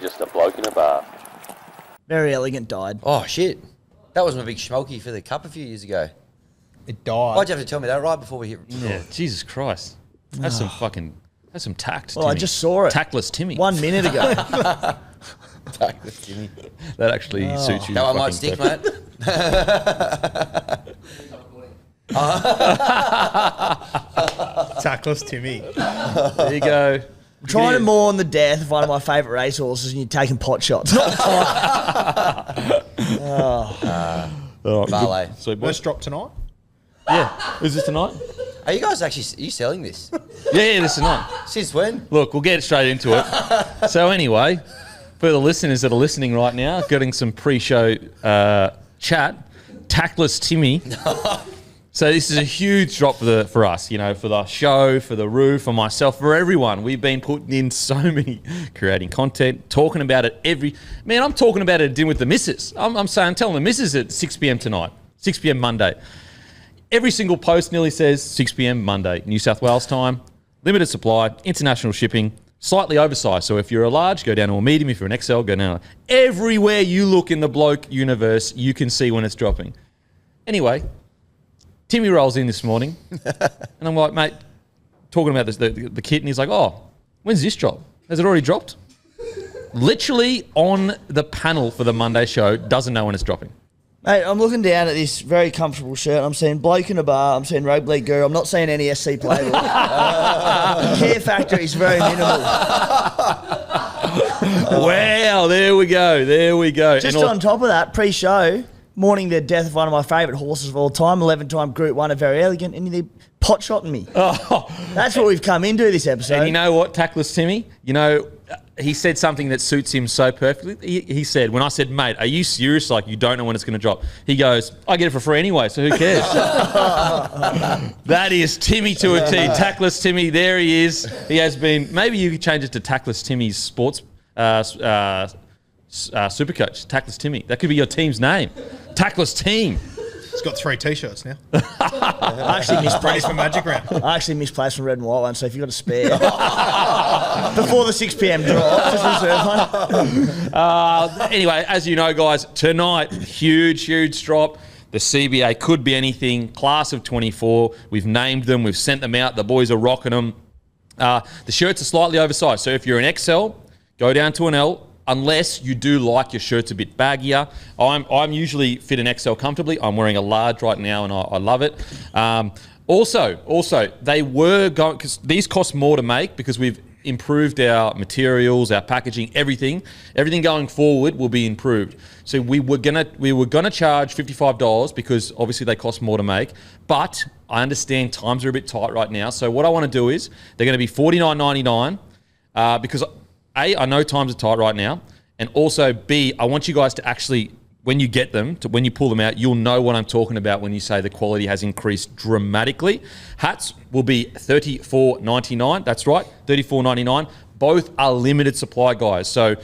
just a bloke in a bar. Very Elegant died. Oh, shit. That was my big schmokey for the cup a few years ago. It died. Why'd you have to tell me that right before we hit record? Yeah, Jesus Christ. That's some tact, Well, Timmy. I just saw it. Tactless Timmy. 1 minute ago. Tactless Timmy. That actually suits you. That one might stick, mate. Tactless Timmy. There you go. I'm trying to mourn the death of one of my favourite racehorses and you're taking pot shots. Ballet. So, boys. First drop tonight? Yeah. Is this tonight? Are you guys actually selling this? Yeah, this is tonight. Since when? Look, we'll get straight into it. So anyway, for the listeners that are listening right now, getting some pre-show chat, Tactless Timmy. So this is a huge drop for us, you know, for the show, for the roof, for myself, for everyone. We've been putting in so many, creating content, talking about it I'm talking about it at dinner with the missus. I'm telling the missus at 6 p.m. tonight, 6 p.m. Monday. Every single post nearly says 6 p.m. Monday, New South Wales time, limited supply, international shipping, slightly oversized. So if you're a large, go down to a medium. If you're an XL, go down. Everywhere you look in the bloke universe, you can see when it's dropping. Anyway, Timmy rolls in this morning, and I'm like, mate, talking about this, the kit, and he's like, oh, when's this drop? Has it already dropped? Literally on the panel for the Monday show, doesn't know when it's dropping. Mate, I'm looking down at this very comfortable shirt. I'm seeing bloke in a bar. I'm seeing rugby league guru. I'm not seeing any SC Playbook. The care factor is very minimal. Wow, there we go. Just on top of that, pre-show, mourning the death of one of my favourite horses of all time, 11-time Group 1, a Very Elegant, and they're pot-shotting me. Oh. That's what we've come into this episode. And you know what, Tactless Timmy? You know, he said something that suits him so perfectly. He said, when I said, mate, are you serious? Like, you don't know when it's going to drop. He goes, I get it for free anyway, so who cares? That is Timmy to a T. Tactless Timmy, there he is. He has been, maybe you could change it to Tactless Timmy's sports super coach, Tactless Timmy. That could be your team's name. Tactless Team. It's got 3 T-shirts now. I actually misplaced for Magic Round. I actually misplaced from red and white one, so if you've got a spare. Before the 6 p.m. drop, just reserve one. Anyway, as you know, guys, tonight, huge drop. The CBA could be anything. Class of 24. We've named them. We've sent them out. The boys are rocking them. The shirts are slightly oversized. So if you're an XL, go down to an L. Unless you do like your shirts a bit baggier. I'm usually fit an XL comfortably. I'm wearing a large right now, and I love it. Also, they were going, because these cost more to make because we've improved our materials, our packaging, everything. Everything going forward will be improved. So we were gonna charge $55 because obviously they cost more to make. But I understand times are a bit tight right now. So what I want to do is they're going to be $49.99 because A, I know times are tight right now, and also B, I want you guys to actually, when you get them, when you pull them out, you'll know what I'm talking about when you say the quality has increased dramatically. Hats will be $34.99. That's right, $34.99. Both are limited supply, guys. So,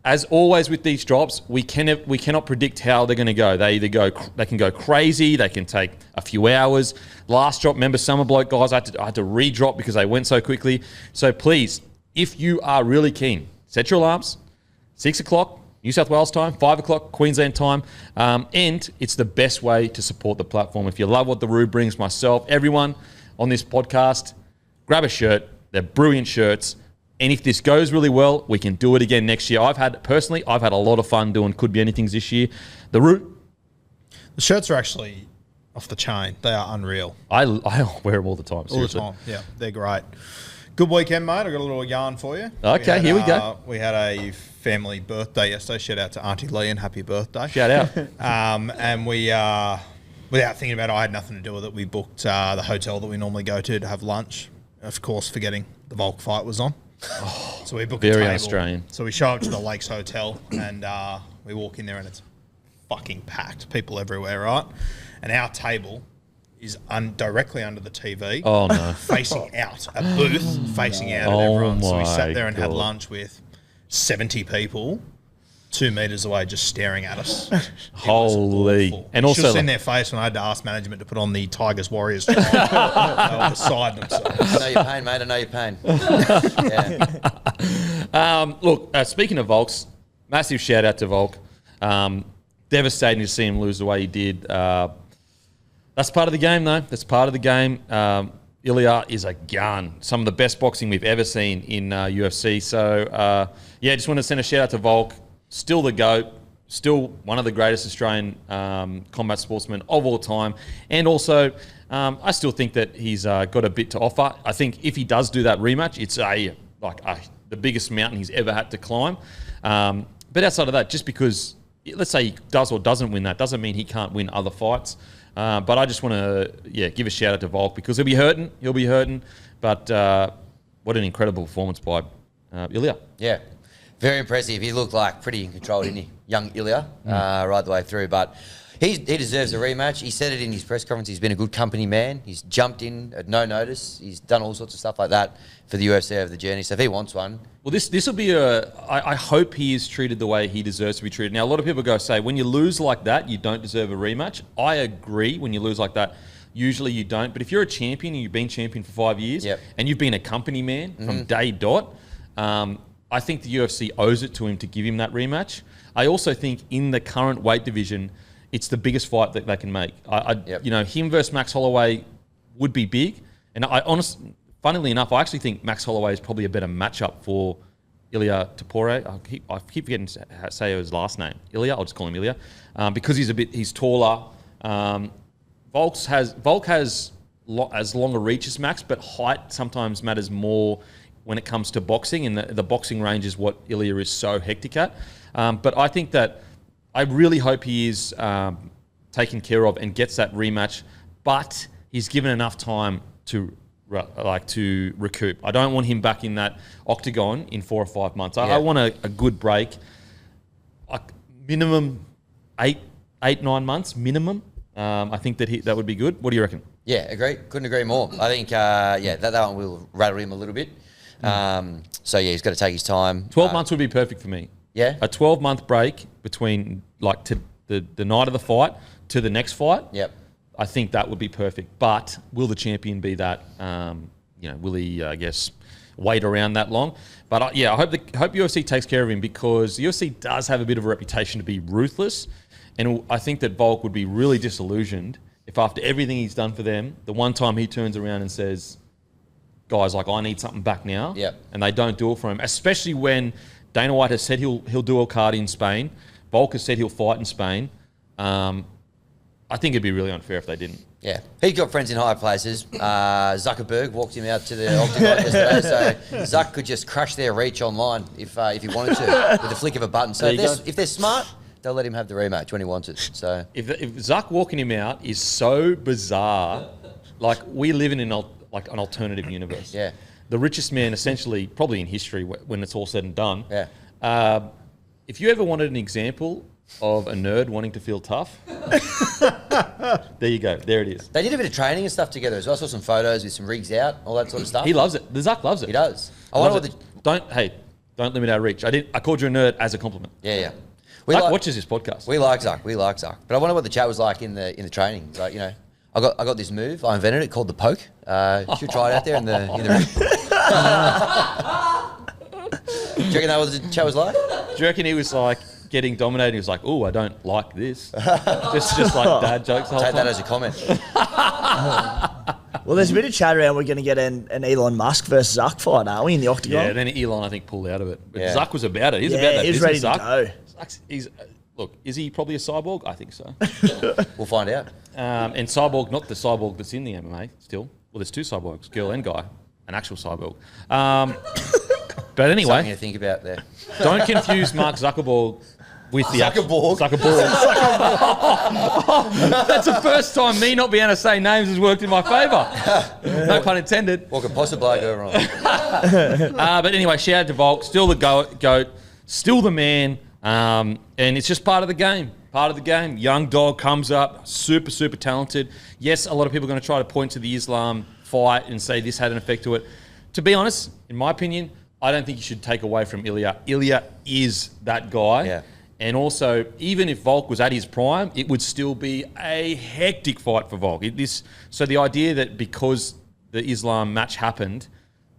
as always with these drops, we cannot predict how they're going to go. They can go crazy. They can take a few hours. Last drop, remember, Summer Bloke guys, I had to re-drop because they went so quickly. So please, if you are really keen, set your alarms, 6 o'clock, New South Wales time, 5 o'clock, Queensland time, and it's the best way to support the platform. If you love what the Roo brings, myself, everyone on this podcast, grab a shirt. They're brilliant shirts. And if this goes really well, we can do it again next year. I've had a lot of fun doing Could Be Anythings this year. The shirts are actually off the chain. They are unreal. I wear them all the time. Seriously. All the time, yeah. They're great. Good weekend, mate. I got a little yarn for you. Okay, here we go. We had a family birthday yesterday. Shout out to Auntie Lee and happy birthday. Shout out. And we, without thinking about it, I had nothing to do with it. We booked the hotel that we normally go to have lunch. Of course, forgetting the Volk fight was on. So we booked a table. Very Australian. So we show up to the Lakes Hotel and we walk in there and it's fucking packed. People everywhere, right? And our table is directly under the TV. Oh, no. Facing out. A booth facing out at everyone. So we sat there and had lunch with 70 people 2 meters away just staring at us. Holy. And also, you should have seen their face when I had to ask management to put on the Tigers Warriors trial. They were beside themselves. I know your pain, mate. I know your pain. Look, speaking of Volks, massive shout out to Volk. Devastating to see him lose the way he did. That's part of the game, though. That's part of the game. Ilya is a gun. Some of the best boxing we've ever seen in UFC. So, just want to send a shout out to Volk. Still the GOAT. Still one of the greatest Australian combat sportsmen of all time. And also, I still think that he's got a bit to offer. I think if he does do that rematch, it's the biggest mountain he's ever had to climb. But outside of that, just because, let's say he does or doesn't win that, doesn't mean he can't win other fights. But I just want to, give a shout out to Volk because he'll be hurting. But what an incredible performance by Ilya. Yeah, very impressive. He looked like pretty in control, didn't he? Young Ilya, right the way through. But he deserves a rematch. He said it in his press conference. He's been a good company man. He's jumped in at no notice. He's done all sorts of stuff like that for the UFC over the journey. So if he wants one... Well, this will be I hope he is treated the way he deserves to be treated. Now, a lot of people say, when you lose like that, you don't deserve a rematch. I agree. When you lose like that, usually you don't. But if you're a champion and you've been champion for 5 years and you've been a company man from day dot, I think the UFC owes it to him to give him that rematch. I also think in the current weight division, it's the biggest fight that they can make. Him versus Max Holloway would be big. And funnily enough, I actually think Max Holloway is probably a better matchup for Ilya Tapore. I keep forgetting to say his last name. Ilya, I'll just call him Ilya. Because he's taller. Volk has as long a reach as Max, but height sometimes matters more when it comes to boxing, and the boxing range is what Ilya is so hectic at. But I think that I really hope he is taken care of and gets that rematch, but he's given enough time to recoup. I don't want him back in that octagon in 4 or 5 months. I want a good break, like minimum 8-9 months minimum. I think that would be good. What do you reckon? Yeah, agree. Couldn't agree more. I think that one will rattle him a little bit. He's got to take his time. 12 months would be perfect for me. Yeah, a 12-month break between the night of the fight to the next fight. Yep. I think that would be perfect. But will the champion be that? Will he, wait around that long? But I hope UFC takes care of him, because the UFC does have a bit of a reputation to be ruthless, and I think that Volk would be really disillusioned if after everything he's done for them, the one time he turns around and says, "Guys, I need something back now," and they don't do it for him, especially when Dana White has said he'll do a card in Spain. Volk has said he'll fight in Spain. I think it'd be really unfair if they didn't. Yeah, he's got friends in high places. Zuckerberg walked him out to the octagon yesterday, so Zuck could just crush their reach online if he wanted to with the flick of a button. So if they're smart, they'll let him have the rematch when he wants it. So if Zuck walking him out is so bizarre, like we live in an alternative universe. Yeah, the richest man essentially probably in history when it's all said and done. Yeah. If you ever wanted an example of a nerd wanting to feel tough, there you go. There it is. They did a bit of training and stuff together as well. I saw some photos with some rigs out, all that sort of stuff. He loves it. The Zuck loves it. He does. Don't limit our reach. I called you a nerd as a compliment. Yeah. Zuck watches this podcast. We like Zuck. But I wonder what the chat was like in the training. It's like, I got this move. I invented it called the poke. Should try it out there in the ring. Do you reckon that was what the chat was like? Do you reckon he was like getting dominated? He was like, "Oh, I don't like this." just like dad jokes. Take that as a comment. Well, there's a bit of chat around we're going to get an Elon Musk versus Zuck fight, aren't we, in the octagon? Yeah, then Elon, I think, pulled out of it. But Zuck was about it. He's about that he's business, ready Zuck. to go. Look, is he probably a cyborg? I think so. We'll find out. And cyborg, not the cyborg that's in the MMA still. Well, there's two cyborgs, girl and guy, an actual cyborg. But anyway, something to think about there. Don't confuse Mark Zuckerberg with the Zuckerberg. That's the first time me not being able to say names has worked in my favour. No pun intended. What could possibly go wrong? But anyway, shout out to Volk. Still the goat. Still the man. And it's just part of the game. Part of the game. Young dog comes up, super, super talented. Yes, a lot of people are going to try to point to the Islam fight and say this had an effect to it. To be honest, in my opinion, I don't think you should take away from Ilya. Ilya is that guy. Yeah. And also, even if Volk was at his prime, it would still be a hectic fight for Volk. So the idea that because the Islam match happened,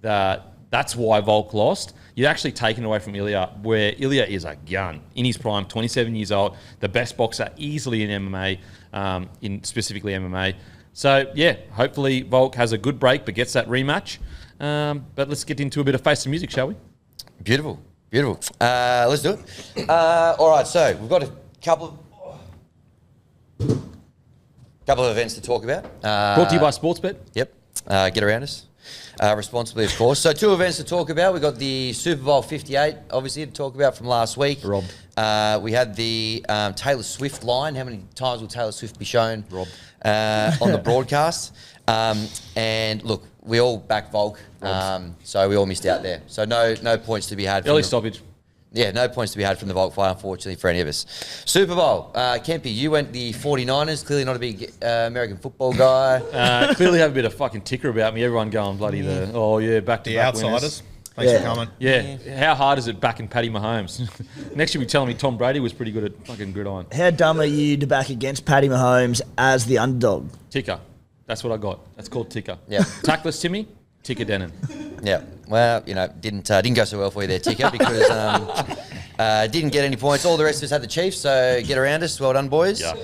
that's why Volk lost, you're actually taking away from Ilya, where Ilya is a gun in his prime, 27 years old, the best boxer easily in MMA, in specifically MMA. So, yeah, hopefully Volk has a good break but gets that rematch. But let's get into a bit of Face the Music, shall we? Beautiful. Let's do it. All right, so we've got a couple of events to talk about. Brought to you by Sportsbet. Yep. Get around us. Responsibly, of course. So 2 events to talk about. We've got the Super Bowl 58, obviously, to talk about from last week. Robbed. We had the Taylor Swift line. How many times will Taylor Swift be shown Robbed. On the broadcast? And look, we all back Volk, so we all missed out there. So no points to be had. Early stoppage. Yeah, no points to be had from the Volk fight, unfortunately, for any of us. Super Bowl. Kempy, you went the 49ers. Clearly not a big American football guy. Clearly have a bit of fucking ticker about me. Everyone going bloody back to The back outsiders. winners. Thanks for coming. Yeah. How hard is it backing Paddy Mahomes? Next you'll be telling me Tom Brady was pretty good at fucking gridiron. How dumb are you to back against Paddy Mahomes as the underdog? Ticker. That's what I got. That's called ticker. Yeah. Tackless Timmy, ticker Denon. Yeah. Well, didn't go so well for you there, Ticker, because didn't get any points. All the rest of us had the Chiefs, so get around us. Well done, boys. Yeah.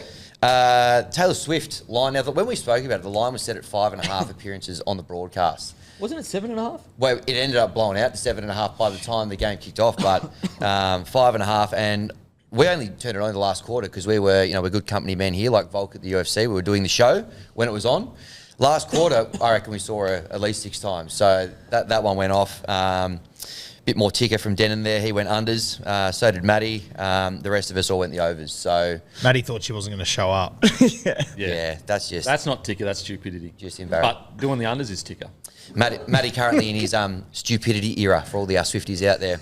Taylor Swift line. Now, when we spoke about it, the line was set at 5.5 appearances on the broadcast. Wasn't it 7.5? Well, it ended up blowing out to 7.5 by the time the game kicked off, but 5.5, and we only turned it on in the last quarter because we were, we're good company men here, like Volk at the UFC. We were doing the show when it was on. Last quarter, I reckon we saw her at least 6 times. So that one went off. Bit more ticker from Denon there. He went unders. So did Matty. The rest of us all went the overs. So Maddie thought she wasn't going to show up. yeah, That's not ticker, that's stupidity. just embarrassing. But doing the unders is ticker. Matty currently in his stupidity era for all the Swifties out there.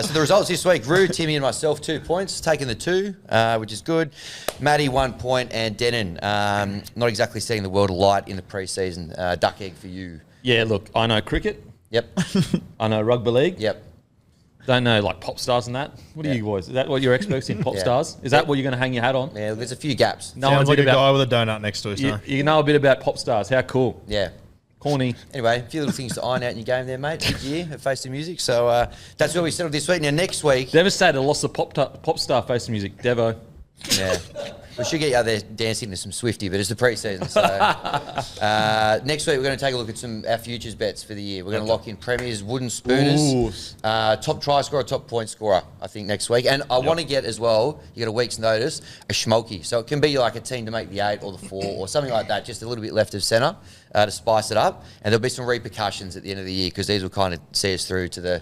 So the results this week, Rue, Timmy and myself, 2 points, taking the 2, which is good. Matty, 1 point, and Denon, not exactly setting the world alight in the pre-season. Duck egg for you. Yeah, look, I know cricket. Yep. I know rugby league. Yep. Don't know like pop stars and that. What are you boys? Is that what you're experts in? Pop Yeah. stars? Is that what you're going to hang your hat on? Yeah, there's a few gaps. No Sounds one's like a about. guy with a donut next to us. You know a bit about pop stars. How cool. Yeah. Corny. Anyway, a few little things to iron out in your game there, mate. Good year at Face the Music. So that's where we settled this week. Now, next week... Devastated. Lost the pop star face of music. Devo. Yeah. We should get you out there dancing to some Swifty, but it's the pre-season. So next week we're going to take a look at our futures bets for the year. We're going to lock in premiers, wooden spooners, top try scorer, top point scorer, I think, next week. And I want to get as well, you get a week's notice, a schmoky. So it can be like a team to make the 8 or the 4 or something like that, just a little bit left of centre to spice it up. And there'll be some repercussions at the end of the year because these will kind of see us through to the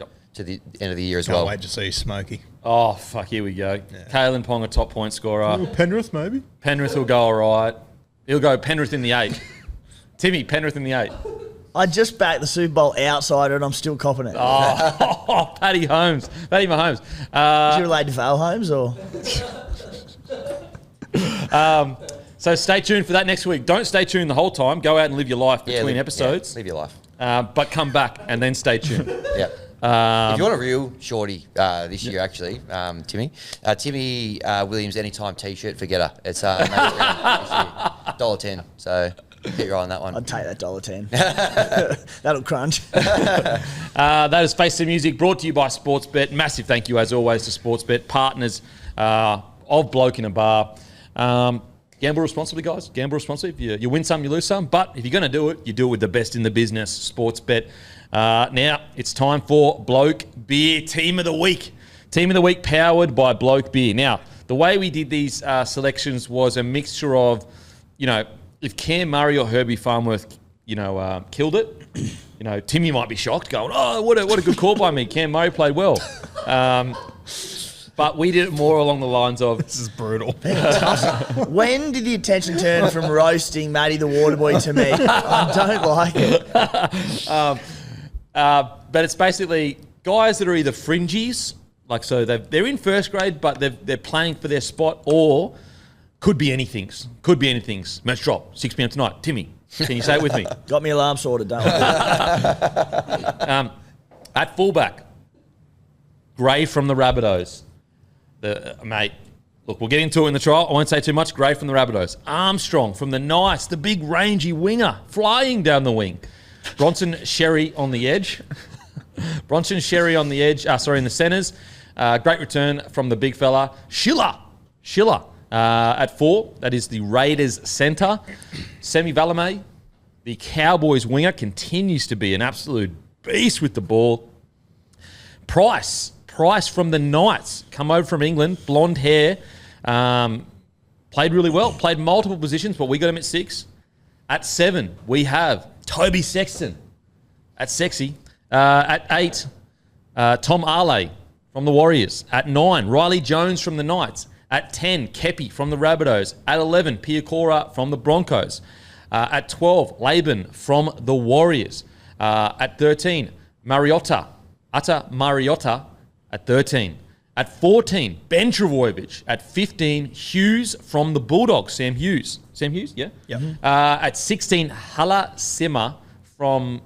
end of the year as Can't well. wait to see Smokey. Oh, fuck, here we go. Kalen Ponga, top point scorer. Penrith, maybe? Penrith will go all right. He'll go Penrith in the 8. Timmy, Penrith in the 8. I just backed the Super Bowl outsider and I'm still copping it. Oh, Paddy Mahomes. Is you related to Val Holmes or? So stay tuned for that next week. Don't stay tuned the whole time. Go out and live your life between episodes. Live your life. But come back and then stay tuned. Yeah. If you want a real shorty this year, actually, Timmy Williams Anytime T-shirt for Getter. It's $1.10. So keep your eye on that one. I'd take that $1.10. That'll crunch. That is Face the Music, brought to you by Sportsbet. Massive thank you, as always, to Sportsbet, partners of Bloke in a Bar. Gamble responsibly, guys. Gamble responsibly. You win some, you lose some. But if you're going to do it, you do it with the best in the business, Sportsbet. Now, it's time for Bloke Beer Team of the Week. Team of the Week powered by Bloke Beer. Now, the way we did these selections was a mixture of, if Cam Murray or Herbie Farnworth, killed it, Timmy might be shocked going, oh, what a good call by me. Cam Murray played well. But we did it more along the lines of... This is brutal. When did the attention turn from roasting Matty the Waterboy to me? I don't like it. But it's basically guys that are either fringies, like so they're in first grade, but they're playing for their spot, or could be anythings. Merch drop, 6 p.m. tonight. Timmy, can you say it with me? Got me alarm sorted, don't worry. At fullback, Gray from the Rabbitohs. Mate, look, we'll get into it in the trial. I won't say too much. Gray from the Rabbitohs. Armstrong from the big rangy winger, flying down the wing. Bronson Sherry on the edge. Bronson Sherry on the edge. In the centres. Great return from the big fella. Schiller. At 4. That is the Raiders centre. Semi Valame, the Cowboys winger, continues to be an absolute beast with the ball. Price from the Knights, come over from England, blonde hair, played really well, played multiple positions, but we got him at 6. At 7, we have Toby Sexton. That's sexy. At 8, Tom Arley from the Warriors. At 9, Riley Jones from the Knights. At 10, Kepi from the Rabbitohs. At 11, Piakora from the Broncos. At 12, Laban from the Warriors. At 13, Mariota at 13. At 14, Ben Travojevic. At 15, Hughes from the Bulldogs. Sam Hughes, yeah? Yep. At 16, Hala Sima from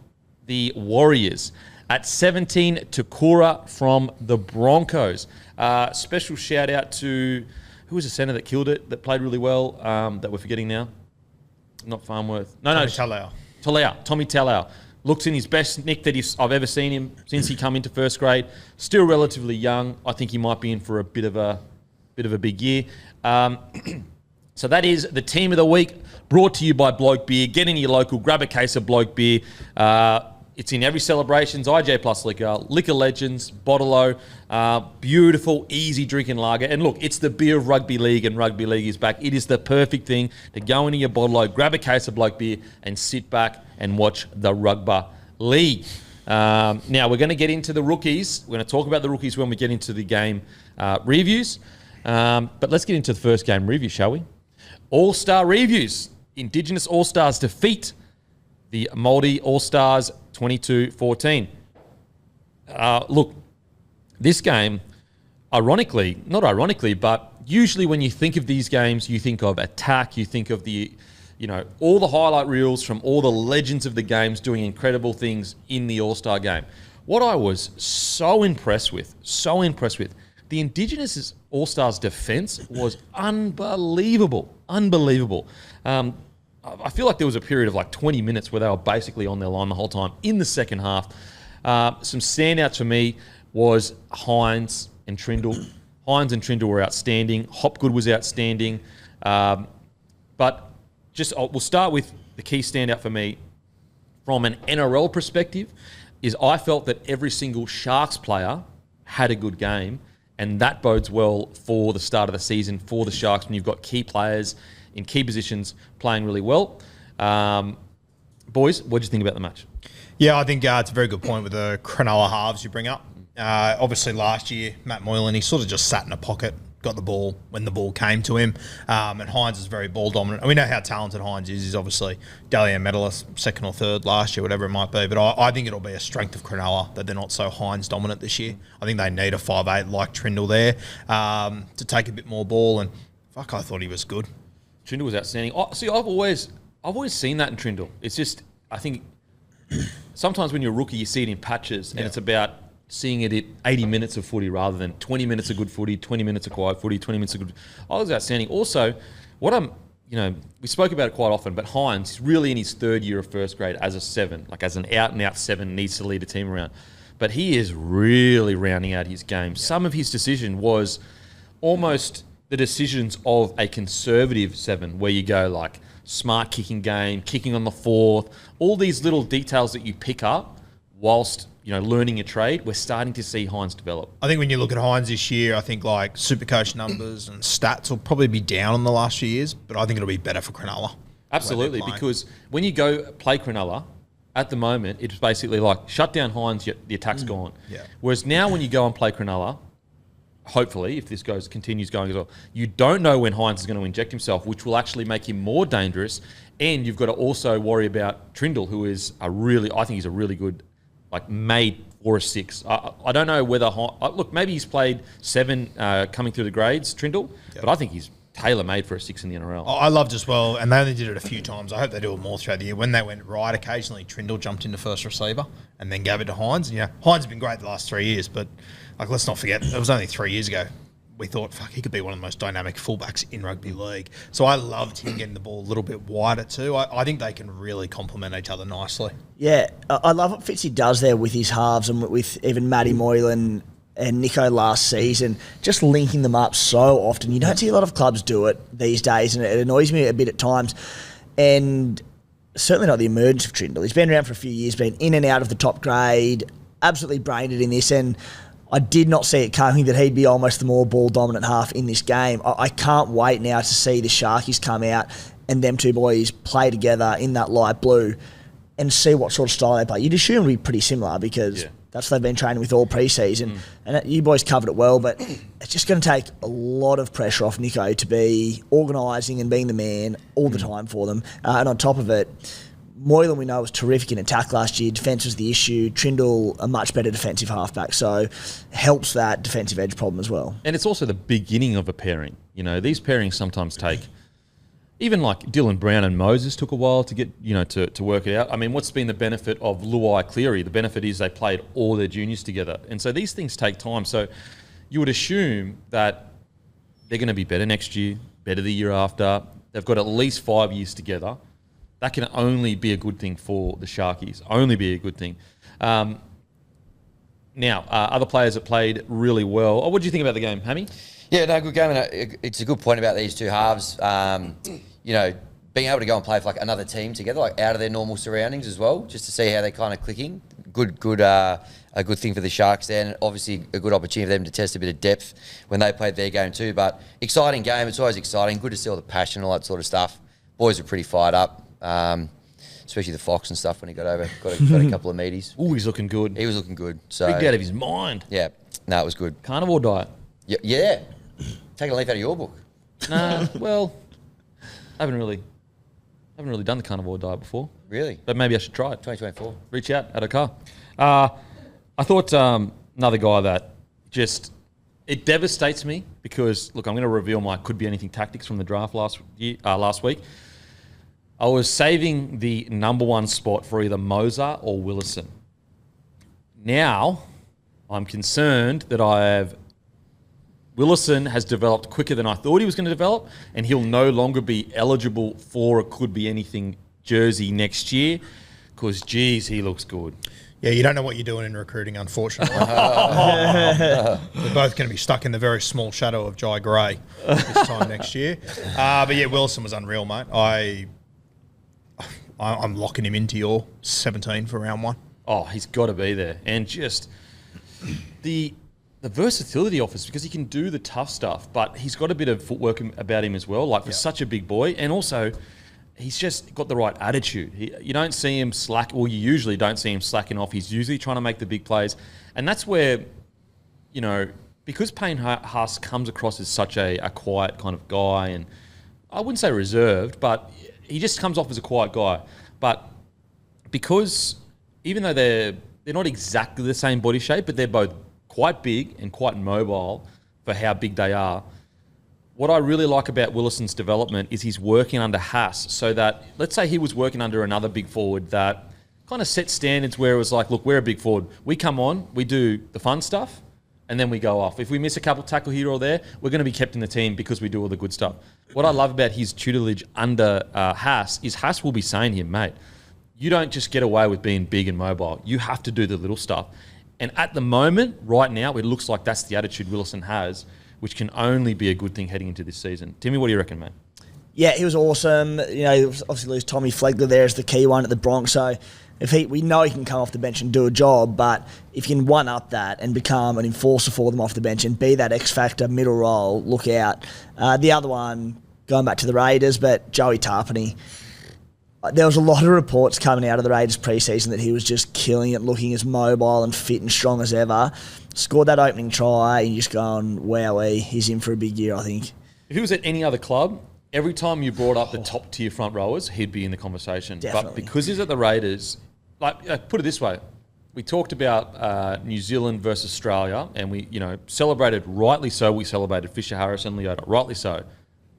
the Warriors. At 17, Takura from the Broncos. Special shout out to, who was the centre that killed it, that played really well, that we're forgetting now? Not Farnworth. No. Tommy Talau. Looks in his best nick that I've ever seen him since he come into first grade. Still relatively young. I think he might be in for a bit of a big year. So that is the team of the week, brought to you by Bloke Beer. Get in your local, grab a case of Bloke Beer. It's in every celebrations, IJ Plus Liquor, Liquor Legends, Bottle-O. Beautiful, easy drinking lager. And look, it's the beer of rugby league, and rugby league is back. It is the perfect thing to go into your Bottle-O, grab a case of Bloke Beer, and sit back and watch the rugby league. Now, we're going to get into the rookies. We're going to talk about the rookies when we get into the game reviews. But let's get into the first game review, shall we? All-Star reviews. Indigenous All-Stars defeat the Māori All-Stars 22-14. Look, this game, not ironically, but usually when you think of these games, you think of attack, you think of all the highlight reels from all the legends of the games doing incredible things in the All-Star game. What I was so impressed with, the Indigenous All-Stars defense was unbelievable. I feel like there was a period of like 20 minutes where they were basically on their line the whole time in the second half. Some standouts for me was Hines and Trindle. Hines and Trindle were outstanding. Hopgood was outstanding. But we'll start with the key standout for me from an NRL perspective is I felt that every single Sharks player had a good game, and that bodes well for the start of the season for the Sharks when you've got key players in key positions playing really well. Boys, what do you think about the match? Yeah, I think it's a very good point with the Cronulla halves you bring up. Obviously, last year, Matt Moylan, he sort of just sat in a pocket, got the ball when the ball came to him. And Hines is very ball dominant. And we know how talented Hines is. He's obviously Dally M medalist, second or third last year, whatever it might be. But I think it'll be a strength of Cronulla that they're not so Hines dominant this year. I think they need a 5'8" like Trindle there to take a bit more ball. And I thought he was good. Trindle was outstanding. See, I've always seen that in Trindle. It's just, I think sometimes when you're a rookie, you see it in patches, and it's about seeing it at 80 minutes of footy rather than 20 minutes of good footy, 20 minutes of quiet footy, 20 minutes of good. I was outstanding. Also, we spoke about it quite often, but Hines is really in his third year of first grade as a 7, like as an out-and-out 7, needs to lead a team around. But he is really rounding out his game. Some of his decision was almost the decisions of a conservative 7, where you go like smart kicking game, kicking on the fourth, all these little details that you pick up whilst learning a trade. We're starting to see Hines develop. I think when you look at Hines this year, I think like Supercoach numbers and stats will probably be down in the last few years, but I think it'll be better for Cronulla. Absolutely, because when you go play Cronulla, at the moment, it's basically like shut down Hines, the attack's gone. Yeah. Whereas now when you go and play Cronulla, hopefully, if this continues going as well, you don't know when Hines is going to inject himself, which will actually make him more dangerous. And you've got to also worry about Trindle, who is I think he's a really good, made for a 6. I don't know whether, maybe he's played 7 coming through the grades, Trindle, but I think he's tailor-made for a 6 in the NRL. I loved as well, and they only did it a few times. I hope they do it more throughout the year. When they went right, occasionally Trindle jumped into first receiver and then gave it to Hines. Hines has been great the last 3 years, but let's not forget, it was only 3 years ago we thought, fuck, he could be one of the most dynamic fullbacks in rugby league. So I loved him getting the ball a little bit wider too. I think they can really complement each other nicely. Yeah, I love what Fitzy does there with his halves and with even Matty Moylan and Nico last season, just linking them up so often. You don't see a lot of clubs do it these days, and it annoys me a bit at times. And certainly not the emergence of Trindle. He's been around for a few years, been in and out of the top grade, absolutely brained it in this, and I did not see it coming that he'd be almost the more ball-dominant half in this game. I can't wait now to see the Sharkies come out and them two boys play together in that light blue and see what sort of style they play. You'd assume it'd be pretty similar because that's what they've been training with all pre-season. And you boys covered it well, but it's just going to take a lot of pressure off Nico to be organising and being the man all the time for them. And on top of it, Moylan, we know, was terrific in attack last year. Defence was the issue. Trindle, a much better defensive halfback. So helps that defensive edge problem as well. And it's also the beginning of a pairing. You know, these pairings sometimes take, even like Dylan Brown and Moses took a while to get, you know, to work it out. I mean, what's been the benefit of Luai Cleary? The benefit is they played all their juniors together. And so these things take time. So you would assume that they're going to be better next year, better the year after. They've got at least 5 years together. That can only be a good thing for the Sharkies. Only be a good thing. Now, other players that played really well. Oh, what did you think about the game, Hammy? Yeah, no, good game. And it's a good point about these two halves. You know, being able to go and play for like another team together, like out of their normal surroundings as well, just to see how they're kind of clicking. A good thing for the Sharks there, and obviously a good opportunity for them to test a bit of depth when they played their game too. But exciting game. It's always exciting. Good to see all the passion and all that sort of stuff. Boys are pretty fired up. Especially the Fox and stuff when he got over, got a couple of meaties. Oh, he's looking good. He was looking good. So big out of his mind. Yeah, no, it was good. Carnivore diet. Yeah. Taking a leaf out of your book. Nah, well, I haven't really done the carnivore diet before. Really? But maybe I should try it. 2024. Reach out at a car. I thought another guy that just, it devastates me because, look, I'm going to reveal my could be anything tactics from the draft last week. I was saving the number one spot for either Moser or Willison. Now, I'm concerned that Willison has developed quicker than I thought he was going to develop, and he'll no longer be eligible for a could be anything jersey next year because, geez, he looks good. Yeah, you don't know what you're doing in recruiting, unfortunately. We're both going to be stuck in the very small shadow of Jai Gray this time next year. But yeah, Wilson was unreal, mate. I'm locking him into your 17 for round one. Oh, he's got to be there. And just the versatility offers, because he can do the tough stuff, but he's got a bit of footwork about him as well, like for such a big boy. And also, he's just got the right attitude. You don't see him slack, or you usually don't see him slacking off. He's usually trying to make the big plays. And that's where, you know, because Payne Haas comes across as such a quiet kind of guy, and I wouldn't say reserved, but he just comes off as a quiet guy. But because even though they're not exactly the same body shape, but they're both quite big and quite mobile for how big they are, what I really like about Willison's development is he's working under Haas, so that, let's say he was working under another big forward that kind of set standards where it was like, look, we're a big forward. We come on, we do the fun stuff, and then we go off. If we miss a couple tackle here or there, we're going to be kept in the team because we do all the good stuff. What I love about his tutelage under Haas is Haas will be saying to him, mate, you don't just get away with being big and mobile. You have to do the little stuff. And at the moment, right now, it looks like that's the attitude Willison has, which can only be a good thing heading into this season. Timmy, what do you reckon, mate? Yeah, he was awesome. You know, obviously lose Tommy Flegler there as the key one at the Broncos. So we know he can come off the bench and do a job, but if you can one-up that and become an enforcer for them off the bench and be that X-factor middle role, look out. The other one, going back to the Raiders, but Joey Tarpany. There was a lot of reports coming out of the Raiders pre-season that he was just killing it, looking as mobile and fit and strong as ever. Scored that opening try, and you're just going, wowee, he's in for a big year, I think. If he was at any other club, every time you brought up the top-tier front rowers, he'd be in the conversation. Definitely. But because he's at the Raiders, like, put it this way, we talked about New Zealand versus Australia, and we, celebrated, rightly so, we celebrated Fisher Harris and Leota, rightly so.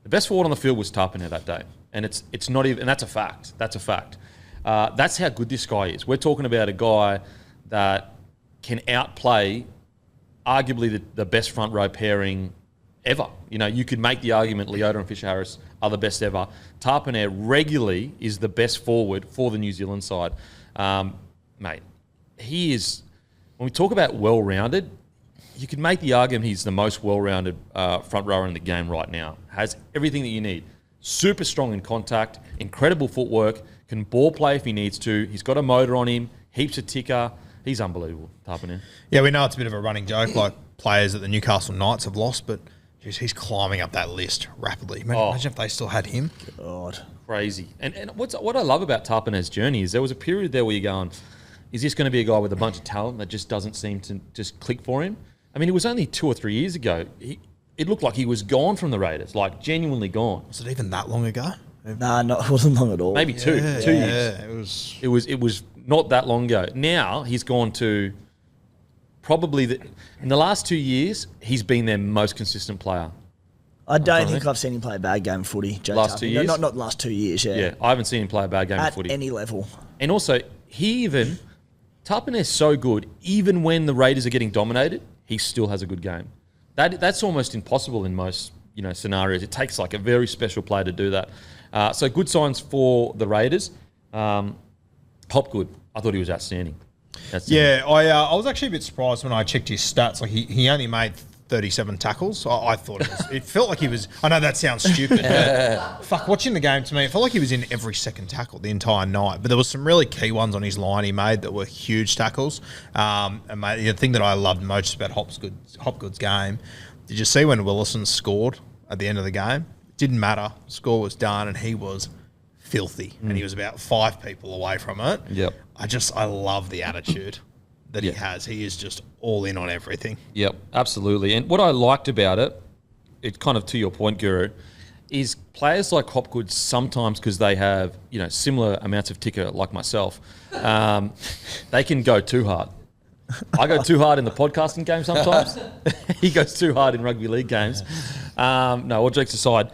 The best forward on the field was Tarpany that day. And it's not even, and that's a fact. That's a fact. That's how good this guy is. We're talking about a guy that can outplay arguably the best front row pairing ever. You know, you could make the argument Leota and Fisher-Harris are the best ever. Tarpanair regularly is the best forward for the New Zealand side. Mate, he is, when we talk about well-rounded, you could make the argument he's the most well-rounded front rower in the game right now. Has everything that you need. Super strong in contact, incredible footwork, can ball play if he needs to. He's got a motor on him, heaps of ticker. He's unbelievable, Tarpanair. Yeah, we know it's a bit of a running joke, like players that the Newcastle Knights have lost, but geez, he's climbing up that list rapidly. Imagine if they still had him. God. Crazy. And what I love about Tarpanair's journey is there was a period there where you're going, is this going to be a guy with a bunch of talent that just doesn't seem to just click for him? I mean, it was only 2 or 3 years ago. It looked like he was gone from the Raiders, like genuinely gone. Was it even that long ago? Nah, it wasn't long at all. Maybe two years. Yeah, It was not that long ago. Now he's gone to probably in the last 2 years he's been their most consistent player. I don't think I've seen him play a bad game of footy. Joe Last 2 years? No, not last 2 years. Yeah. Yeah, I haven't seen him play a bad game of footy At any level. And also Tarpanair's so good. Even when the Raiders are getting dominated, he still has a good game. That's almost impossible in most scenarios. It takes like a very special player to do that. So good signs for the Raiders. Hopgood, I thought he was outstanding. Yeah, I was actually a bit surprised when I checked his stats. Like he only made 37 tackles. I thought it felt like he was. I know that sounds stupid, but fuck, watching the game to me, it felt like he was in every second tackle the entire night. But there was some really key ones on his line he made that were huge tackles. And mate, the thing that I loved most about Hopgood's game, did you see when Willison scored at the end of the game? It didn't matter. The score was done, and he was filthy, and he was about 5 people away from it. Yep. I love the attitude that he has. He is just all in on everything. Yep, absolutely. And what I liked about it kind of to your point, Guru, is players like Hopgood sometimes, because they have similar amounts of ticker like myself, they can go too hard. I go too hard in the podcasting game sometimes. He goes too hard in rugby league games. No, all jokes aside,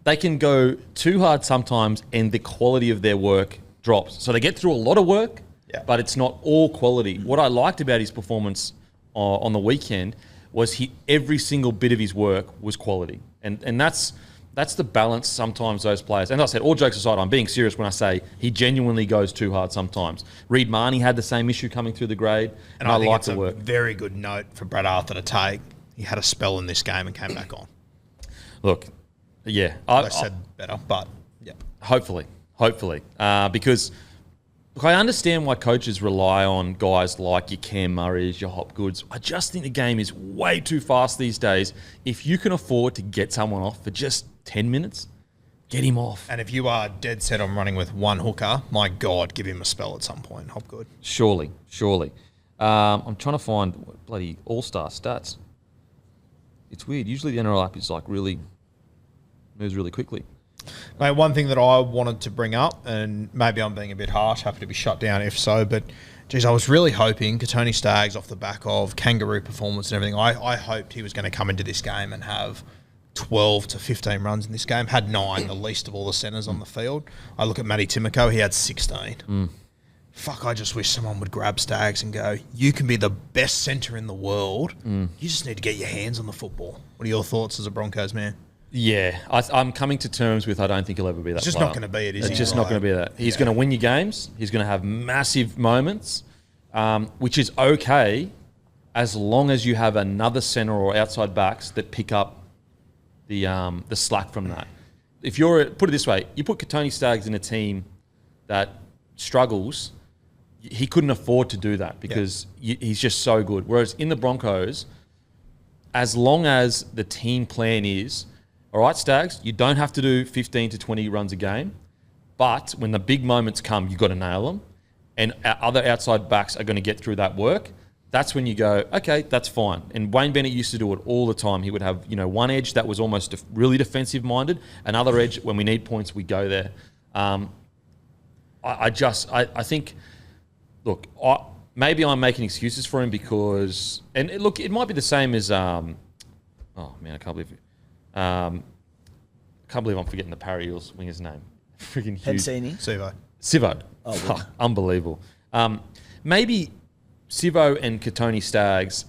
they can go too hard sometimes and the quality of their work drops. So they get through a lot of work, but it's not all quality. What I liked about his performance on the weekend was every single bit of his work was quality. And that's the balance sometimes those players. And as I said, all jokes aside, I'm being serious when I say he genuinely goes too hard sometimes. Reid Marnie had the same issue coming through the grade, and I like the work. Very good note for Brad Arthur to take. He had a spell in this game and came back on. Look, yeah. I said better, but yeah. Hopefully. Because look, I understand why coaches rely on guys like your Cam Murrays, your Hopgoods. I just think the game is way too fast these days. If you can afford to get someone off for just 10 minutes, get him off. And if you are dead set on running with one hooker, my God, give him a spell at some point, Hopgood. Surely. I'm trying to find bloody all-star stats. It's weird. Usually the NRL app is like moves really quickly. Mate, one thing that I wanted to bring up, and maybe I'm being a bit harsh, happy to be shut down if so, but geez, I was really hoping Tony Staggs off the back of kangaroo performance and everything, I hoped he was going to come into this game and have 12 to 15 runs in this game, had 9, the least of all the centres on the field. I look at Matty Timoko, he had 16. Fuck, I just wish someone would grab Staggs and go, you can be the best centre in the world, you just need to get your hands on the football. What are your thoughts as a Broncos man? Yeah, I'm coming to terms with I don't think he'll ever be that player. It's just not going to be it, is he? It's just not going to be that. He's going to win you games. He's going to have massive moments, which is okay as long as you have another centre or outside backs that pick up the slack from that. If put it this way, you put Tony Staggs in a team that struggles, he couldn't afford to do that because he's just so good. Whereas in the Broncos, as long as the team plan is, all right, Staggs, you don't have to do 15 to 20 runs a game, but when the big moments come, you've got to nail them, and other outside backs are going to get through that work. That's when you go, okay, that's fine. And Wayne Bennett used to do it all the time. He would have, one edge that was almost really defensive-minded, another edge, when we need points, we go there. I think, look, maybe I'm making excuses for him because, and look, it might be the same as, oh man, I can't believe I'm forgetting the Parry Eels winger's name. Freaking huge. Sivo. Oh, unbelievable. Maybe Sivo and Katoni Staggs,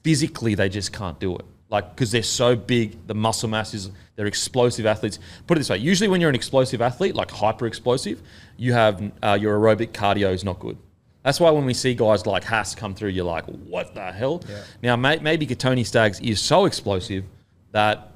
physically, they just can't do it. Like, because they're so big, the muscle mass is, they're explosive athletes. Put it this way, usually when you're an explosive athlete, like hyper explosive, you have your aerobic cardio is not good. That's why when we see guys like Haas come through, you're like, what the hell? Yeah. Now, maybe Tony Staggs is so explosive that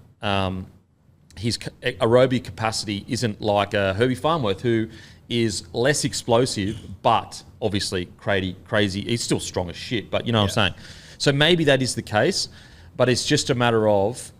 his aerobic capacity isn't like Herbie Farnworth, who is less explosive, but obviously crazy. He's still strong as shit, but you know what I'm saying? So maybe that is the case, but it's just a matter of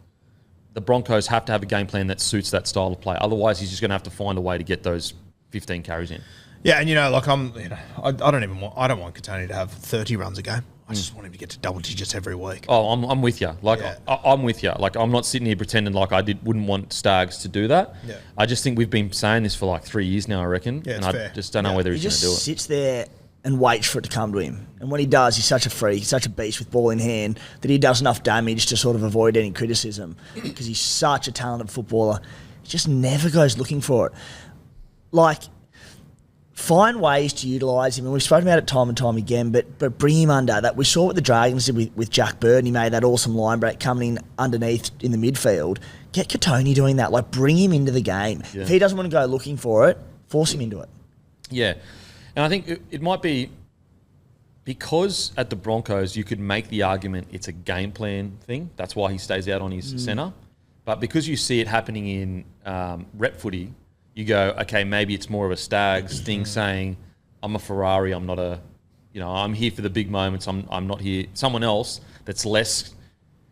the Broncos have to have a game plan that suits that style of play. Otherwise, he's just going to have to find a way to get those 15 carries in. Yeah, and I don't want Katoni to have 30 runs a game. I just want him to get to double digits every week. Oh, I'm with you. Like I'm with you. Like I'm not sitting here pretending like wouldn't want Staggs to do that. Yeah. I just think we've been saying this for like 3 years now, I reckon. Yeah, and I just don't know whether he's going to do it. He just sits there and waits for it to come to him. And when he does, he's such a freak, he's such a beast with ball in hand that he does enough damage to sort of avoid any criticism because he's such a talented footballer. He just never goes looking for it. Like, find ways to utilise him, and we've spoken about it time and time again, but bring him under. That we saw what the Dragons did with Jack Bird, and he made that awesome line break coming in underneath in the midfield. Get Katoni doing that. Like, bring him into the game. Yeah. If he doesn't want to go looking for it, force him into it. Yeah. And I think it might be because at the Broncos you could make the argument it's a game plan thing. That's why he stays out on his centre. But because you see it happening in rep footy, you go, okay, maybe it's more of a Staggs thing saying, I'm a Ferrari, I'm not I'm here for the big moments, I'm not here. Someone else that's less...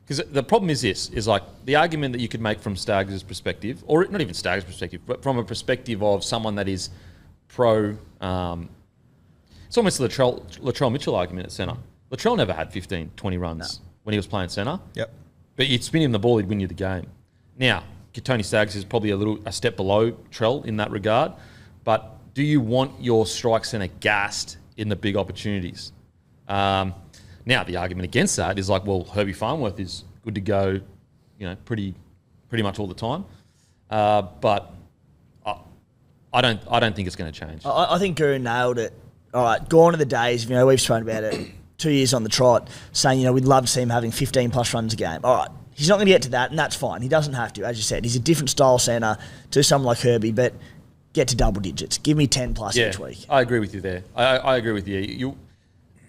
Because the problem is this, is like the argument that you could make from Staggs' perspective, or not even Staggs' perspective, but from a perspective of someone that is pro... it's almost the Latrell Mitchell argument at centre. Latrell never had 15, 20 runs when he was playing centre. Yep. But you'd spin him the ball, he'd win you the game. Now, Tony Staggs is probably a step below Trell in that regard. But do you want your strike centre gassed in the big opportunities? Now, the argument against that is like, well, Herbie Farnworth is good to go, pretty much all the time. But I don't think it's going to change. I think Guru nailed it. All right, gone are the days, we've spoken about it 2 years on the trot, saying, we'd love to see him having 15 plus runs a game. All right. He's not going to get to that, and that's fine. He doesn't have to, as you said. He's a different style centre to someone like Herbie, but get to double digits. Give me 10 plus each week. I agree with you there. I agree with you.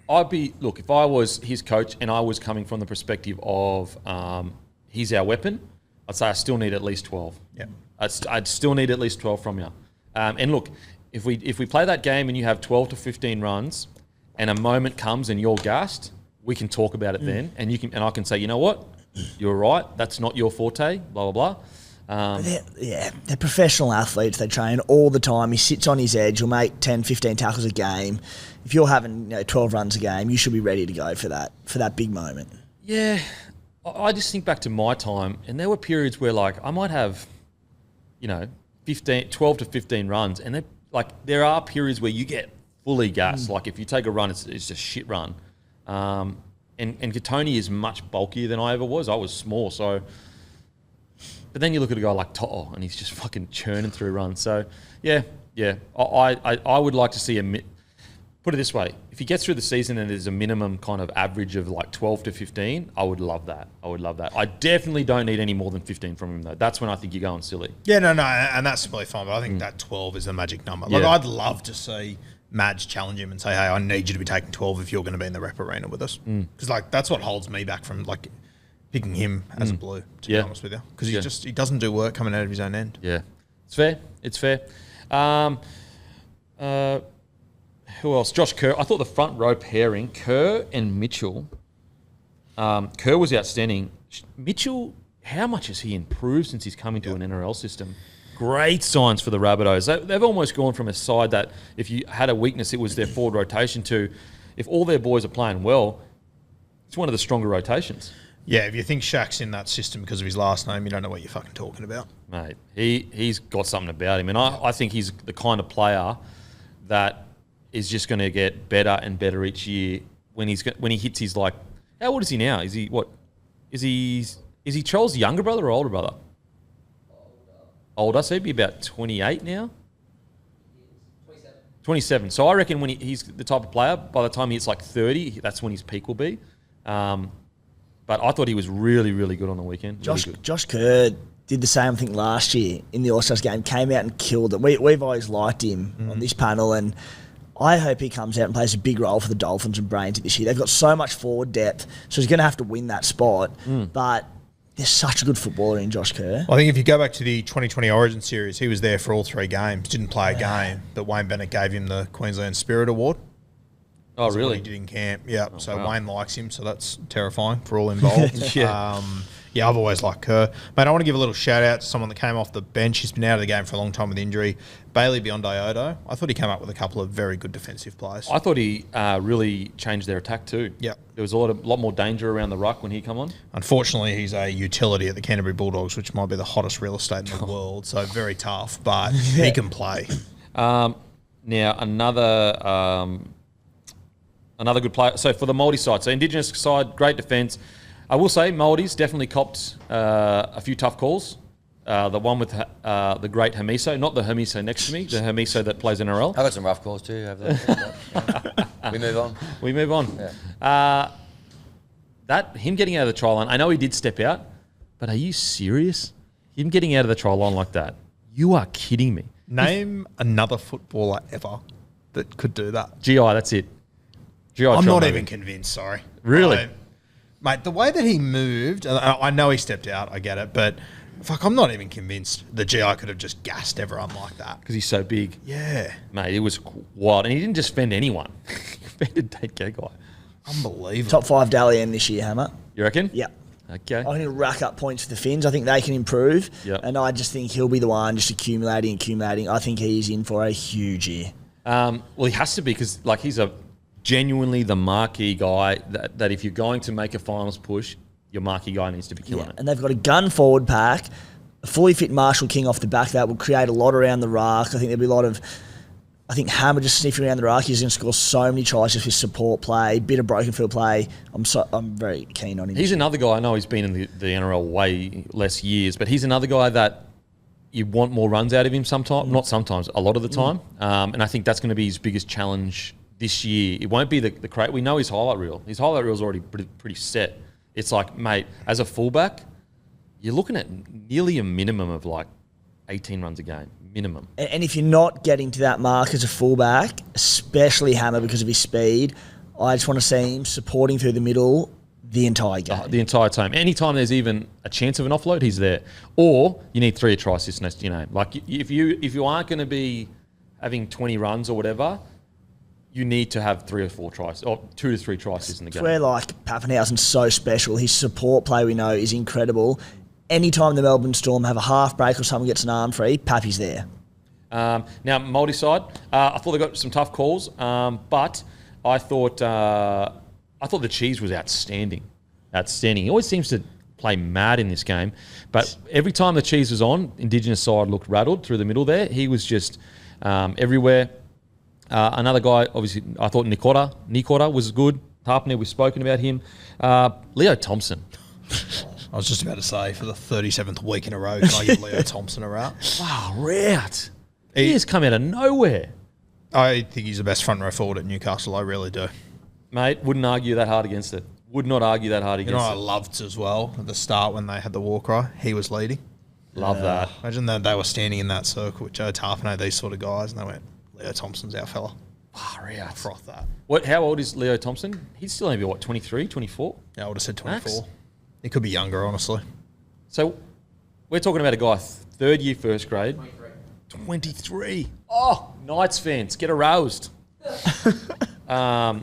Look, if I was his coach and I was coming from the perspective of he's our weapon, I'd say I still need at least 12. Yeah. I'd still need at least 12 from you. And look, if we play that game and you have 12 to 15 runs and a moment comes and you're gassed, we can talk about it then, and I can say, you know what? You're right. That's not your forte. Blah blah blah. They're professional athletes. They train all the time. He sits on his edge. He'll make 10, 15 tackles a game. If you're having 12 runs a game, you should be ready to go for that big moment. Yeah, I just think back to my time, and there were periods where like I might have, 12 to 15 runs, and there are periods where you get fully gassed. Like if you take a run, it's just a shit run. And Katoni is much bulkier than I ever was. I was small, so... But then you look at a guy like Toto, and he's just fucking churning through runs. So, yeah. I would like to see put it this way. If he gets through the season and there's a minimum kind of average of like 12 to 15, I would love that. I definitely don't need any more than 15 from him, though. That's when I think you're going silly. Yeah, no, and that's completely fine. But I think that 12 is the magic number. Like, I'd love to see... Madge challenge him and say, hey, I need you to be taking 12 if you're going to be in the rep arena with us. Because that's what holds me back from picking him as a blue, to be honest with you. Because he doesn't do work coming out of his own end. Yeah, it's fair. Who else? Josh Kerr. I thought the front row pairing, Kerr and Mitchell. Kerr was outstanding. Mitchell, how much has he improved since he's come into an NRL system? Great signs for the Rabbitohs. They've almost gone from a side that if you had a weakness, it was their forward rotation to if all their boys are playing well, it's one of the stronger rotations. Yeah, if you think Shaq's in that system because of his last name, you don't know what you're fucking talking about. Mate, he's got something about him. And I think he's the kind of player that is just going to get better and better each year when he hits his like... How old is he now? Is he what? Is he Charles' younger brother or older brother? Older, so he'd be about 28 now? 27. So I reckon when he's the type of player, by the time he hits like 30, that's when his peak will be. But I thought he was really, really good on the weekend. Really good. Josh Kerr did the same thing last year in the All-Stars game, came out and killed it. We've always liked him on this panel, and I hope he comes out and plays a big role for the Dolphins and Brains this year. They've got so much forward depth, so he's going to have to win that spot. But there's such a good footballer in Josh Kerr. I think if you go back to the 2020 Origin Series, he was there for all 3 games, didn't play a game, but Wayne Bennett gave him the Queensland Spirit Award. Oh, That's really? what he did in camp, yeah. So wow. Wayne likes him, so that's terrifying for all involved. Yeah, I've always liked Kerr. Mate, I want to give a little shout-out to someone that came off the bench. He's been out of the game for a long time with injury. Bailey Biondi-Odo. I thought he came up with a couple of very good defensive plays. I thought he really changed their attack too. Yeah. There was a lot more danger around the ruck when he come on. Unfortunately, he's a utility at the Canterbury Bulldogs, which might be the hottest real estate in the world, so very tough, but he can play. Now, another good player. So for the Māori side, so Indigenous side, great defence. I will say Māoris definitely copped a few tough calls. The one with the great Hamiso, not the Hamiso next to me, the Hamiso that plays NRL. I got some rough calls too over there. We move on. We move on. Yeah. That him getting out of the try line, I know he did step out, but are you serious? Him getting out of the try line like that? You are kidding me. Name another footballer ever that could do that. GI, that's it. GI. I'm not even convinced, sorry. Really? Mate, the way that he moved, I know he stepped out, I get it, but fuck, I'm not even convinced the GI could have just gassed everyone like that. Because he's so big. Yeah. Mate, it was wild. And he didn't just fend anyone. He fended Tate Gagai. Unbelievable. Top 5 Dally N this year, Hammer. You reckon? Yeah. Okay. I think he'll rack up points for the Finns. I think they can improve. Yep. And I just think he'll be the one just accumulating. I think he's in for a huge year. Well, he has to be because like he's a genuinely the marquee guy that if you're going to make a finals push, your marquee guy needs to be killing it. And they've got a gun forward pack, a fully fit Marshall King off the back that will create a lot around the ruck. I think there'll be a lot of, I think Hammer just sniffing around the ruck. He's going to score so many tries just with support play, bit of broken field play. I'm very keen on him. He's another guy. I know he's been in the NRL way less years, but he's another guy that you want more runs out of him sometimes. Not sometimes, a lot of the time. And I think that's going to be his biggest challenge this year. It won't be the crate. We know his highlight reel. His highlight reel is already pretty set. It's like, mate, as a fullback, you're looking at nearly a minimum of like 18 runs a game. Minimum. And if you're not getting to that mark as a fullback, especially Hammer because of his speed, I just want to see him supporting through the middle the entire game. The entire time. Anytime there's even a chance of an offload, he's there. Or you need 3 try assists next to your name. Like if you aren't going to be having 20 runs or whatever, you need to have 3 or 4 tries, or 2 to 3 tries in the game. Where like Pappenhausen's so special. His support play we know is incredible. Anytime the Melbourne Storm have a half break or someone gets an arm free, Pappy's there. Now, Māori side, I thought they got some tough calls, but I thought the Cheese was outstanding. Outstanding. He always seems to play mad in this game, but every time the Cheese was on, Indigenous side looked rattled through the middle there. He was just everywhere. Another guy, obviously, I thought Nikora was good. Tarpner, we've spoken about him. Leo Thompson. I was just about to say, for the 37th week in a row, can I give Leo Thompson a route? Wow, route. He has come out of nowhere. I think he's the best front row forward at Newcastle. I really do. Mate, wouldn't argue that hard against it. Would not argue that hard You know against what I loved as well at the start when they had the war cry? He was leading. Love that. Imagine that they were standing in that circle with Joe Tarpano, these sort of guys, and they went, Leo Thompson's our fella. Far out. Froth that. How old is Leo Thompson? He's still only, 23, 24? Yeah, I would have said 24. Max? He could be younger, honestly. So we're talking about a guy, third year, first grade. 23. Oh, Knights fans, get aroused. So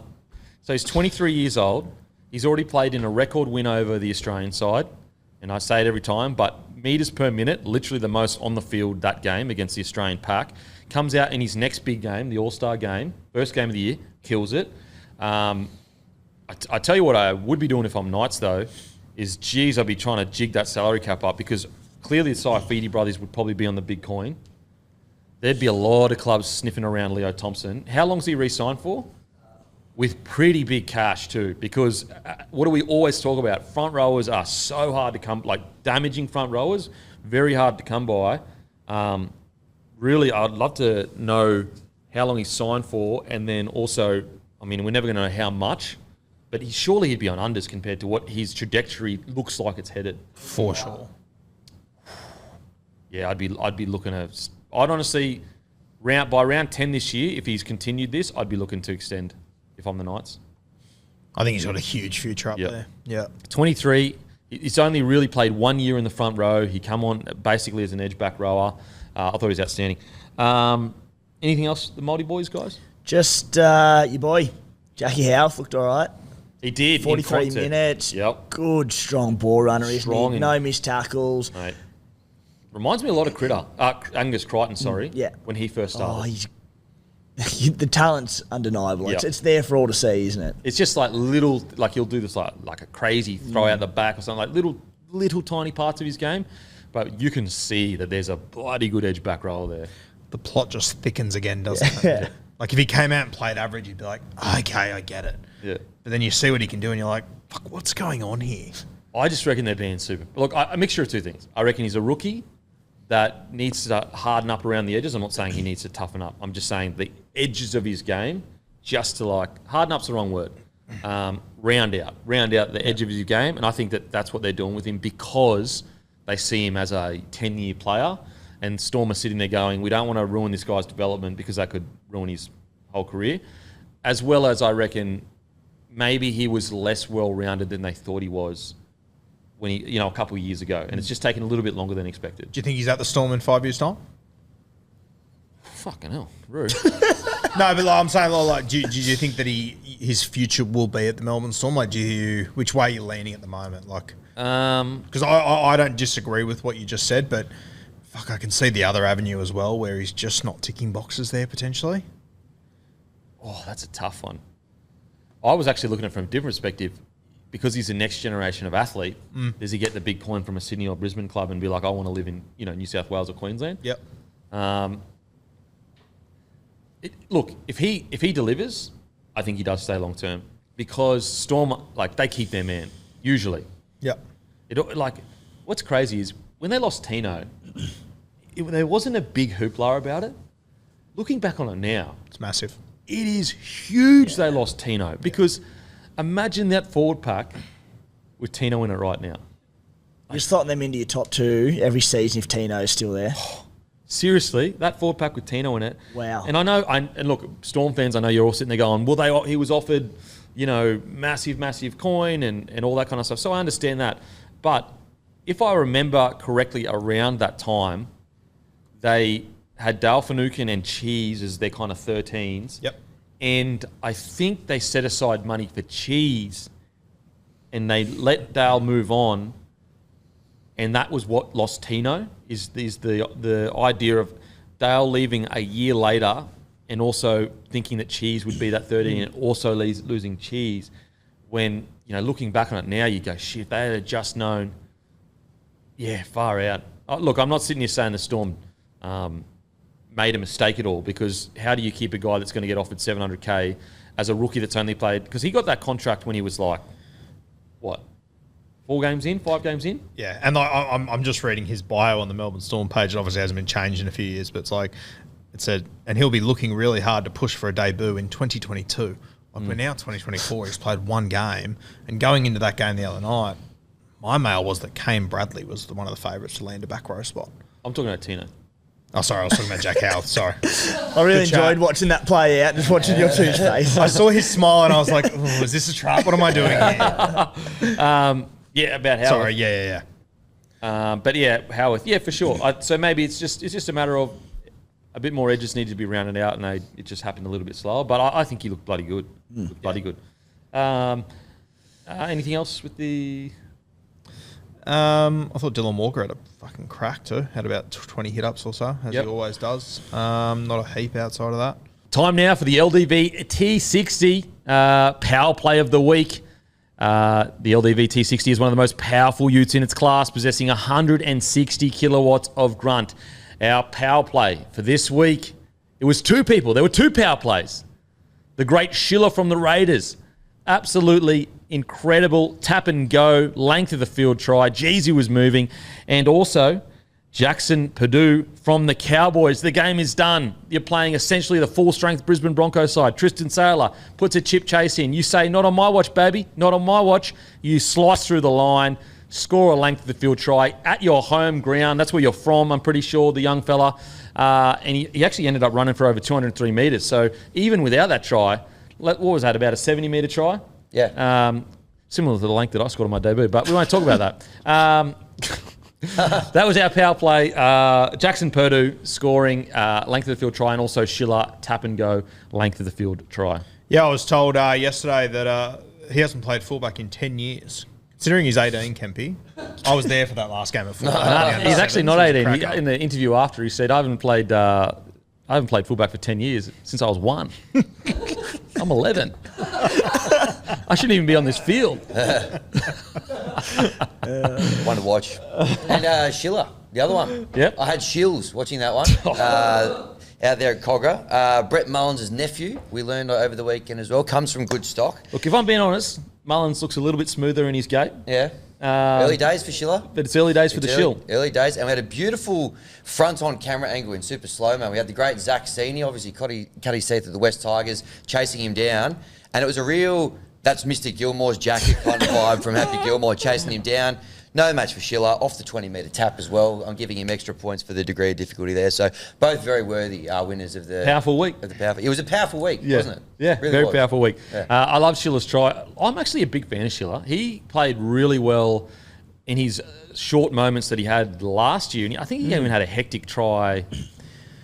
he's 23 years old. He's already played in a record win over the Australian side. And I say it every time, but metres per minute, literally the most on the field that game against the Australian pack. Comes out in his next big game, the All-Star game, first game of the year, kills it. I tell you what I would be doing if I'm Knights, though, is, geez, I'd be trying to jig that salary cap up because clearly the Saifidi brothers would probably be on the big coin. There'd be a lot of clubs sniffing around Leo Thompson. How long's he re-signed for? With pretty big cash too, because what do we always talk about? Front rowers are so hard to come, like damaging front rowers, very hard to come by. Really, I'd love to know how long he's signed for, and then also, I mean, we're never going to know how much, but surely he'd be on unders compared to what his trajectory looks like it's headed. For sure. Yeah, I'd be looking at. I'd honestly, by round 10 this year, if he's continued this, I'd be looking to extend if I'm the Knights. I think he's got a huge future up there. Yeah. 23. He's only really played 1 year in the front row. He come on basically as an edge back rower. I thought he was outstanding. Anything else, the Māori boys, guys? Just your boy, Jackie Howarth looked all right. He did. 43 minutes. Yep. Good, strong ball runner, isn't he? No missed tackles. Mate. Reminds me a lot of Angus Crichton, sorry. Yeah. When he first started. The talent's undeniable. Yep. It's there for all to see, isn't it? It's just like little, like he'll do this like a crazy throw out the back or something, like little tiny parts of his game. But you can see that there's a bloody good edge back roller there. The plot just thickens again, doesn't it? Like if he came out and played average, you'd be like, okay, I get it. Yeah. But then you see what he can do and you're like, fuck, what's going on here? I just reckon they're being super. Look, a mixture of two things. I reckon he's a rookie that needs to harden up around the edges. I'm not saying he needs to toughen up. I'm just saying the edges of his game, just to harden up's the wrong word. Round out the edge of his game. And I think that's what they're doing with him because they see him as a 10-year player. And Storm are sitting there going, we don't want to ruin this guy's development because that could ruin his whole career. As well as I reckon maybe he was less well-rounded than they thought he was when he, a couple of years ago. And it's just taken a little bit longer than expected. Do you think he's at the Storm in 5 years' time? Fucking hell, rude. No, but I'm saying, do you think that his future will be at the Melbourne Storm? Which way are you leaning at the moment? Because I don't disagree with what you just said, but fuck, I can see the other avenue as well, where he's just not ticking boxes there potentially. Oh, that's a tough one. I was actually looking at it from a different perspective. Because he's the next generation of athlete, does he get the big coin from a Sydney or Brisbane club and be like, I want to live in New South Wales or Queensland? Yep. Look, if he delivers, I think he does stay long term because Storm, they keep their man usually. Yep. What's crazy is when they lost Tino, there wasn't a big hoopla about it. Looking back on it now, it's massive. It is huge. They lost Tino because. Imagine that forward pack with Tino in it right now. You just slot them into your top two every season if Tino's still there. Seriously, that forward pack with Tino in it. Wow. And I know, and look, Storm fans, I know you're all sitting there going, well, he was offered, massive coin and all that kind of stuff. So I understand that. But if I remember correctly around that time, they had Dale Finucane and Cheese as their kind of 13s. Yep. And I think they set aside money for Cheese and they let Dale move on. And that was what lost Tino, is the idea of Dale leaving a year later and also thinking that Cheese would be that 13 and also losing Cheese. When, looking back on it now, you go, shit, they had just known. Yeah, far out. Look, I'm not sitting here saying the Storm made a mistake at all, because how do you keep a guy that's going to get offered $700K as a rookie that's only played, because he got that contract when he was 5 games in? Yeah, and I'm just reading his bio on the Melbourne Storm page. It obviously hasn't been changed in a few years, but it said, and he'll be looking really hard to push for a debut in 2022. We're now 2024, he's played one game, and going into that game the other night, my mail was that Kane Bradley was one of the favourites to land a back row spot. I'm talking about Tino. Oh, sorry, I was talking about Jack Howarth, sorry. I really enjoyed watching that play out, just watching your two's face. I saw his smile and I was like, is this a trap? What am I doing here? Yeah, about Howarth. Sorry, yeah. But yeah, Howarth, yeah, for sure. So maybe it's just a matter of a bit more edges needed to be rounded out, and it just happened a little bit slower. But I think he looked bloody good. Good. Anything else with the... I thought Dylan Walker had a fucking crack too. Had about 20 hit-ups or so, as he always does. Not a heap outside of that. Time now for the LDV T60 Power Play of the Week. The LDV T60 is one of the most powerful utes in its class, possessing 160 kilowatts of grunt. Our power play for this week, it was two people. There were two power plays. The great Schiller from the Raiders. Absolutely incredible tap and go, length of the field try. Jeezy was moving. And also Jackson Purdue from the Cowboys. The game is done. You're playing essentially the full-strength Brisbane Broncos side. Tristan Sailor puts a chip chase in. You say, not on my watch, baby. Not on my watch. You slice through the line, score a length of the field try at your home ground. That's where you're from, I'm pretty sure, the young fella. And he actually ended up running for over 203 metres. So even without that try, what was that, about a 70-metre try? Yeah. Similar to the length that I scored on my debut, but we won't talk about that. That was our power play. Jackson Purdue scoring length of the field try, and also Schiller tap and go length of the field try. Yeah, I was told yesterday that he hasn't played fullback in 10 years. Considering he's 18, Kempy. I was there for that last game of fullback. He's actually not 18. In the interview after, he said, I haven't played fullback for 10 years since I was 1. I'm 11. I shouldn't even be on this field. One to watch. And Schiller, the other one. Yep. I had Shills watching that one out there at Cogger. Brett Mullins' nephew, we learned over the weekend as well, comes from good stock. Look, if I'm being honest, Mullins looks a little bit smoother in his gait. Yeah. Early days for Schiller. But it's early days for the Shill. Early days. And we had a beautiful front-on camera angle in super slow-mo. We had the great Zach Sini, obviously cut his teeth at the West Tigers, chasing him down. And it was a real, that's Mr. Gilmore's jacket kind of vibe from Happy Gilmore, chasing him down. No match for Schiller, off the 20-metre tap as well. I'm giving him extra points for the degree of difficulty there. So both very worthy winners of the... Powerful week. It was a powerful week, wasn't it? Yeah, really very was. powerful week. Yeah. I love Schiller's try. I'm actually a big fan of Schiller. He played really well in his short moments that he had last year. And I think he even had a hectic try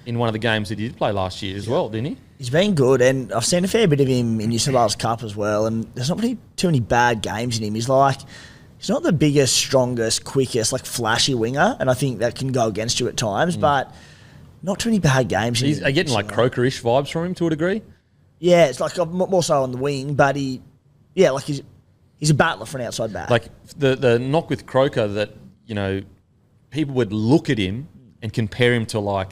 in one of the games that he did play last year as well, didn't he? He's been good, and I've seen a fair bit of him in New South Wales Cup as well, and there's not really too many bad games in him. He's not the biggest, strongest, quickest, flashy winger, and I think that can go against you at times, but not too many bad games. He's getting Croker-ish vibes from him to a degree. Yeah, it's more so on the wing, but he's a battler for an outside back. Like the knock with Croker that, people would look at him and compare him to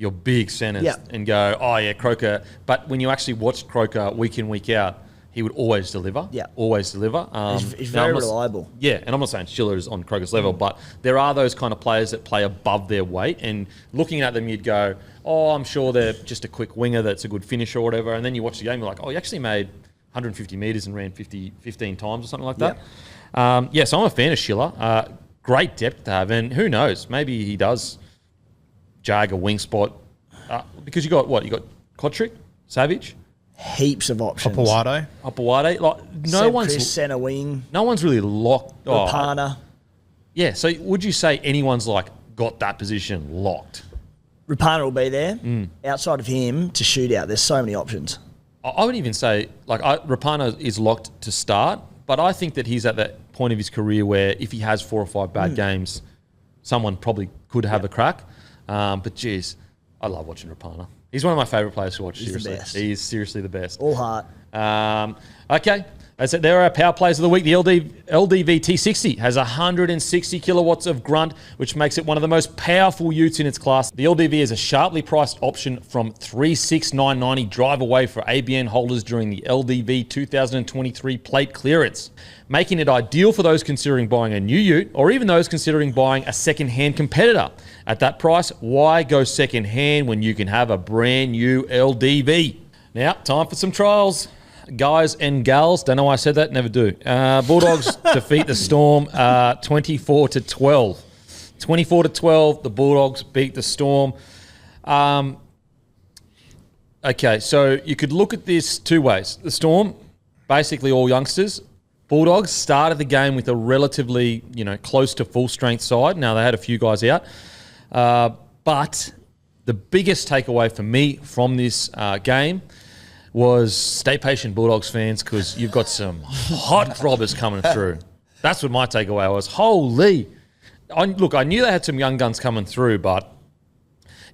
your big centres and go, oh yeah, Croker. But when you actually watch Croker week in, week out, he would always deliver. Yeah. Always deliver. He's very reliable. Yeah, and I'm not saying Schiller is on Croker's level, but there are those kind of players that play above their weight, and looking at them, you'd go, oh, I'm sure they're just a quick winger that's a good finisher or whatever, and then you watch the game, you're like, oh, he actually made 150 metres and ran 15 times or something like that. So I'm a fan of Schiller. Great depth to have, and who knows, maybe he does jag a wing spot, because you got Kotrick, Savage, heaps of options. Apawade, Chris, centre wing. No one's really locked. Rapana. Yeah, so would you say anyone's got that position locked? Rapana will be there. Outside of him to shoot out, there's so many options. I would even say Rapana is locked to start, but I think that he's at that point of his career where if he has 4 or 5 bad games, someone probably could have a crack. But geez, I love watching Rapana. He's one of my favourite players to watch. Seriously, the best. He is seriously the best. All heart. Okay, that's it. There are our power plays of the week. The LDV T60 has 160 kilowatts of grunt, which makes it one of the most powerful utes in its class. The LDV is a sharply priced option from $369.90 drive away for ABN holders during the LDV 2023 plate clearance, making it ideal for those considering buying a new ute or even those considering buying a second-hand competitor. At that price, why go second-hand when you can have a brand new LDV? Now, time for some trials. Guys and gals, don't know why I said that, never do. Bulldogs defeat the Storm 24-12. 24-12, the Bulldogs beat the Storm. Okay, so you could look at this 2 ways. The Storm, basically all youngsters. Bulldogs started the game with a relatively, close to full strength side. Now, they had a few guys out. But the biggest takeaway for me from this game was stay patient, Bulldogs fans, because you've got some hot throbbers coming through. That's what my takeaway was. Holy. I knew they had some young guns coming through, but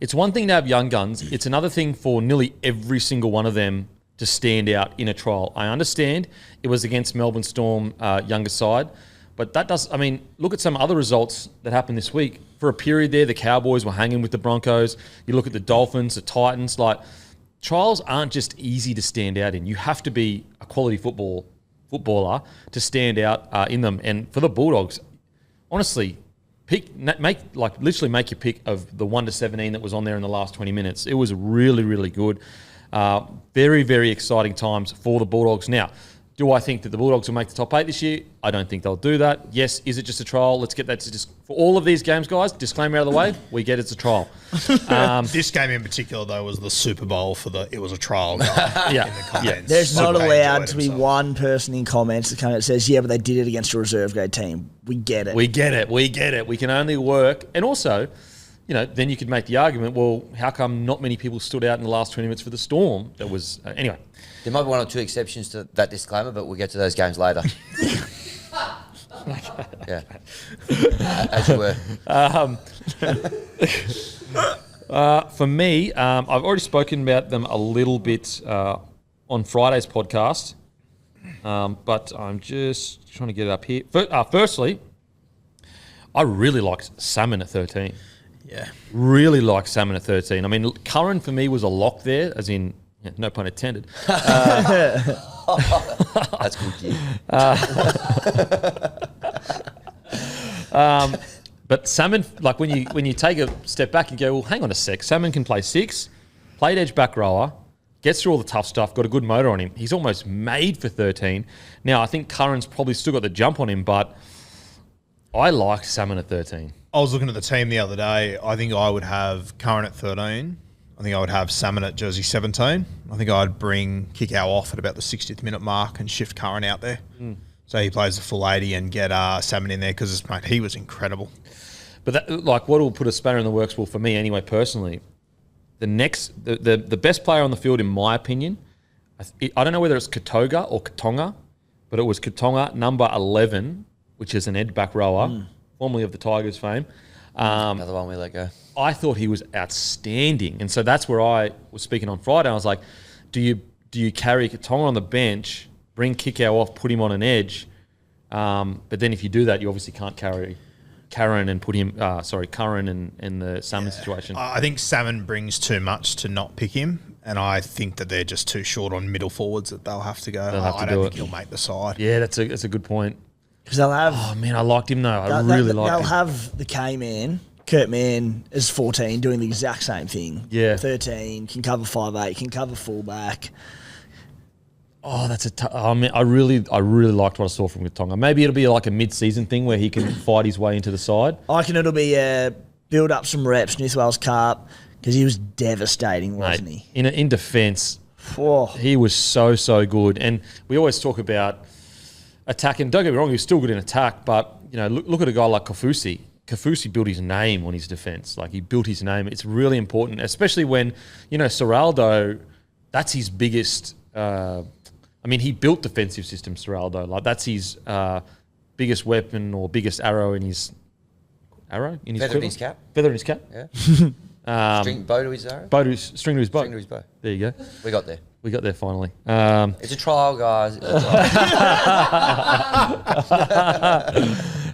it's one thing to have young guns. It's another thing for nearly every single one of them to stand out in a trial. I understand it was against Melbourne Storm, younger side, but look at some other results that happened this week. For a period there, the Cowboys were hanging with the Broncos. You look at the Dolphins, the Titans, trials aren't just easy to stand out in. You have to be a quality footballer to stand out in them. And for the Bulldogs, honestly, literally make your pick of the 1 to 17 that was on there in the last 20 minutes. It was really, really good. Very, very exciting times for the Bulldogs. Now, do I think that the Bulldogs will make the top 8 this year? I don't think they'll do that. Yes, is it just a trial? Let's get that for all of these games, guys. Disclaimer out of the way. We get it's a trial. This game in particular, though, was the Super Bowl for it was a trial guy Yeah. in the comments. There's not Super allowed to be himself. one person in comments that says, yeah, but they did it against a reserve grade team. We get it. We get it. We can only work. And also, then you could make the argument, well, how come not many people stood out in the last 20 minutes for the Storm? That was, anyway. There might be 1 or 2 exceptions to that disclaimer, but we'll get to those games later. Yeah. As you were. For me, I've already spoken about them a little bit on Friday's podcast, but I'm just trying to get it up here. Firstly, I really liked Salmon at 13. Yeah. Really liked Salmon at 13. I mean, Curran for me was a lock there, as in, no pun intended. That's good, Jim. But Salmon, like when you take a step back and go, well, hang on a sec. Salmon can play 6, played edge back rower, gets through all the tough stuff, got a good motor on him. He's almost made for 13. Now, I think Curran's probably still got the jump on him, but I like Salmon at 13. I was looking at the team the other day. I think I would have Curran at 13. I think I would have Salmon at jersey 17. I think I'd bring Kickow off at about the 60th minute mark and shift Curran out there. So he plays the full 80 and get Salmon in there because, mate, he was incredible. But that, what will put a spanner in the works, well, for me anyway, personally, the best player on the field, in my opinion, I don't know whether it's Katoga or Katonga, but it was Katonga, number 11, which is an edge back rower, formerly of the Tigers fame. Another one we let go. I thought he was outstanding. And so that's where I was speaking on Friday. I was like, do you carry Katonga on the bench, bring Kickow off, put him on an edge? But then if you do that, you obviously can't carry Curran and put him, Curran and the Salmon situation. I think Salmon brings too much to not pick him, and I think that they're just too short on middle forwards that they'll have to go. I don't think he'll make the side. Yeah, that's a good point. Because they'll have... Oh, man, I liked him, though. I really liked him. They'll have the K-Man, Kurt Mann, as 14, doing the exact same thing. Yeah. 13, can cover 5'8", can cover fullback. Oh, that's I really liked what I saw from Katonga. Maybe it'll be like a mid-season thing where he can fight his way into the side. I reckon it'll be build up some reps, New South Wales Cup, because he was devastating, wasn't he? In defence, Oh. he was so good. And we always talk about attack, and don't get me wrong, he was still good in attack, but look at a guy like Kaufusi. Kaufusi built his name on his defence. Like, he built his name. It's really important, especially when, Serraldo, that's his biggest... he built defensive systems, Serraldo. Like, that's his biggest weapon or biggest arrow in his... Arrow? In his Feather in his cap. Feather in his cap. Yeah. Bow to his arrow. String to his bow. String to his bow. There you go. We got there. We got there finally. It's a trial, guys. It's a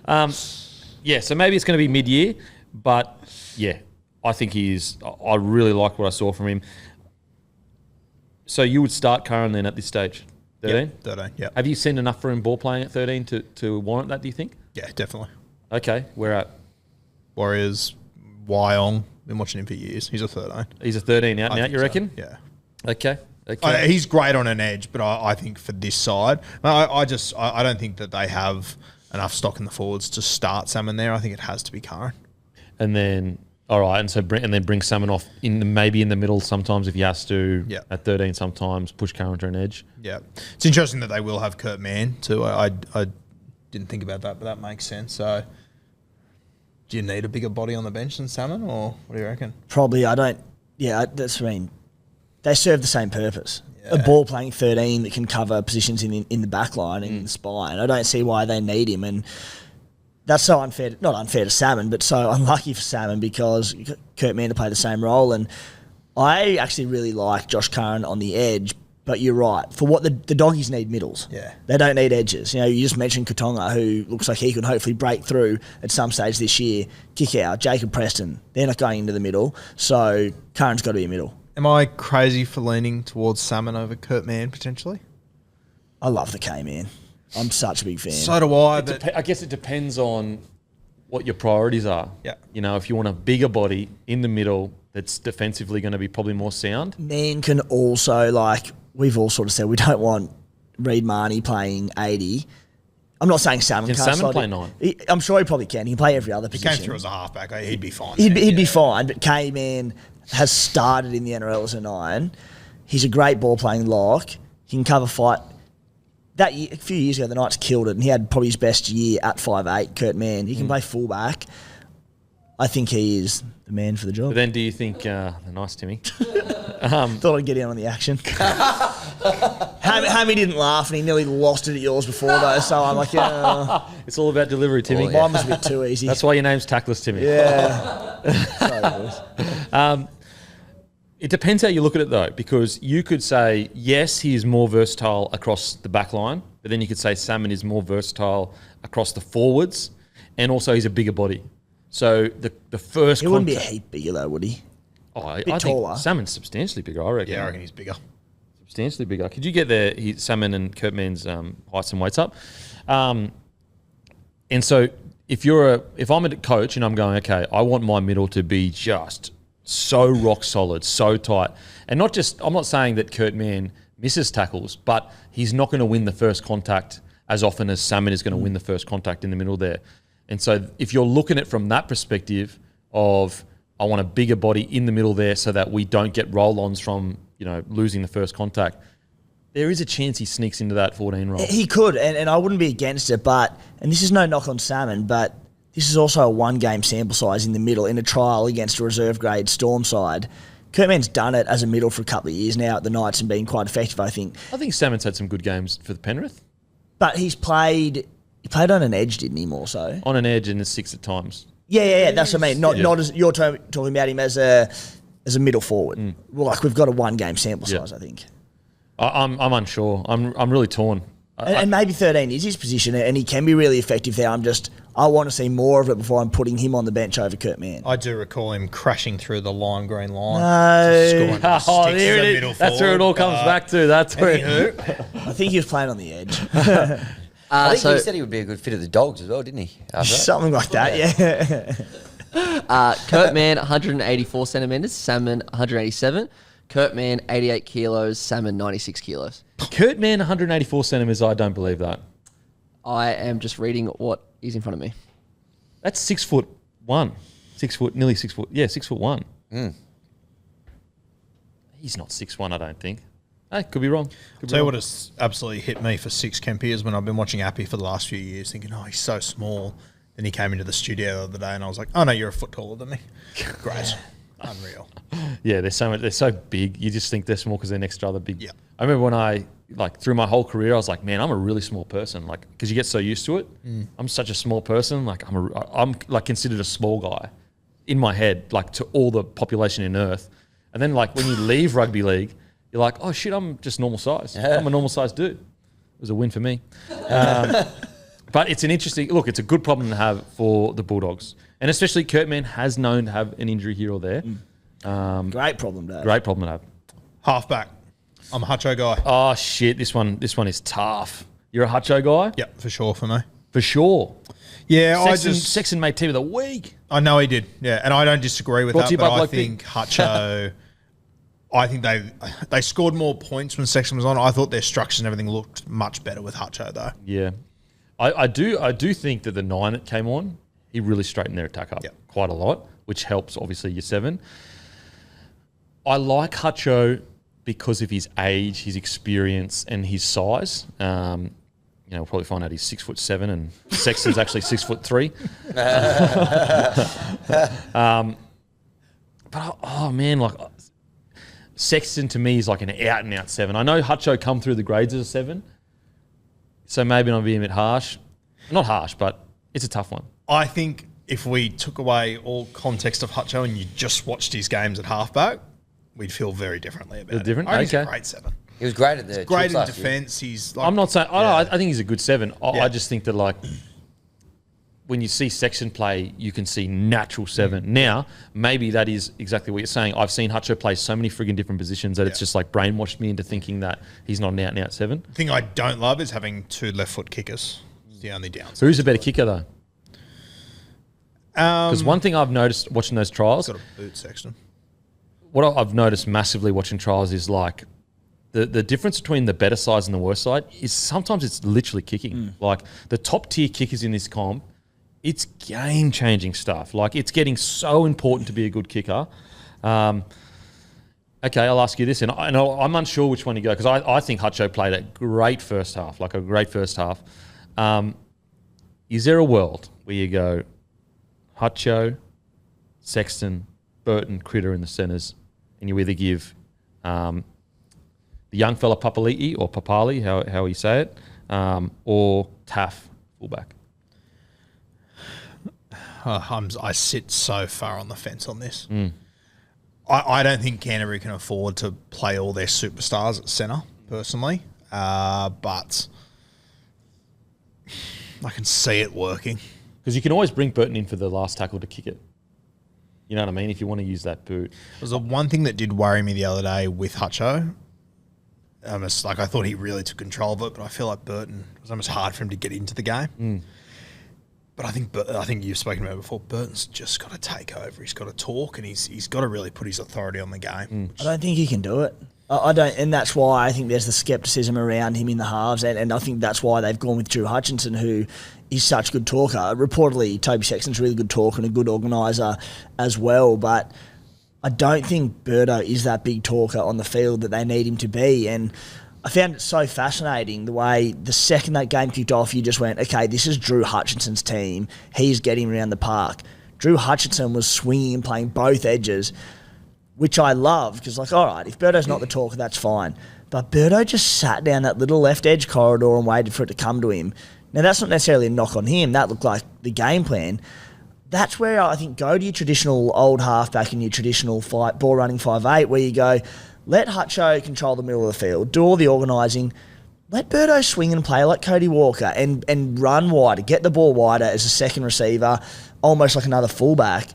trial. Yeah, so maybe it's going to be mid-year, but yeah, I think he is. I really like what I saw from him. So you would start Curran then at this stage, 13? 13, yeah. Have you seen enough for him ball playing at 13 to warrant that, do you think? Yeah, definitely. Okay, where at? Warriors, Wyong, been watching him for years. He's a 13. He's a 13 out and out, you so, reckon? Yeah. Okay. He's great on an edge, but I think for this side, I don't think that they have enough stock in the forwards to start Salmon there. I think it has to be Curran. And then, all right, and then bring Salmon off maybe in the middle sometimes if he has to. Yeah. At 13 sometimes, push Curran to an edge. Yeah. It's interesting that they will have Kurt Mann too. I didn't think about that, but that makes sense. So do you need a bigger body on the bench than Salmon, or what do you reckon? Probably, I don't... Yeah, that's what I mean. They serve the same purpose. Yeah. A ball playing 13 that can cover positions in the back line and in the spine. I don't see why they need him, and that's so unfair. Not unfair to Salmon, but so unlucky for Salmon because Kurt Mann to play the same role. And I actually really like Josh Curran on the edge, but you're right. For what the doggies need middles. Yeah. They don't need edges. You just mentioned Katonga, who looks like he could hopefully break through at some stage this year. Kick out. Jacob Preston. They're not going into the middle. So Curran's got to be a middle. Am I crazy for leaning towards Salmon over Kurt Mann potentially? I love the K-Man. I'm such a big fan. So do I. I guess it depends on what your priorities are. Yeah. You know, if you want a bigger body in the middle that's defensively going to be probably more sound. Man can also, like, we've all sort of said we don't want Reid Marnie playing 80. I'm not saying Salmon Can can't Salmon slide play in. 9? I'm sure he probably can. He can play every other He position. came through as a halfback. He'd be fine. He'd be fine, but K-Man has started in the NRL as a 9. He's a great ball-playing lock. He can cover fight. That year, a few years ago, the Knights killed it, and he had probably his best year at 5'8", Kurt Mann. He can play fullback. I think he is the man for the job. But then do you think, nice Timmy, Thought I'd get in on the action. Hammy didn't laugh, and he nearly lost it at yours before, though, so I'm like, yeah. it's all about delivery, Timmy. Oh, yeah. Mine was a bit too easy. That's why your name's Tackless Timmy. Yeah. Sorry, boys. It depends how you look at it, though, because you could say, yes, he is more versatile across the back line, but then you could say Salmon is more versatile across the forwards, and also he's a bigger body. So the first He wouldn't be a contact- heap bigger, though, would he? Oh, I bit think taller. Salmon's substantially bigger, I reckon. Yeah, I reckon he's bigger. Substantially bigger. Could you get Salmon and Kurt Mann's heights and weights up? And so if I'm a coach and I'm going, okay, I want my middle to be just so rock solid, so tight. And not just, I'm not saying that Kurt Mann misses tackles, but he's not going to win the first contact as often as Salmon is going to win the first contact in the middle there. And so if you're looking at it from that perspective of, I want a bigger body in the middle there so that we don't get roll-ons from, losing the first contact, there is a chance he sneaks into that 14 roll. He could, and I wouldn't be against it, and this is no knock on Salmon, but this is also a one-game sample size in the middle in a trial against a reserve-grade Storm side. Kurt Mann's done it as a middle for a couple of years now at the Knights and been quite effective, I think. I think Salmon's had some good games for the Penrith. But he played on an edge, didn't he, more so? On an edge and a 6 at times. Yeah, that's what I mean. Not as you're talking about him as a middle forward. Well, like we've got a one-game sample size, I think. I'm unsure. I'm really torn. And maybe 13 is his position, and he can be really effective there. I want to see more of it before I'm putting him on the bench over Kurt Mann. I do recall him crashing through the lime green line. No. There it is. That's where it all comes back to. That's where. I think he was playing on the edge. I think he said he would be a good fit at the Dogs as well, didn't he? After that? Something like that, yeah. Kurt Mann, 184 centimetres. Salmon, 187. Kurt Mann, 88 kilos. Salmon, 96 kilos. Kurt Mann, 184 centimetres. I don't believe that. I am just reading what is in front of me. That's 6'1". Nearly 6 foot. Yeah, 6'1". He's not 6'1", I don't think. I could be wrong. Tell you what has absolutely hit me for 6 Kemp years when I've been watching Appy for the last few years, thinking, oh, he's so small. Then he came into the studio the other day, and I was like, oh no, you're a foot taller than me. Great, unreal. Yeah, they're so big. You just think they're small because they're next to other big. Yeah. I remember when through my whole career, I was like, man, I'm a really small person. Like, because you get so used to it. I'm such a small person. Like, I'm like considered a small guy in my head, like to all the population in Earth. And then like when you leave rugby league, you're like, oh shit, I'm just normal size. I'm a normal size dude. It was a win for me. But it's an interesting look. It's a good problem to have for the Bulldogs, and especially Kurt Mann has known to have an injury here or there. Great problem, Dave. Great problem to have. Halfback. I'm a Hutcho guy. Oh shit, this one is tough. You're a Hutcho guy? Yep, for sure for me. For sure. Yeah, Sexton made team of the week. I know he did. Yeah, and I don't disagree with Brought to that. you But by I think Hutcho. I think they scored more points when Sexton was on. I thought their structures and everything looked much better with Hutcho though. Yeah. I do think that the 9 that came on, he really straightened their attack up quite a lot, which helps obviously your 7. I like Hutcho because of his age, his experience, and his size. We'll probably find out he's 6'7" and Sexton's actually 6'3". But oh man, like Sexton to me is like an out and out 7. I know Hutcho come through the grades as a 7, so maybe I'm being a bit harsh. Not harsh, but it's a tough one. I think if we took away all context of Hutcho and you just watched his games at halfback, we'd feel very differently about it. Different? I think he's Okay. a great 7. He was great at the Great Chiefs in last year. defence. He's like, I'm not saying. I think he's a good 7. Yeah. I just think that like when you see Sexton play, you can see natural 7. Now, maybe that is exactly what you're saying. I've seen Hutcho play so many friggin' different positions that it's just like brainwashed me into thinking that he's not an out and out 7. The thing I don't love is having 2 left foot kickers. It's the only downside. So who's a better kicker though? Because one thing I've noticed watching those trials, Got a boot section. what I've noticed massively watching trials is like the difference between the better side and the worst side is sometimes it's literally kicking. Like the top tier kickers in this comp, it's game changing stuff. Like it's getting so important to be a good kicker. Okay, I'll ask you this, and I'm unsure which one to go because I think Hutcho played a great first half, like a great first half. Is there a world where you go Hutcho, Sexton, Burton, Critter in the centres, and you either give the young fella Papali'i or Papali, how you say it, or Taff fullback? I sit so far on the fence on this. I don't think Canterbury can afford to play all their superstars at centre, personally. But I can see it working. Because you can always bring Burton in for the last tackle to kick it. You know what I mean? If you want to use that boot. It was the one thing that did worry me the other day with Hutcho. I thought he really took control of it, but I feel like Burton, it was almost hard for him to get into the game. But I think you've spoken about it before. Burton's just got to take over. He's got to talk, and he's got to really put his authority on the game. I don't think he can do it. I don't, and that's why I think there's the scepticism around him in the halves, and I think that's why they've gone with Drew Hutchinson, who is such a good talker. Reportedly, Toby Sexton's a really good talker and a good organiser as well, but I don't think Birdo is that big talker on the field that they need him to be, and I found it so fascinating the way the second that game kicked off, you just went, okay, this is Drew Hutchinson's team. He's getting around the park. Drew Hutchinson was swinging and playing both edges, which I love because, like, all right, if Birdo's not the talker, that's fine. But Birdo just sat down that little left edge corridor and waited for it to come to him. Now, that's not necessarily a knock on him. That looked like the game plan. That's where I think go to your traditional old halfback and your traditional ball running 5'8", where you go, let Hutcho control the middle of the field, do all the organising, let Birdo swing and play like Cody Walker and run wider, get the ball wider as a second receiver, almost like another fullback,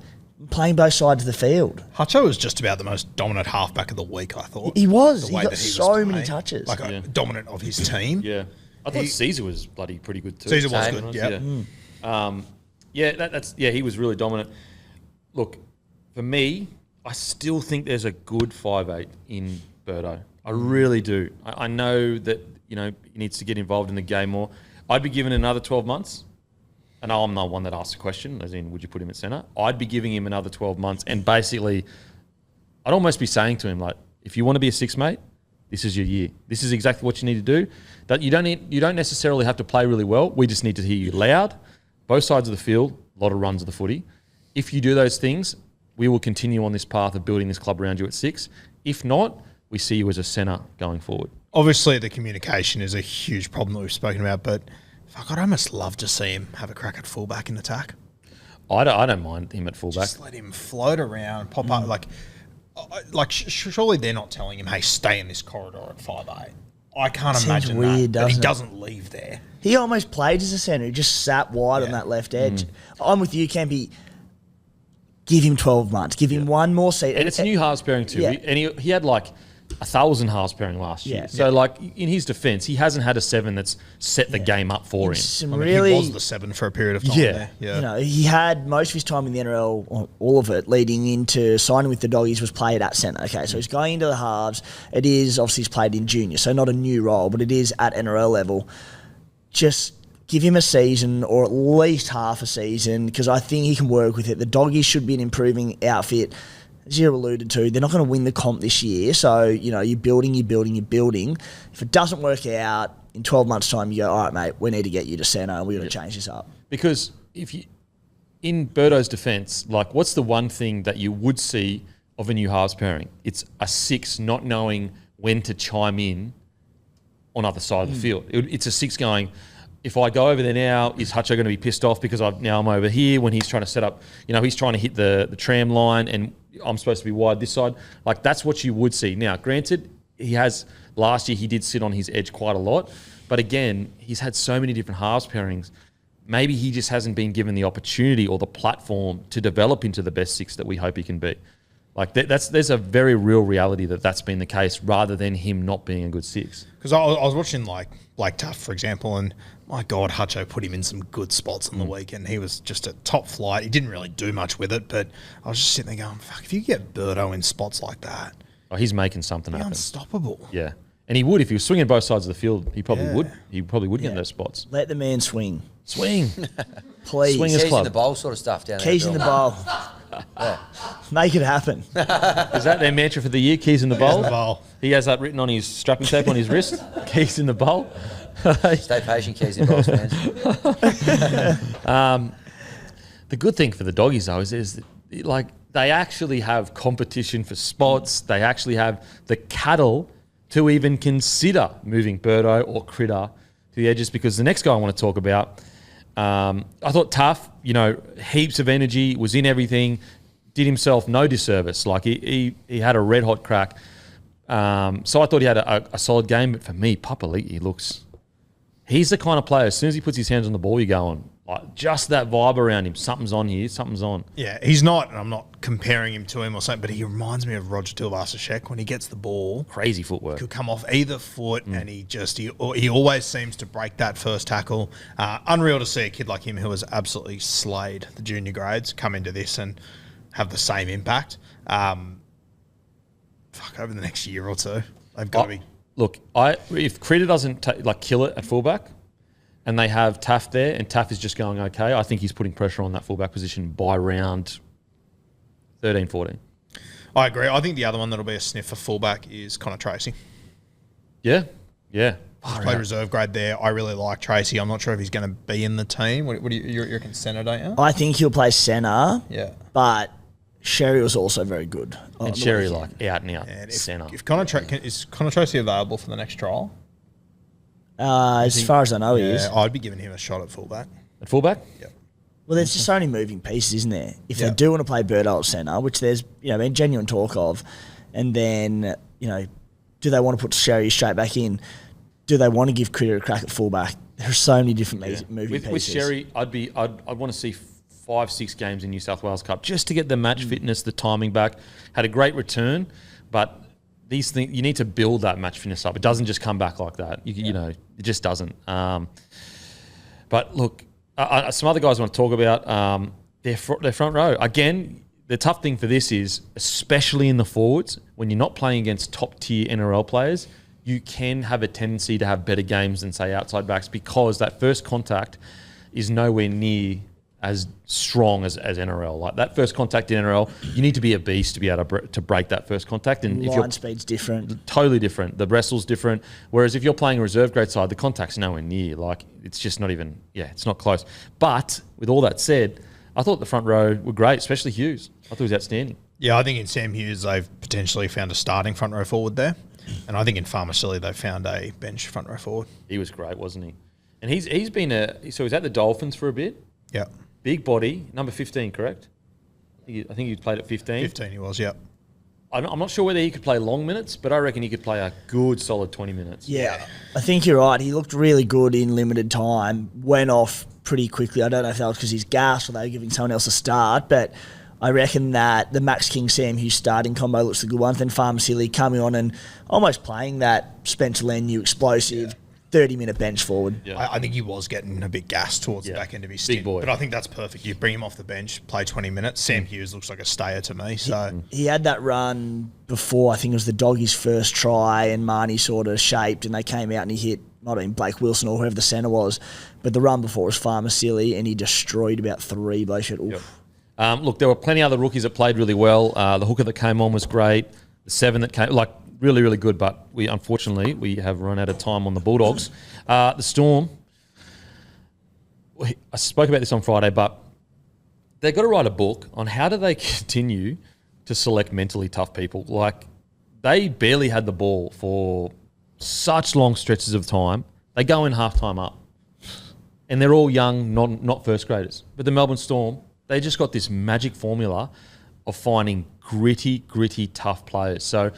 playing both sides of the field. Hutcho was just about the most dominant halfback of the week, I thought. He was. The He way got that so was many playing, touches. like dominant of his team. Yeah. I thought Caesar was bloody pretty good too. Caesar was Same. good, yeah. He was really dominant. Look, for me, I still think there's a good 5'8" in Birdo. I really do. I know that, he needs to get involved in the game more. I'd be given another 12 months. And I'm the one that asked the question, as in, would you put him at centre? I'd be giving him another 12 months. And basically, I'd almost be saying to him, like, if you want to be a six, mate, this is your year. This is exactly what you need to do. That you don't necessarily have to play really well. We just need to hear you loud, both sides of the field, a lot of runs of the footy. If you do those things, we will continue on this path of building this club around you at six. If not, we see you as a centre going forward. Obviously, the communication is a huge problem that we've spoken about, but fuck, I'd almost love to see him have a crack at fullback in attack. I don't mind him at fullback. Just let him float around, pop up. Surely they're not telling him, hey, stay in this corridor at 5'8". I can't Seems imagine weird, that he doesn't it? doesn't leave there. He almost played as a centre. He just sat wide on that left edge. I'm with you, Campy. Give him 12 months. Give him one more season. And it's a new halves pairing too. Yeah. And he had like 1,000 halves pairing last year. Yeah. So like in his defence, he hasn't had a 7 that's set the game up for him. Some I mean, really, he was the 7 for a period of time there. Yeah. he had most of his time in the NRL, or all of it, leading into signing with the Doggies, was played at centre. Okay, so he's going into the halves. It is, obviously, he's played in junior, so not a new role, but it is at NRL level. Just give him a season, or at least half a season, because I think he can work with it. The Doggies should be an improving outfit. As you alluded to, they're not going to win the comp this year. So, you're building. If it doesn't work out, in 12 months' time, you go, all right, mate, we need to get you to centre and we've got to change this up. Because in Birdo's defence, like, what's the one thing that you would see of a new halves pairing? It's a 6 not knowing when to chime in on other side of the field. It's a 6 going, if I go over there now, is Hutcho going to be pissed off because I'm over here when he's trying to set up, he's trying to hit the tram line and I'm supposed to be wide this side. Like, that's what you would see. Now, granted, last year he did sit on his edge quite a lot, but again, he's had so many different halves pairings. Maybe he just hasn't been given the opportunity or the platform to develop into the best 6 that we hope he can be. Like there's a very real reality that's been the case rather than him not being a good six. Because I was watching like Tough, for example, and my God, Hutcho put him in some good spots on the weekend. He was just a top flight. He didn't really do much with it, but I was just sitting there going, fuck, if you get Birdo in spots like that, Oh, he's making something happen. unstoppable. Yeah. And he would, if he was swinging both sides of the field, he probably would. He probably would get in those spots. Let the man swing. Swing. Please. Swing his Keys club. in the bowl sort of stuff down there. Keys in the bowl. Make it happen. Is that their mantra for the year? Keys in the bowl? in the bowl. He has that written on his strapping tape on his wrist. Keys in the bowl. Stay patient, Keys in bowls, fans. The good thing for the doggies, though, is like they actually have competition for spots. They actually have the cattle to even consider moving Birdo or Critter to the edges, because the next guy I want to talk about, I thought Tough, heaps of energy, was in everything, did himself no disservice. Like he had a red hot crack. So I thought he had a solid game. But for me, Papali'i he's the kind of player, as soon as he puts his hands on the ball, you're going, like, just that vibe around him. Something's on here. Something's on. Yeah, he's not, and I'm not comparing him to him or something, but he reminds me of Roger Tuivasa-Sheck when he gets the ball. Crazy footwork. Could come off either foot, and he always seems to break that first tackle. Unreal to see a kid like him who has absolutely slayed the junior grades come into this and have the same impact. Over the next year or two, they've got to be. Look, if Critter doesn't kill it at fullback, and they have Taff there, and Taff is just going okay, I think he's putting pressure on that fullback position by round 13, 14. I agree. I think the other one that'll be a sniff for fullback is Connor Tracy. Yeah. He's played reserve grade there. I really like Tracy. I'm not sure if he's going to be in the team. What do you're a centre, don't you? I think he'll play centre. Yeah. But Sherry was also very good. And Sherry, out and out And centre. if is Connor Tracy available for the next trial? As far as I know, he is. I'd be giving him a shot at fullback. At fullback? Yep. Well, there's just so many moving pieces, isn't there? If they Yep. do want to play Birdo at centre, which there's been genuine talk of, and then do they want to put Sherry straight back in? Do they want to give Critter a crack at fullback? There are so many different moving pieces. With Sherry, I'd want to see 5-6 games in New South Wales Cup just to get the match fitness, the timing back. Had a great return, but these things you need to build that match fitness up. It doesn't just come back like that. It just doesn't. But look, some other guys I want to talk about. Their front row again. The tough thing for this is, especially in the forwards, when you're not playing against top tier NRL players, you can have a tendency to have better games than, say, outside backs, because that first contact is nowhere near as strong as NRL. Like that first contact in NRL, you need to be a beast to be able to break that first contact. And line speed's different. Totally different. The wrestle's different. Whereas if you're playing a reserve grade side, the contact's nowhere near. Like it's just not even, it's not close. But with all that said, I thought the front row were great, especially Hughes. I thought he was outstanding. Yeah, I think in Sam Hughes they've potentially found a starting front row forward there. And I think in Farmasili they've found a bench front row forward. He was great, wasn't he? And he's been so he's at the Dolphins for a bit. Yeah. Big body, number 15, correct? I think he played at 15. 15 he was, yeah. I'm not sure whether he could play long minutes, but I reckon he could play a good, solid 20 minutes. Yeah, I think you're right. He looked really good in limited time, went off pretty quickly. I don't know if that was because he's gassed or they were giving someone else a start, but I reckon that the Max King-Sam Hughes starting combo looks a good one. Then Farmasili coming on and almost playing that Spencer Leniu explosive 30-minute bench forward. Yeah. I think he was getting a bit gassed towards the back end of his stint. boy. But I think that's perfect. You bring him off the bench, play 20 minutes. Sam Hughes looks like a stayer to me. So He had that run before, I think it was the Doggies' first try, and Marnie sort of shaped, and they came out and he hit, might have been Blake Wilson or whoever the centre was, but the run before was Farmasili, and he destroyed about 3. Blake said, oof. Look, there were plenty of other rookies that played really well. The hooker that came on was great. The 7 that came, really, really good, but we have run out of time on the Bulldogs. The Storm, I spoke about this on Friday, but they've got to write a book on how do they continue to select mentally tough people. Like, they barely had the ball for such long stretches of time. They go in halftime up, and they're all young, not first graders. But the Melbourne Storm, they just got this magic formula of finding gritty, tough players. So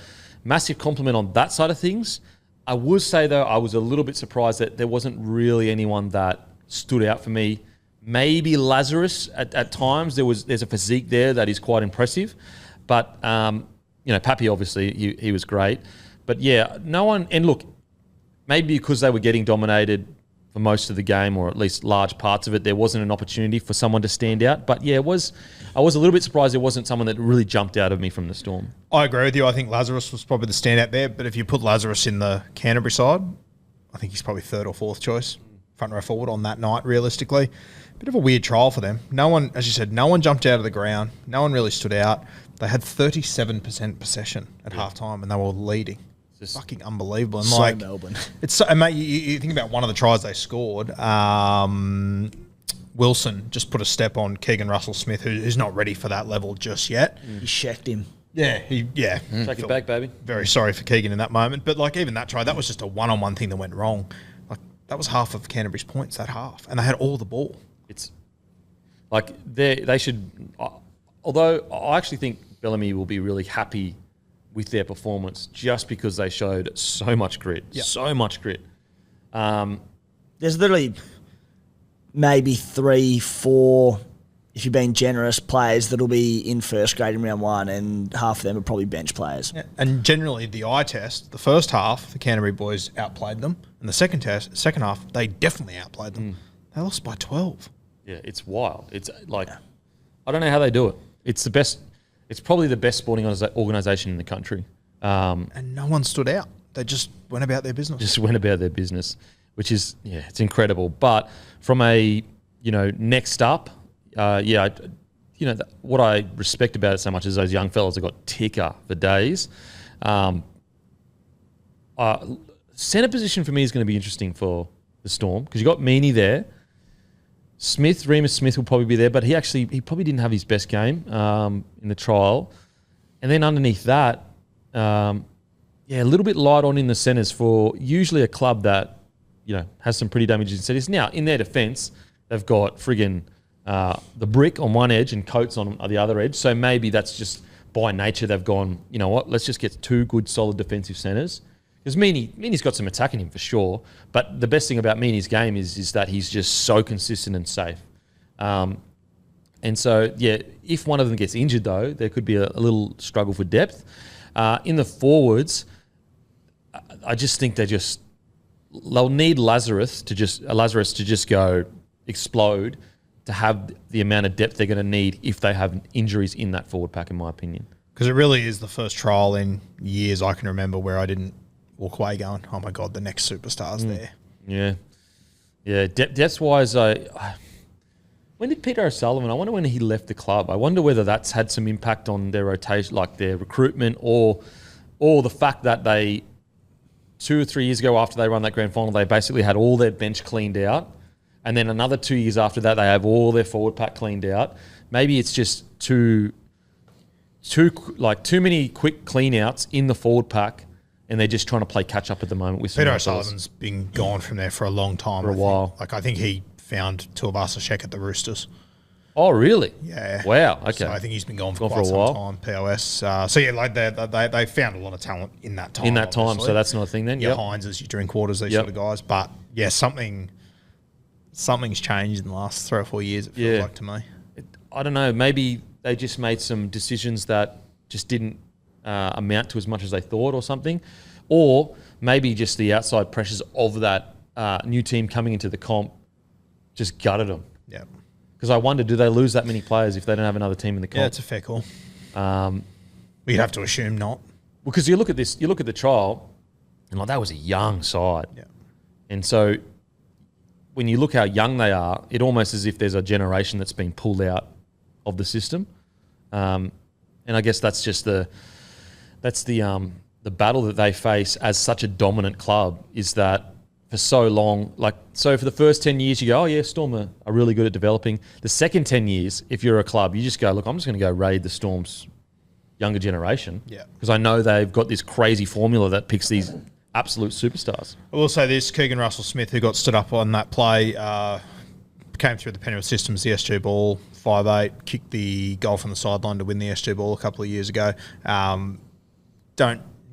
massive compliment on that side of things. I would say, though, I was a little bit surprised that there wasn't really anyone that stood out for me. Maybe Lazarus at times. There's a physique there that is quite impressive. But, Pappy, obviously, he was great. But, yeah, no one – and look, maybe because they were getting dominated for most of the game, or at least large parts of it, there wasn't an opportunity for someone to stand out. But, yeah, I was a little bit surprised there wasn't someone that really jumped out of me from the Storm. I agree with you. I think Lazarus was probably the standout there. But if you put Lazarus in the Canterbury side, I think he's probably third or fourth choice, front row forward on that night, realistically. Bit of a weird trial for them. No one, as you said, no one jumped out of the ground. No one really stood out. They had 37% possession at halftime, and they were leading. It's fucking unbelievable. And So Melbourne. It's so, and mate, you think about one of the tries they scored. Wilson just put a step on Keegan Russell-Smith, who's not ready for that level just yet. He checked him. Yeah, Take it back, baby. Very sorry for Keegan in that moment. But, like, even that try, that was just a one-on-one thing that went wrong. Like, that was half of Canterbury's points, that half. And they had all the ball. It's like they should. Although I actually think Bellamy will be really happy with their performance just because they showed so much grit. Yep. So much grit. There's literally maybe 3, 4, if you're being generous, players that'll be in first grade in round one, and half of them are probably bench players. Yeah. And generally, the eye test, the first half, the Canterbury boys outplayed them. And the second half, they definitely outplayed them. They lost by 12. Yeah, it's wild. It's like I don't know how they do it. It's the best. It's probably the best sporting organisation in the country. And no one stood out. They just went about their business. Which is it's incredible. But from a next up, what I respect about it so much is those young fellas that got ticker for days. Centre position for me is going to be interesting for the Storm because you got Meaney there. Remus Smith will probably be there, but he probably didn't have his best game in the trial. And then underneath that, a little bit light on in the centres for usually a club that has some pretty damaging centres. Now, in their defence, they've got friggin' the Brick on one edge and Coates on the other edge. So maybe that's just by nature they've gone, you know what, let's just get 2 good solid defensive centres. Because Meaney's got some attack in him for sure, but the best thing about Meaney's game is that he's just so consistent and safe. And so, if one of them gets injured though, there could be a little struggle for depth. In the forwards, I just think they'll need Lazarus to just go explode to have the amount of depth they're going to need if they have injuries in that forward pack, in my opinion. Because it really is the first trial in years I can remember where I didn't walk away going, oh my God, the next superstar's there. Yeah. Depth-wise, when did Peter O'Sullivan, I wonder when he left the club. I wonder whether that's had some impact on their rotation, like their recruitment, or the fact that they, 2 or 3 years ago after they won that grand final, they basically had all their bench cleaned out. And then another 2 years after that, they have all their forward pack cleaned out. Maybe it's just too many quick clean outs in the forward pack, and they're just trying to play catch up at the moment with Peter O'Sullivan's been gone from there for a long time. For a while. I think he found Tuivasa-Sheck at the Roosters. Oh, really? Yeah. Wow. Okay. So I think he's been gone for quite some time. POS. They found a lot of talent in that time. Obviously. So that's not a thing then. Yeah, Heinz's, your drink waters, these sort of guys. But yeah, something's changed in the last 3 or 4 years. It feels like to me. I don't know. Maybe they just made some decisions that just didn't amount to as much as they thought, or something, or maybe just the outside pressures of that new team coming into the comp just gutted them. Yeah. Because I wonder, do they lose that many players if they don't have another team in the comp? Yeah, it's a fair call. We'd have to assume not. Well, because you look at the trial, and that was a young side. Yeah. And so when you look how young they are, it almost as if there's a generation that's been pulled out of the system. And I guess that's just the battle that they face as such a dominant club, is that for so long, for the first 10 years you go, oh yeah, Storm are really good at developing. The second 10 years, if you're a club, you just go, look, I'm just going to go raid the Storm's younger generation. Yeah. Because I know they've got this crazy formula that picks these absolute superstars. I will say this, Keegan Russell-Smith, who got stood up on that play, came through the Penrith systems, the SG ball, 5'8", kicked the goal from the sideline to win the SG ball a couple of years ago.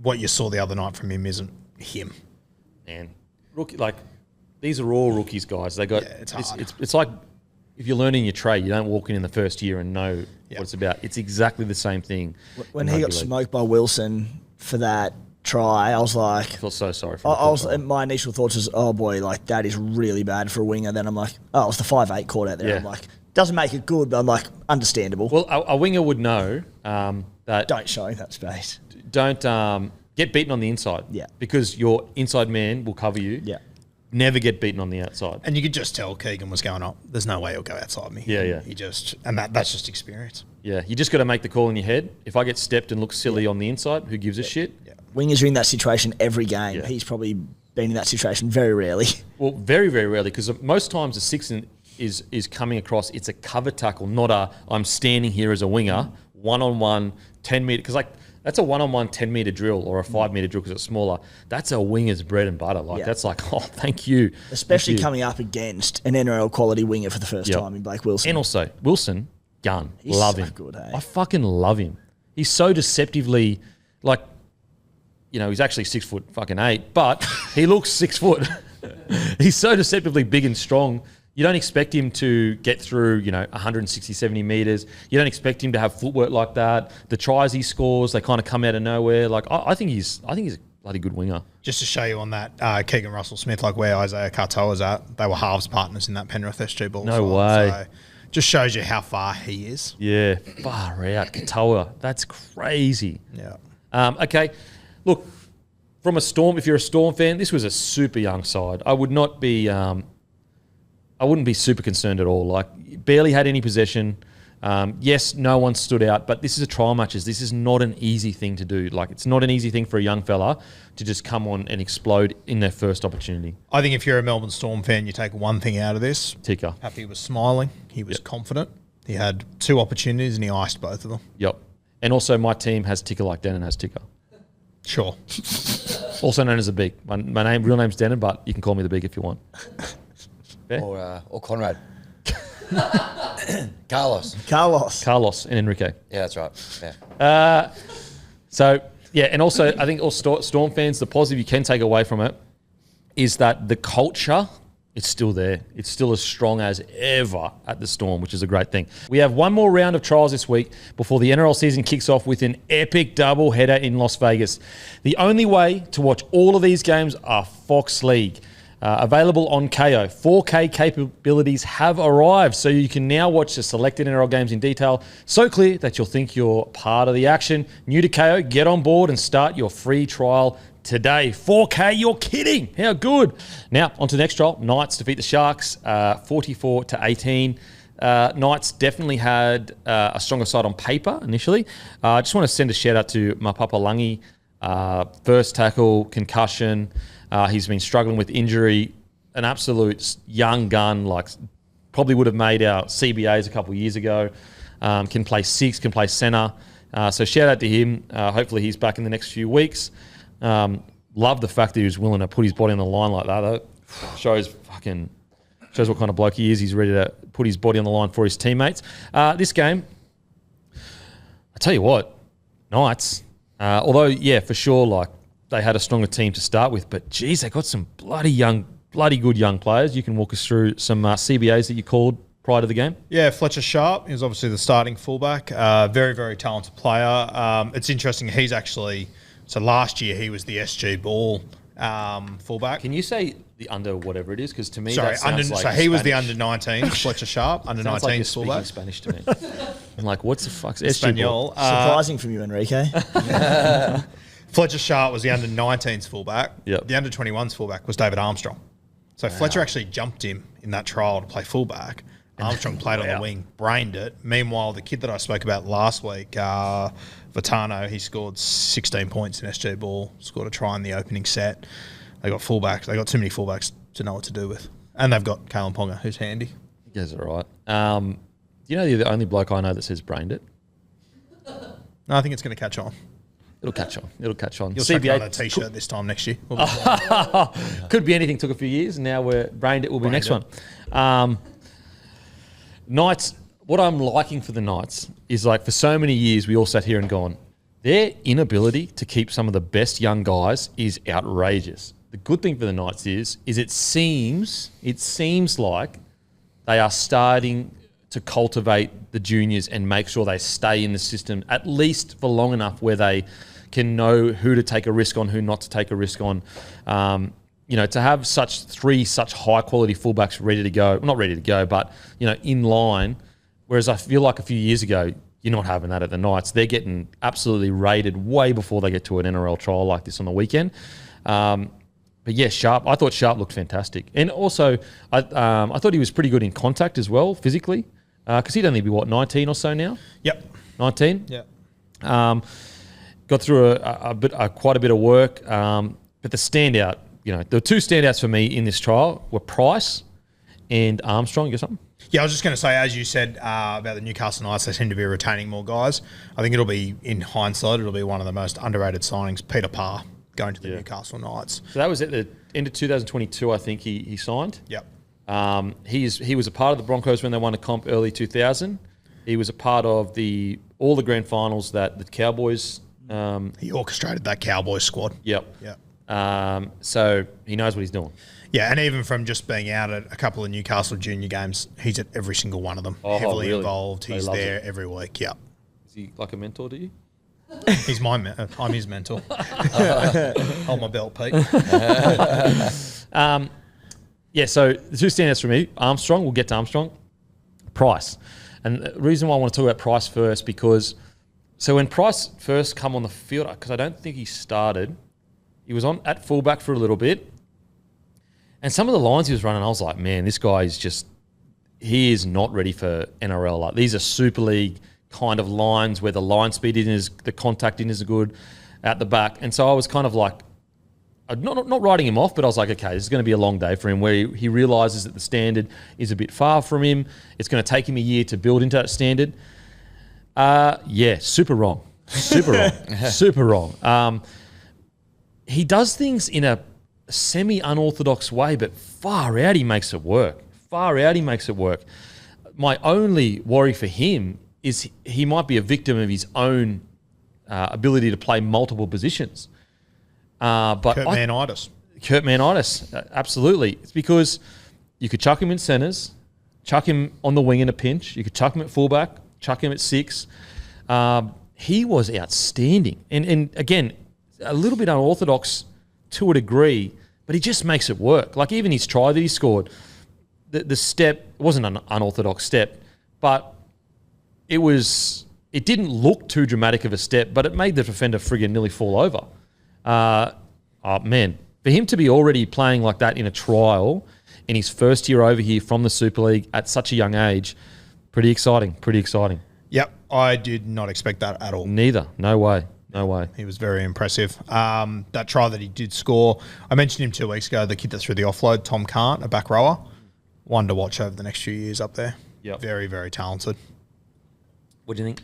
What you saw the other night from him isn't him. Man, rookie, these are all rookies, guys. They got it's hard. It's like if you're learning your trade, you don't walk in the first year and know what it's about. It's exactly the same thing. When he got smoked by Wilson for that try, I was like, I feel so sorry for him. My initial thoughts was, oh boy, like that is really bad for a winger. Then I'm like, oh, it was the 5'8" caught out there. Yeah. I'm like, doesn't make it good, but I'm like, understandable. Well, a winger would know that Don't show him that space. don't get beaten on the inside. Yeah. Because your inside man will cover you. Yeah. Never get beaten on the outside. And you could just tell Keegan was going, oh, there's no way he'll go outside me. Yeah. That's just experience. Yeah. You just got to make the call in your head. If I get stepped and look silly on the inside, who gives a shit? Yeah. Wingers are in that situation every game. Yeah. He's probably been in that situation very rarely. Well, very, very rarely, because most times the six is coming across, it's a cover tackle, not a I'm standing here as a winger, one-on-one, 10 metre, because like that's a one-on-one 10-metre drill or a 5-metre drill because it's smaller. That's a winger's bread and butter. Like that's like, oh, thank you. Especially coming up against an NRL quality winger for the first time in Blake Wilson. And also, Wilson, gun. He's love so him. good, hey? I fucking love him. He's so deceptively, like, you know, he's actually 6'8", but he looks 6 foot. He's so deceptively big and strong. You don't expect him to get through, 160, 70 metres. You don't expect him to have footwork like that. The tries he scores, they kind of come out of nowhere. Like, I think he's a bloody good winger. Just to show you on that, Keegan Russell-Smith, like where Isaiah Katoa's at, they were halves partners in that Penrith SG Bulls. No way. So just shows you how far he is. Yeah, far out. Katoa, that's crazy. Yeah. Okay, look, from a Storm, if you're a Storm fan, this was a super young side. I would not be... I wouldn't be super concerned at all. Like, barely had any possession. Yes, no one stood out, but this is a trial matches. This is not an easy thing to do. Like, it's not an easy thing for a young fella to just come on and explode in their first opportunity. I think if you're a Melbourne Storm fan, you take one thing out of this. Ticker. Happy was smiling. He was confident. He had 2 opportunities and he iced both of them. Yep. And also, my team has Ticker like Denon has Ticker. Sure. Also known as the Big. My real name's Denon, but you can call me the Big if you want. Or Conrad. Carlos. Carlos. And Enrique. Yeah, that's right. Yeah. And also, I think all Storm fans, the positive you can take away from it is that the culture, it's still there. It's still as strong as ever at the Storm, which is a great thing. We have one more round of trials this week before the NRL season kicks off with an epic double-header in Las Vegas. The only way to watch all of these games are Fox League. Available on KO. 4K capabilities have arrived, so you can now watch the selected NRL games in detail, so clear that you'll think you're part of the action. New to KO, get on board and start your free trial today. 4K, you're kidding. How good. Now, on to the next trial. Knights defeat the Sharks 44-18. Knights definitely had a stronger side on paper initially. I just want to send a shout out to Mapapa Langi. First tackle, concussion. He's been struggling with injury. An absolute young gun, like probably would have made our CBAs a couple of years ago. Can play 6, can play centre. So shout out to him. Hopefully he's back in the next few weeks. Love the fact that he was willing to put his body on the line like that. That shows what kind of bloke he is. He's ready to put his body on the line for his teammates. This game, I tell you what, Knights. Although, yeah, for sure, like they had a stronger team to start with, but geez, they got some bloody good young players. You can walk us through some CBAs that you called prior to the game. Yeah, Fletcher Sharp is obviously the starting fullback. Very, very talented player. It's interesting. He's actually last year he was the SG Ball fullback. Can you say the under whatever it is? Because to me, Sorry, that sounds like so he Spanish. was the under 19 Fletcher Sharp, under 19 like you're fullback. speaking Spanish to me. I'm like, what's the fuck's SG Espanol. Surprising from you, Enrique. Fletcher Sharp was the under 19s fullback. Yep. The under 21s fullback was David Armstrong. So Fletcher actually jumped him in that trial to play fullback. Armstrong played on the wing, brained it. Meanwhile, the kid that I spoke about last week, Vitano, he scored 16 points in SG Ball, scored a try in the opening set. They got fullbacks. They got too many fullbacks to know what to do with. And they've got Kalen Ponga, who's handy. You guys are right. You know, you're the only bloke I know that says brained it. No, I think it's going to catch on. It'll catch on. You'll see on a T-shirt this time next year. Could be anything. Took a few years, and now we're brained it will be next one. Knights, what I'm liking for the Knights is like for so many years we all sat here and gone, their inability to keep some of the best young guys is outrageous. The good thing for the Knights is it seems like they are starting to cultivate the juniors and make sure they stay in the system at least for long enough where they can know who to take a risk on, who not to take a risk on. To have three such high quality fullbacks ready to go, not ready to go, but in line. Whereas I feel like a few years ago, you're not having that at the Knights. They're getting absolutely raided way before they get to an NRL trial like this on the weekend. But yeah, Sharp. I thought Sharp looked fantastic, and also I thought he was pretty good in contact as well, physically, because he'd only be 19 or so now. Yep. 19. Yep. Got through quite a bit of work, but the standout, the two standouts for me in this trial were Price and Armstrong. You got something? Yeah, I was just going to say, as you said about the Newcastle Knights, they seem to be retaining more guys. I think it'll be, in hindsight, it'll be one of the most underrated signings. Peter Parr going to the Newcastle Knights. So that was at the end of 2022, I think he signed. Yep. He was a part of the Broncos when they won a comp early 2000. He was a part of all the grand finals that the Cowboys. He orchestrated that Cowboys squad. Yep. Yep. So he knows what he's doing. Yeah, and even from just being out at a couple of Newcastle junior games, he's at every single one of them. Heavily really? involved. He's there it. every week. Yep. Is he like a mentor to you? He's I'm his mentor. Hold my belt, Pete. So the two standouts for me, Armstrong, we'll get to Armstrong, Price. And the reason why I want to talk about Price first, because when Price first come on the field, because I don't think he started, he was on at fullback for a little bit. And some of the lines he was running, I was like, man, this guy he is not ready for NRL. Like, these are Super League kind of lines where the line speed the contact isn't good at the back. And so I was kind of like, not writing him off, but I was like, okay, this is going to be a long day for him, where he realises that the standard is a bit far from him. It's going to take him a year to build into that standard. Super wrong. Super wrong. He does things in a semi-unorthodox way, but far out he makes it work. My only worry for him is he might be a victim of his own ability to play multiple positions. Kurt Manitis, absolutely. It's because you could chuck him in centres, chuck him on the wing in a pinch, you could chuck him at fullback, chuck him at 6. He was outstanding. And again, a little bit unorthodox to a degree, but he just makes it work. Like, even his try that he scored, the step wasn't an unorthodox step, but it didn't look too dramatic of a step, but it made the defender friggin' nearly fall over. Man, for him to be already playing like that in a trial in his first year over here from the Super League at such a young age, pretty exciting. Yep, I did not expect that at all. Neither. No way. He was very impressive. That try that he did score, I mentioned him 2 weeks ago, the kid that threw the offload, Tom Cant, a back rower. One to watch over the next few years up there. Yep. Very, very talented. What do you think?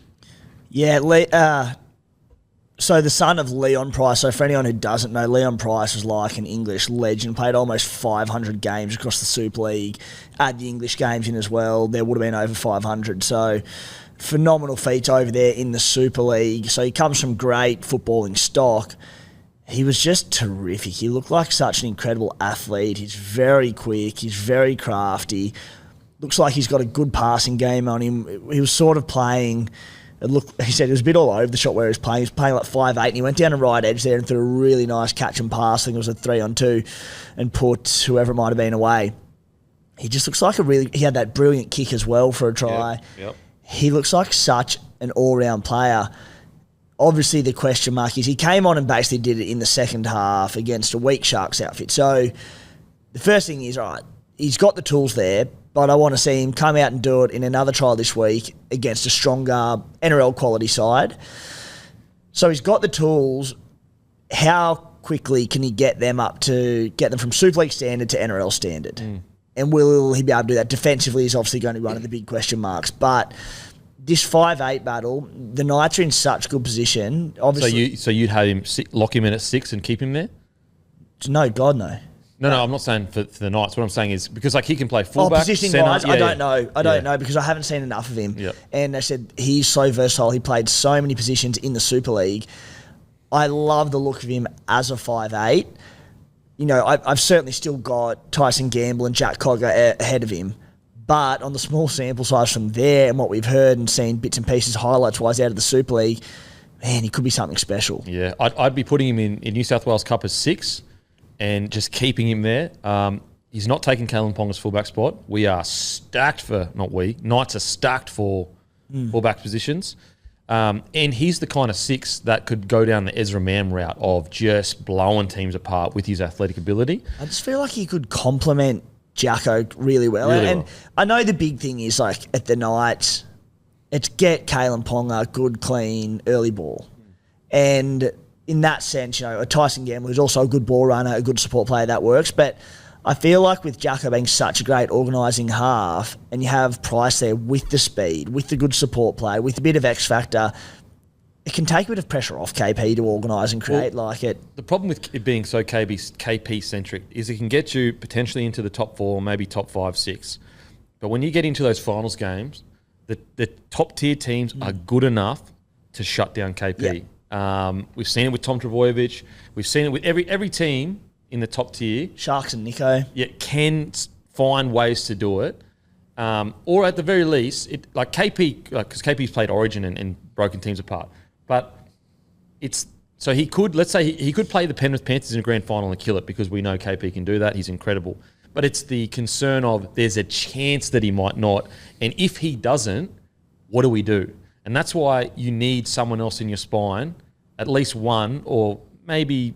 Yeah, so the son of Leon Price, so for anyone who doesn't know, Leon Price was like an English legend, played almost 500 games across the Super League, add the English games in as well, there would have been over 500, so phenomenal feats over there in the Super League. So he comes from great footballing stock. He was just terrific. He looked like such an incredible athlete. He's very quick. He's very crafty. Looks like he's got a good passing game on him. He was sort of playing... He said it was a bit all over the shot where he was playing. He was playing like 5'8", and he went down the right edge there and threw a really nice catch and pass. I think it was a 3-on-2, and put whoever might have been away. He just looks like he had that brilliant kick as well for a try. Yep. He looks like such an all-round player. Obviously, the question mark is he came on and basically did it in the second half against a weak Sharks outfit. So the first thing is, all right, he's got the tools there, but I want to see him come out and do it in another trial this week against a stronger NRL quality side. So he's got the tools. How quickly can he get them from Super League standard to NRL standard? And will he be able to do that? Defensively is obviously going to be one of the big question marks. But this 5'8" battle, the Knights are in such good position. Obviously, So you'd have him lock him in at 6 and keep him there? No, God, no. No, I'm not saying for the Knights. What I'm saying is because he can play fullback, positioning centre. wise, I don't know. I don't know because I haven't seen enough of him. Yep. And they said he's so versatile. He played so many positions in the Super League. I love the look of him as a 5'8". I've certainly still got Tyson Gamble and Jack Cogger ahead of him, But on the small sample size from there and what we've heard and seen bits and pieces highlights-wise out of the Super League, man, he could be something special. Yeah, I'd be putting him in New South Wales Cup as 6 and just keeping him there. He's not taking Kalen Ponga's fullback spot. We are stacked Knights are stacked for fullback positions. And he's the kind of 6 that could go down the Ezra Mam route of just blowing teams apart with his athletic ability. I just feel like he could complement Jacko really well. And I know the big thing is, like, at the Knights, it's get Kalen Ponga good, clean, early ball. And in that sense, a Tyson Gamble is also a good ball runner, a good support player, that works. But I feel like with Jacko being such a great organising half, and you have Price there with the speed, with the good support play, with a bit of X factor, it can take a bit of pressure off KP to organise and create like it. The problem with it being so KP-centric is it can get you potentially into the top 4, maybe top 5, 6. But when you get into those finals games, the top-tier teams are good enough to shut down KP. Yeah. We've seen it with Tom Trbojevic. We've seen it with every team in the top tier. Sharks and Nico. Yeah, can find ways to do it. Or at the very least, like KP, because KP's played Origin and broken teams apart. But so he could, let's say he could play the Penrith Panthers in a grand final and kill it because we know KP can do that. He's incredible. But it's the concern of there's a chance that he might not. And if he doesn't, what do we do? And that's why you need someone else in your spine, at least one, or maybe,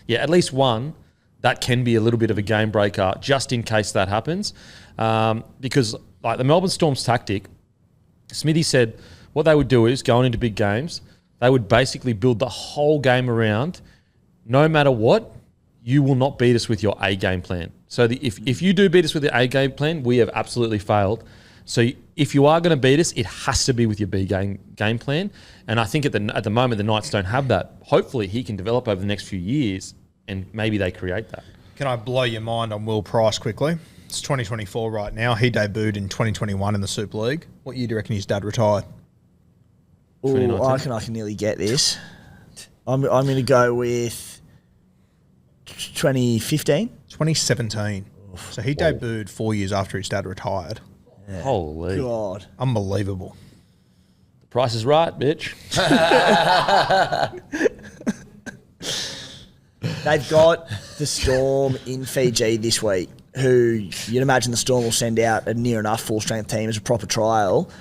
at least one that can be a little bit of a game breaker just in case that happens. Because like the Melbourne Storm's tactic, Smithy said what they would do is going into big games, they would basically build the whole game around, no matter what, you will not beat us with your A game plan. So if you do beat us with the A game plan, we have absolutely failed. So if you are going to beat us, it has to be with your B game plan. And I think at the moment, the Knights don't have that. Hopefully he can develop over the next few years and maybe they create that. Can I blow your mind on Will Price quickly? It's 2024 right now. He debuted in 2021 in the Super League. What year do you reckon his dad retired? Oh, I can nearly get this. I'm going to go with 2015. 2017. So he debuted 4 years after his dad retired. Yeah. Holy God. Unbelievable. The price is right, bitch. They've got the Storm in Fiji this week, who you'd imagine the Storm will send out a near enough full-strength team as a proper trial.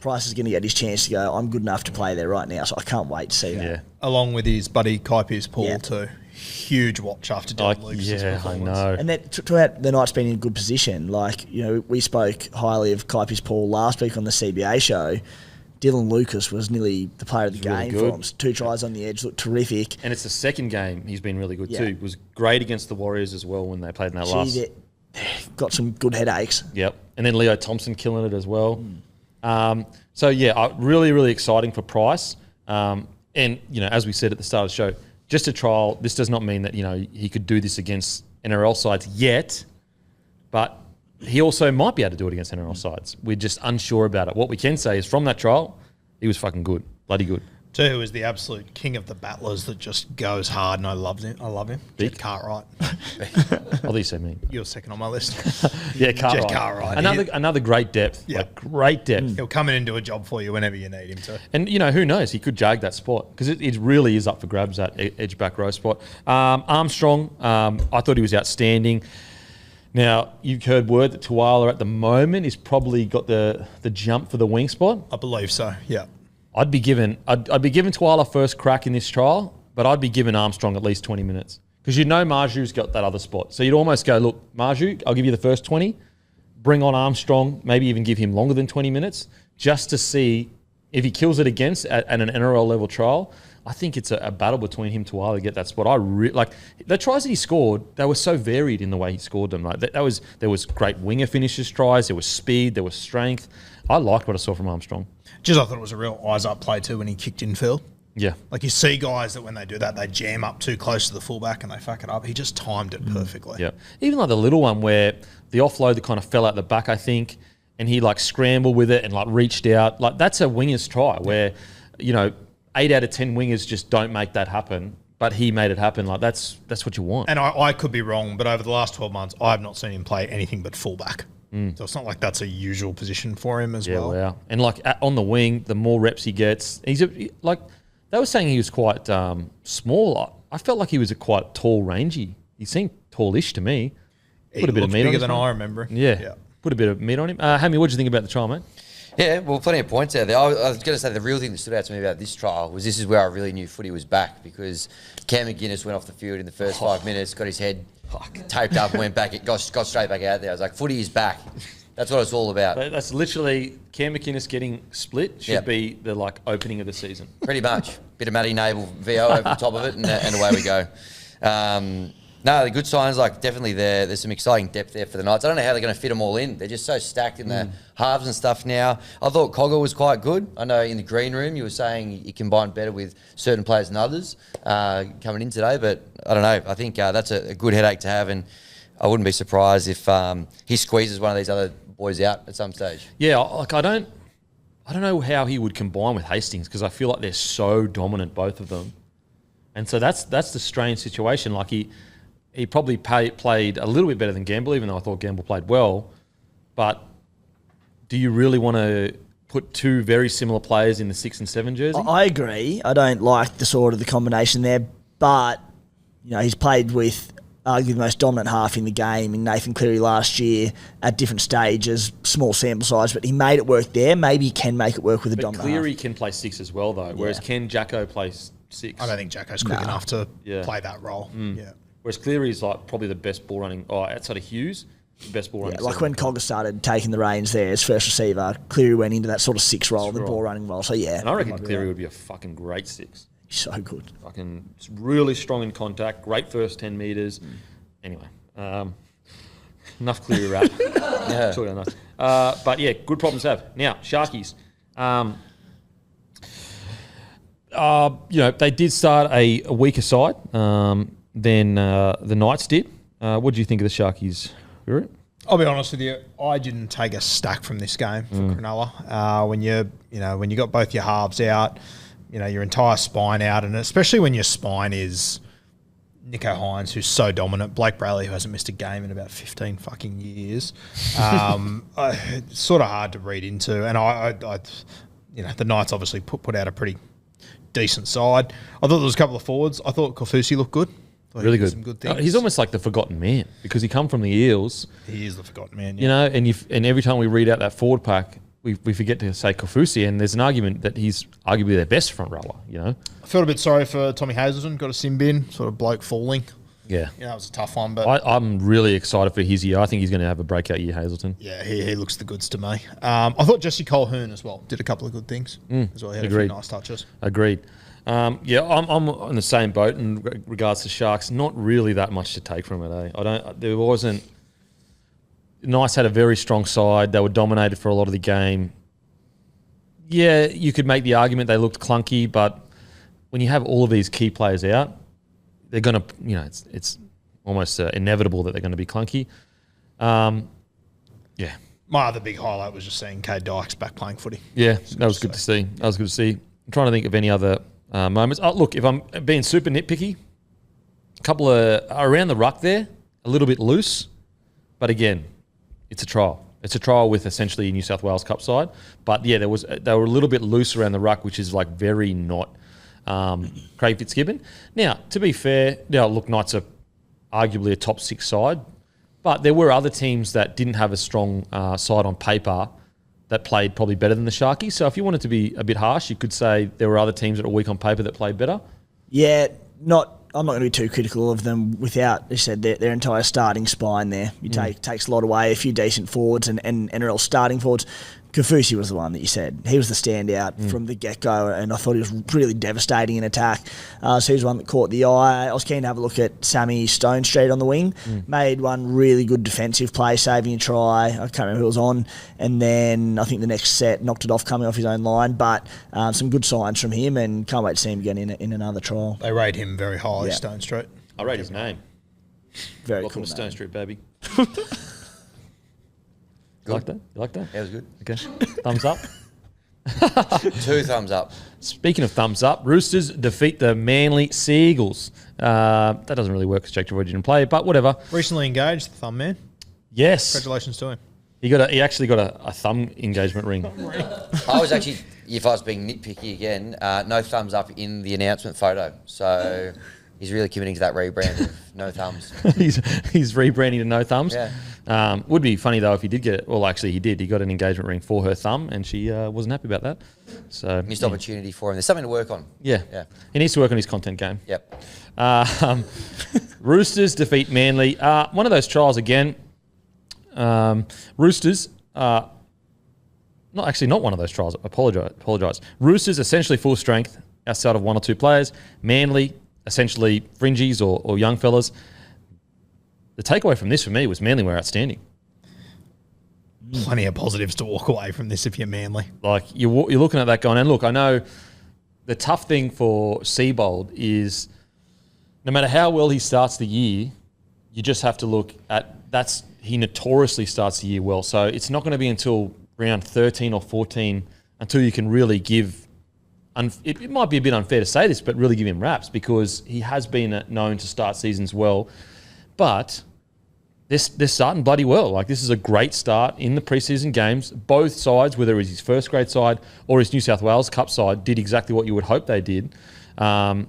Price is going to get his chance to go, I'm good enough to play there right now, so I can't wait to see that. Yeah. Along with his buddy Kai Pearce-Paul too. Huge watch after Dylan Lucas's performance. I know. And that throughout the Knights been in a good position. Like, we spoke highly of Kai Pearce-Paul last week on the CBA show. Dylan Lucas was nearly the player of the game for him. 2 tries on the edge, looked terrific. And it's the second game he's been really good too. He was great against the Warriors as well when they played in that last. Got some good headaches. Yep. And then Leo Thompson killing it as well. Really, really exciting for Price. And, as we said at the start of the show, just a trial. This does not mean that, he could do this against NRL sides yet, but he also might be able to do it against NRL sides. We're just unsure about it. What we can say is from that trial, he was fucking good. Bloody good. Too, who is the absolute king of the battlers that just goes hard, and I love him. Jet Cartwright. Oh, these so mean. You're second on my list. Yeah, Cartwright. Jet Cartwright. Another great depth. Yeah. Like, great depth. He'll come in and do a job for you whenever you need him to. And, who knows? He could jag that spot because it really is up for grabs, that edge back row spot. Armstrong, I thought he was outstanding. Now, you've heard word that Tuala at the moment is probably got the jump for the wing spot. I believe so, yeah. I'd be giving Tuala first crack in this trial, but I'd be giving Armstrong at least 20 minutes. Because Marju's got that other spot. So you'd almost go, look, Marju, I'll give you the first 20. Bring on Armstrong, maybe even give him longer than 20 minutes, just to see if he kills it against at an NRL level trial. I think it's a battle between him and Tuala to get that spot. The tries that he scored, they were so varied in the way he scored them. Like there was great winger finishes tries, there was speed, there was strength. I liked what I saw from Armstrong. I thought it was a real eyes-up play too when he kicked infield. Yeah. Like you see guys that when they do that, they jam up too close to the fullback and they fuck it up. He just timed it perfectly. Yeah. Even like the little one where the offload that kind of fell out the back, I think, and he scrambled with it and reached out. That's a winger's try where, 8 out of 10 wingers just don't make that happen. But he made it happen. That's what you want. And I could be wrong, but over the last 12 months, I have not seen him play anything but fullback. So it's not like that's a usual position for him as well. Wow. And like on the wing, the more reps he gets, like they were saying he was quite small. I felt like he was a quite tall, rangy. He seemed tallish to me. Put a bit of meat on him. Bigger than I remember. Yeah. Put a bit of meat on him. Hammy, what did you think about the trial, mate? Yeah, well, plenty of points out there. I was going to say the real thing that stood out to me about this trial was this is where I really knew footy was back, because Cam McGuinness went off the field in the first 5 minutes, got his head taped up and went back. It got straight back out there. I was like, footy is back. That's what it's all about. That's literally Cam McInnes getting split should be the like opening of the season. Pretty much. Bit of Matty Nable VO over the top of it, and away we go. No, the good signs, like definitely there's some exciting depth there for the Knights. I don't know how they're going to fit them all in. They're just so stacked in the halves and stuff now. I thought Cogger was quite good. I know in the green room you were saying he combined better with certain players than others coming in today, but I don't know. I think that's a good headache to have, and I wouldn't be surprised if he squeezes one of these other boys out at some stage. Yeah, like I don't know how he would combine with Hastings, because I feel like they're so dominant, both of them, and so that's the strange situation. Like he probably played a little bit better than Gamble, even though I thought Gamble played well. But do you really want to put two very similar players in the 6 and 7 jersey? I agree. I don't like the combination there, but he's played with arguably the most dominant half in the game in Nathan Cleary last year at different stages, small sample size, but he made it work there. Maybe he can make it work with a dominant Cleary half. can play 6 as well, though, whereas can Jacko play 6? I don't think Jacko's quick enough to play that role. Yeah. Whereas Cleary is like probably the best ball running, outside of Hughes, the best ball running. Like when Cogger started taking the reins there as first receiver, Cleary went into that sort of 6 role, the ball running role. So and I reckon Cleary would be a fucking great 6. So good. Fucking really strong in contact, great first 10 metres. Anyway, enough Cleary rap. But yeah, good problems to have. Now, Sharkies. They did start a weaker side than the Knights did. What do you think of the Sharkies, Ruru? I'll be honest with you, I didn't take a stack from this game for Cronulla. When you got both your halves out, your entire spine out, and especially when your spine is Nicho Hines, who's so dominant, Blake Brayley, who hasn't missed a game in about 15 fucking years. It's sort of hard to read into, and I the Knights obviously put out a pretty decent side. I thought there was a couple of forwards. I thought Kaufusi looked good. Really good. Some good things. He's almost like the forgotten man, because he come from the Eels. He is the forgotten man. Yeah. And every time we read out that forward pack, we forget to say Kaufusi, and there's an argument that he's arguably their best front rower. I felt a bit sorry for Tommy Hazelton. Got a sin bin, sort of bloke falling. Yeah, it was a tough one. But I'm really excited for his year. I think he's going to have a breakout year, Hazelton. Yeah, he looks the goods to me. I thought Jesse Colquhoun as well did a couple of good things as well. He had a few nice touches. Agreed. I'm on the same boat in regards to Sharks. Not really that much to take from it. There wasn't. Knights had a very strong side. They were dominated for a lot of the game. Yeah, you could make the argument they looked clunky, but when you have all of these key players out, they're going to, it's almost inevitable that they're going to be clunky. Yeah. My other big highlight was just seeing Cade Dykes back playing footy. Yeah, that was good to see. I'm trying to think of any other moments. Oh, look, if I'm being super nitpicky, a couple of around the ruck there, a little bit loose, but again, it's a trial. It's a trial with essentially a New South Wales Cup side. But yeah, they were a little bit loose around the ruck, which is like very not Craig Fitzgibbon. Now, to be fair, look, Knights are arguably a top 6 side, but there were other teams that didn't have a strong side on paper that played probably better than the Sharkies. So if you wanted to be a bit harsh, you could say there were other teams that were weak on paper that played better. Yeah, I'm not going to be too critical of them without, as I said, their entire starting spine there. Takes a lot away, a few decent forwards and NRL starting forwards. Kaufusi was the one that you said. He was the standout from the get-go, and I thought he was really devastating in attack. So he was one that caught the eye. I was keen to have a look at Sammy Stone Street on the wing. Made one really good defensive play, saving a try. I can't remember who was on. And then I think the next set knocked it off coming off his own line. But some good signs from him, and can't wait to see him again in another trial. They rate him very highly, Stone Street. I rate his name. Very Welcome cool to Stone name. Street, baby. You like that? Yeah, it was good. Okay. Thumbs up. 2 thumbs up. Speaking of thumbs up, Roosters defeat the Manly Seagulls. That doesn't really work because Jake George didn't play, but whatever. Recently engaged, the thumb man. Yes. Congratulations to him. He actually got a thumb engagement ring. I was actually, if I was being nitpicky again, no thumbs up in the announcement photo. So he's really committing to that rebrand of no thumbs. he's rebranding to no thumbs. Yeah. Would be funny though if he did get it. Well, actually, he did. He got an engagement ring for her thumb, and she wasn't happy about that. So Missed opportunity for him. There's something to work on. Yeah. He needs to work on his content game. Yep. Roosters defeat Manly. One of those trials again. Roosters. Not one of those trials. Apologise. Roosters essentially full strength outside of one or two players. Manly essentially fringies or young fellas. The takeaway from this for me was Manly were outstanding. Plenty of positives to walk away from this if you're Manly. Like you're looking at that going, and look, I know the tough thing for Seabold is no matter how well he starts the year, you just have to look at he notoriously starts the year well. So it's not going to be until round 13 or 14 until you can really give. It might be a bit unfair to say this, but really give him raps because he has been known to start seasons well. But they're starting bloody well. Like this is a great start in the preseason games. Both sides, whether it was his first grade side or his New South Wales Cup side, did exactly what you would hope they did. I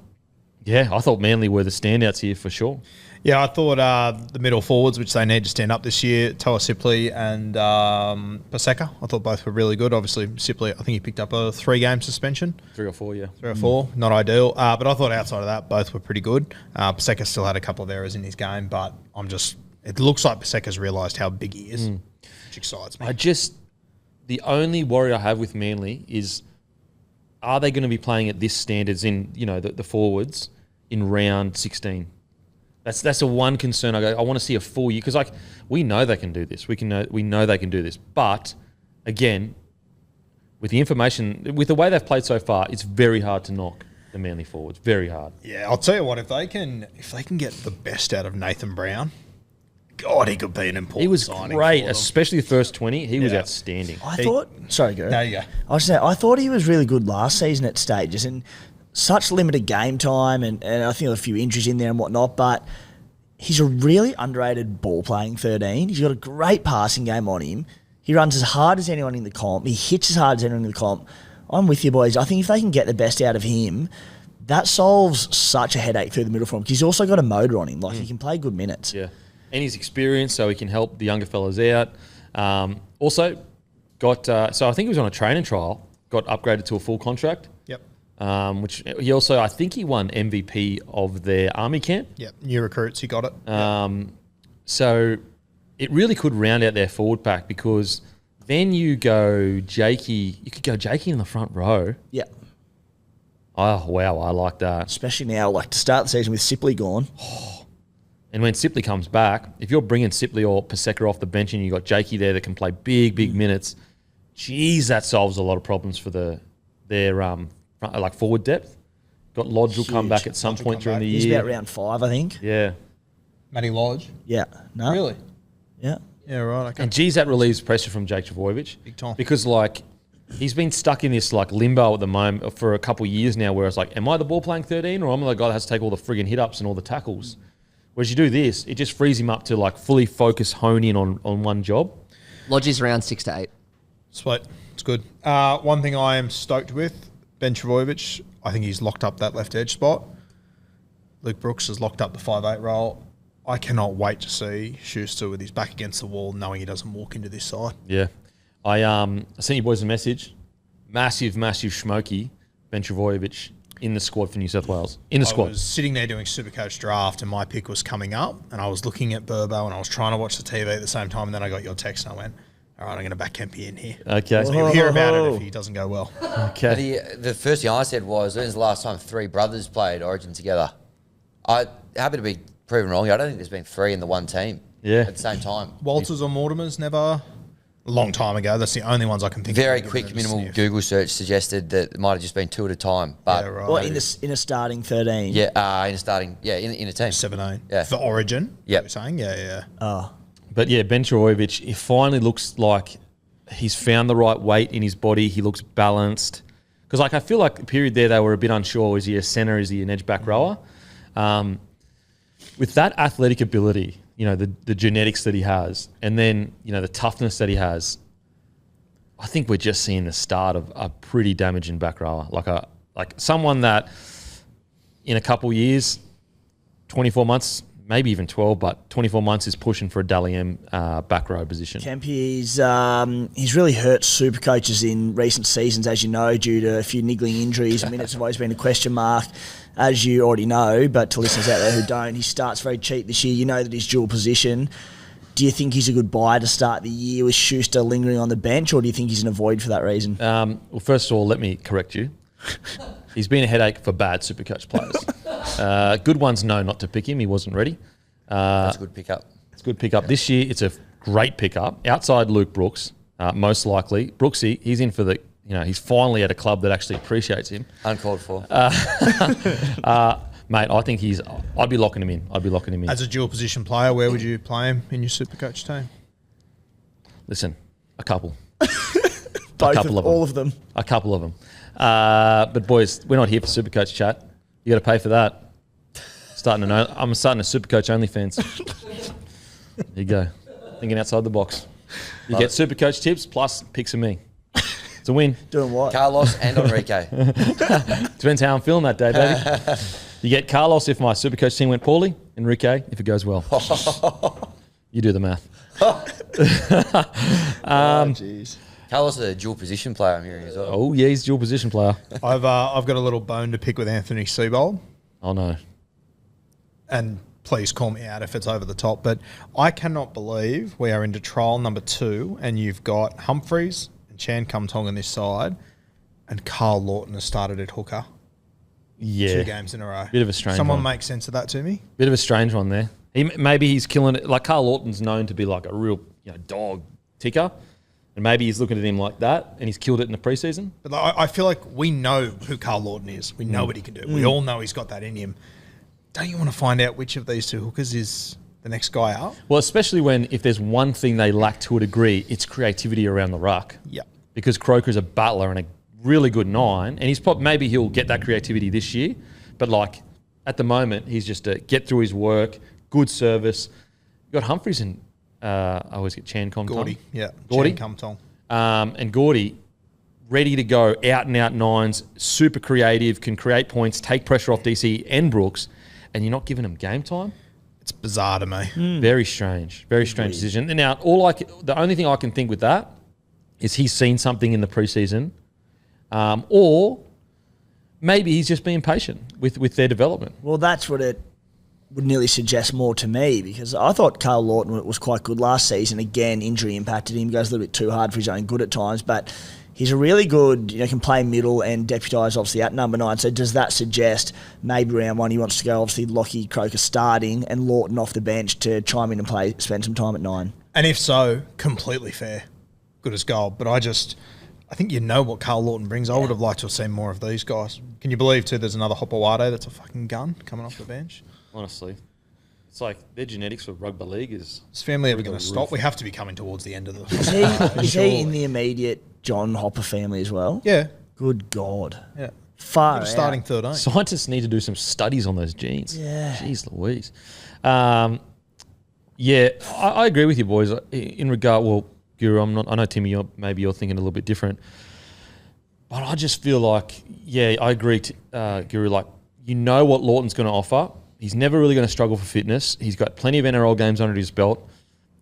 thought Manly were the standouts here for sure. Yeah, I thought the middle forwards, which they need to stand up this year, Toa Sipley and Paseka, I thought both were really good. Obviously, Sipley, I think he picked up a 3-game suspension. 3 or 4, yeah. 3 or 4, not ideal. But I thought outside of that, both were pretty good. Paseka still had a couple of errors in his game, but it looks like Paseka's realised how big he is, which excites me. The only worry I have with Manly is, are they going to be playing at this standards in, the forwards in round 16? That's the one concern. I want to see a full year because we know they can do this. We know they can do this. But again, with the information, with the way they've played so far, it's very hard to knock the Manly forwards. Very hard. Yeah, I'll tell you what. If they can get the best out of Nathan Brown, God, he could be an important. He was signing great, for them. especially the first 20. He was outstanding. Sorry, go. No, you go. I thought he was really good last season at stages and such limited game time and I think a few injuries in there and whatnot, but he's a really underrated ball-playing 13. He's got a great passing game on him. He runs as hard as anyone in the comp. He hits as hard as anyone in the comp. I'm with you, boys. I think if they can get the best out of him, that solves such a headache through the middle for him because he's also got a motor on him. Like, he can play good minutes. Yeah. And he's experienced, so he can help the younger fellas out. Also, so I think he was on a training trial, got upgraded to a full contract. Yep. Which he also, I think he won MVP of their army camp. Yep. New recruits, he got it. So it really could round out their forward pack because then you could go Jakey in the front row. Yeah. Oh, wow, I like that. Especially now, like to start the season with Sipley gone. And when Sipley comes back, if you're bringing Sipley or Paseka off the bench and you've got Jakey there that can play big minutes, geez, that solves a lot of problems for their forward depth. Got Lodge will come back at some point during the year. He's about round 5, I think. Yeah. Matty Lodge. Yeah. No. Really? Yeah. Yeah, right. Okay. And geez, that relieves pressure from Jake Trbojevic. Big time. Because he's been stuck in this limbo at the moment for a couple of years now where it's am I the ball playing 13 or am I the guy that has to take all the friggin' hit ups and all the tackles? Whereas you do this, it just frees him up to fully focus, hone in on one job. Lodge is around 6 to 8. Sweet. It's good. One thing I am stoked with, Ben Trbojevic, I think he's locked up that left edge spot. Luke Brooks has locked up the 5'8" role. I cannot wait to see Schuster with his back against the wall, knowing he doesn't walk into this side. Yeah. I sent you boys a message. Massive Schmokey, Ben Trbojevic in the squad for New South Wales. In the squad. I was sitting there doing Supercoach draft and my pick was coming up and I was looking at Burbo and I was trying to watch the TV at the same time and then I got your text and I went, all right, I'm going to back Kempy in here. Okay. So you'll hear about it if he doesn't go well. Okay. The first thing I said was, when's the last time 3 brothers played Origin together? I'm happy to be proven wrong. I don't think there's been 3 in the one team at the same time. Walters or Mortimer's never... A long time ago. That's the only ones I can think of. Very quick, minimal Google search suggested that it might have just been 2 at a time. But yeah, right. Well, in a starting 13. Yeah, in a team. 17. Yeah. For Origin. Yeah. You're saying? Yeah. Oh. But yeah, Ben Trbojevic, he finally looks like he's found the right weight in his body. He looks balanced. Because I feel like the period there they were a bit unsure. Is he a centre? Is he an edge back rower? With that athletic ability, the genetics that he has, and then the toughness that he has, I think we're just seeing the start of a pretty damaging back rower, like someone that in a couple years, 24 months, maybe even 12, but 24 months is pushing for a Dally M back row position. Kempy, he's really hurt super coaches in recent seasons, as you know, due to a few niggling injuries. Minutes have always been a question mark, as you already know, but to listeners out there who don't, he starts very cheap this year. You know that he's dual position. Do you think he's a good buy to start the year with Schuster lingering on the bench, or do you think he's an avoid for that reason? Well, first of all, let me correct you. He's been a headache for bad Supercoach players. Good ones know not to pick him. He wasn't ready. That's a good pickup. It's a good pickup. This year, it's a great pickup. Outside Luke Brooks, most likely. Brooksy, he's in for the, he's finally at a club that actually appreciates him. Uncalled for. Mate, I think I'd be locking him in. As a dual position player, where would you play him in your Supercoach team? Listen, a couple. All of them. A couple of them. But boys, we're not here for Supercoach chat. You got to pay for that. I'm starting a Supercoach OnlyFans. There you go. Thinking outside the box. You get Supercoach tips plus pics of me. It's a win. Doing what? Carlos and Enrique. Depends how I'm feeling that day, baby. You get Carlos if my Supercoach team went poorly. Enrique if it goes well. You do the math. Jeez. Carlos is a dual position player, I'm hearing as well. Oh yeah, he's a dual position player. I've got a little bone to pick with Anthony Seibold. Oh no. And please call me out if it's over the top, but I cannot believe we are into trial number 2 and you've got Humphreys and Chan Kumtong on this side and Carl Lawton has started at hooker. Yeah. 2 games in a row. Bit of a strange Someone one. make sense of that to me? Bit of a strange one there. Maybe he's killing it. Like Carl Lawton's known to be like a real dog ticker. And maybe he's looking at him like that and he's killed it in the preseason. But I feel like we know who Carl Lawton is. We know what he can do. We all know he's got that in him. Don't you want to find out which of these 2 hookers is the next guy up? Well, especially if there's one thing they lack to a degree, it's creativity around the ruck. Yeah. Because Croker's a battler and a really good 9, and maybe he'll get that creativity this year, but like at the moment, he's just a get through his work, good service. You got Humphreys and I always get Chan Kumtong. Gordy, yeah. Gordy. Chan Kumtong. And Gordy, ready to go, out and out 9s, super creative, can create points, take pressure off DC and Brooks, and you're not giving him game time? It's bizarre to me. Very strange decision. And now, the only thing I can think with that is he's seen something in the preseason, or maybe he's just being patient with their development. Well, that's what it would nearly suggest more to me, because I thought Carl Lawton was quite good last season. Again, injury impacted him, goes a little bit too hard for his own good at times, but he's a really good, can play middle and deputise obviously at number 9. So does that suggest maybe round 1 he wants to go obviously Lockie Croker starting and Lawton off the bench to chime in and spend some time at 9? And if so, completely fair. Good as gold. But I think what Carl Lawton brings. I would have liked to have seen more of these guys. Can you believe too there's another Hopewade that's a fucking gun coming off the bench? Honestly. It's like their genetics for rugby league is... Is family ever going to stop? We have to be coming towards the end of the... Is he in the immediate John Hopper family as well? Yeah. Good God. Yeah. Far out. Starting 13. Scientists need to do some studies on those genes. Yeah. Jeez Louise. I agree with you, boys. In regard... Well, Guru, I know, Timmy, maybe you're thinking a little bit different. But I just feel like, I agree, Guru, like, what Lawton's going to offer. He's never really going to struggle for fitness. He's got plenty of NRL games under his belt.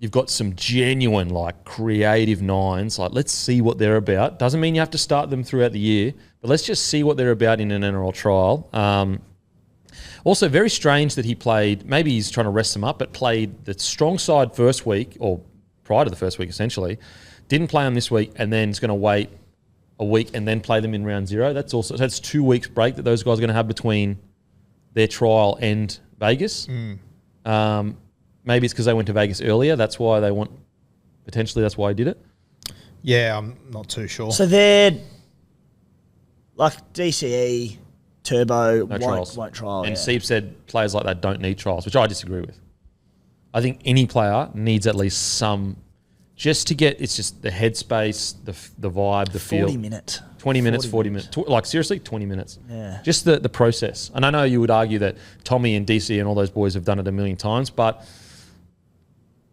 You've got some genuine, like, creative 9s. Like, let's see what they're about. Doesn't mean you have to start them throughout the year, but let's just see what they're about in an NRL trial. Also, very strange that he played, maybe he's trying to rest them up, but played the strong side first week, or prior to the first week, essentially. Didn't play them this week, and then is going to wait a week and then play them in round 0. That's 2 weeks break that those guys are going to have between their trial and Vegas. Maybe it's because they went to Vegas earlier. That's why that's why he did it. Yeah, I'm not too sure. So they're like DCE, Turbo, won't trial. And Sieb said players like that don't need trials, which I disagree with. I think any player needs at least some, just to get, it's just the headspace, the vibe, the 40 feel. minutes. 20 minutes, 40 minutes. Like, seriously, 20 minutes. Yeah. Just the process. And I know you would argue that Tommy and DC and all those boys have done it a million times, but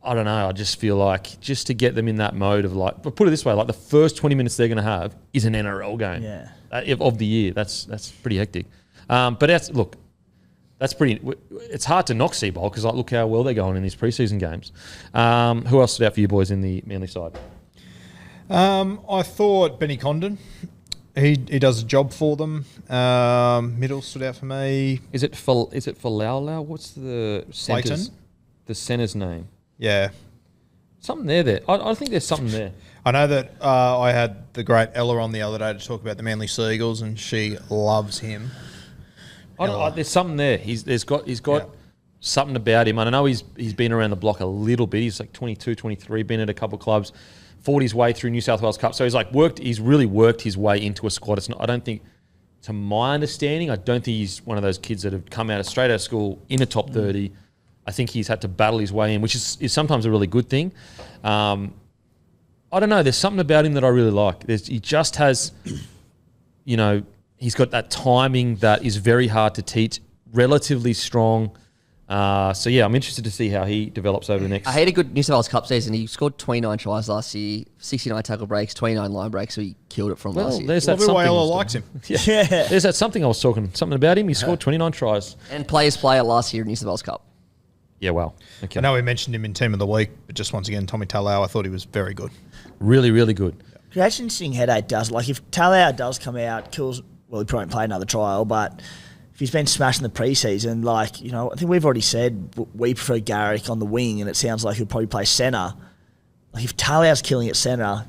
I don't know. I just feel like just to get them in that mode of like, but put it this way, like the first 20 minutes they're going to have is an NRL game of the year. That's pretty hectic. But that's pretty. It's hard to knock Seabold because like look how well they're going in these preseason games. Who else stood out for you boys in the Manly side? I thought Benny Condon. He does a job for them. Middle stood out for me. Is it Falau? What's the center's, Clayton? the center's name? Yeah. Something there. I think there's something there. I know that I had the great Ella on the other day to talk about the Manly Seagulls, and she loves him. There's something there. He's got something about him. I know he's been around the block a little bit. He's like 22, 23, been at a couple of clubs, fought his way through New South Wales Cup. So he's really worked his way into a squad. It's not, I don't think, to my understanding, I don't think he's one of those kids that have come straight out of school in a top 30. I think he's had to battle his way in, which is sometimes a really good thing. I don't know. There's something about him that I really like. He just has, he's got that timing that is very hard to teach, relatively strong. So, yeah, I'm interested to see how he develops over the next... I had a good New South Wales Cup season. He scored 29 tries last year, 69 tackle breaks, 29 line breaks, so he killed it from last year. There's that Probably why something. Ella likes him. Yeah. There's that something I was talking about him. He scored 29 tries. And players player last year in New South Wales Cup. Yeah, well. Okay. I know we mentioned him in Team of the Week, but just once again, Tommy Talau, I thought he was very good. Really, really good. It's interesting headache does. Like, if Talau does come out, kills... Well, he probably won't play another trial, but if he's been smashing the preseason, I think we've already said we prefer Garrick on the wing, and it sounds like he'll probably play centre. Like, if Talau's killing at centre...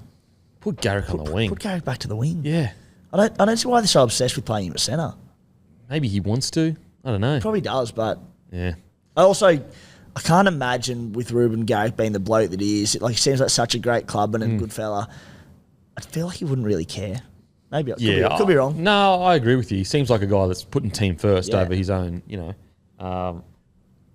Put Garrick on the wing. Put Garrick back to the wing. Yeah. I don't see why they're so obsessed with playing him at centre. Maybe he wants to. I don't know. Probably does, but... Yeah. I can't imagine with Ruben Garrick being the bloke that he is. He seems like such a great clubman and a good fella. I feel like he wouldn't really care. Maybe could be wrong. No, I agree with you. He seems like a guy that's putting team first over his own, Be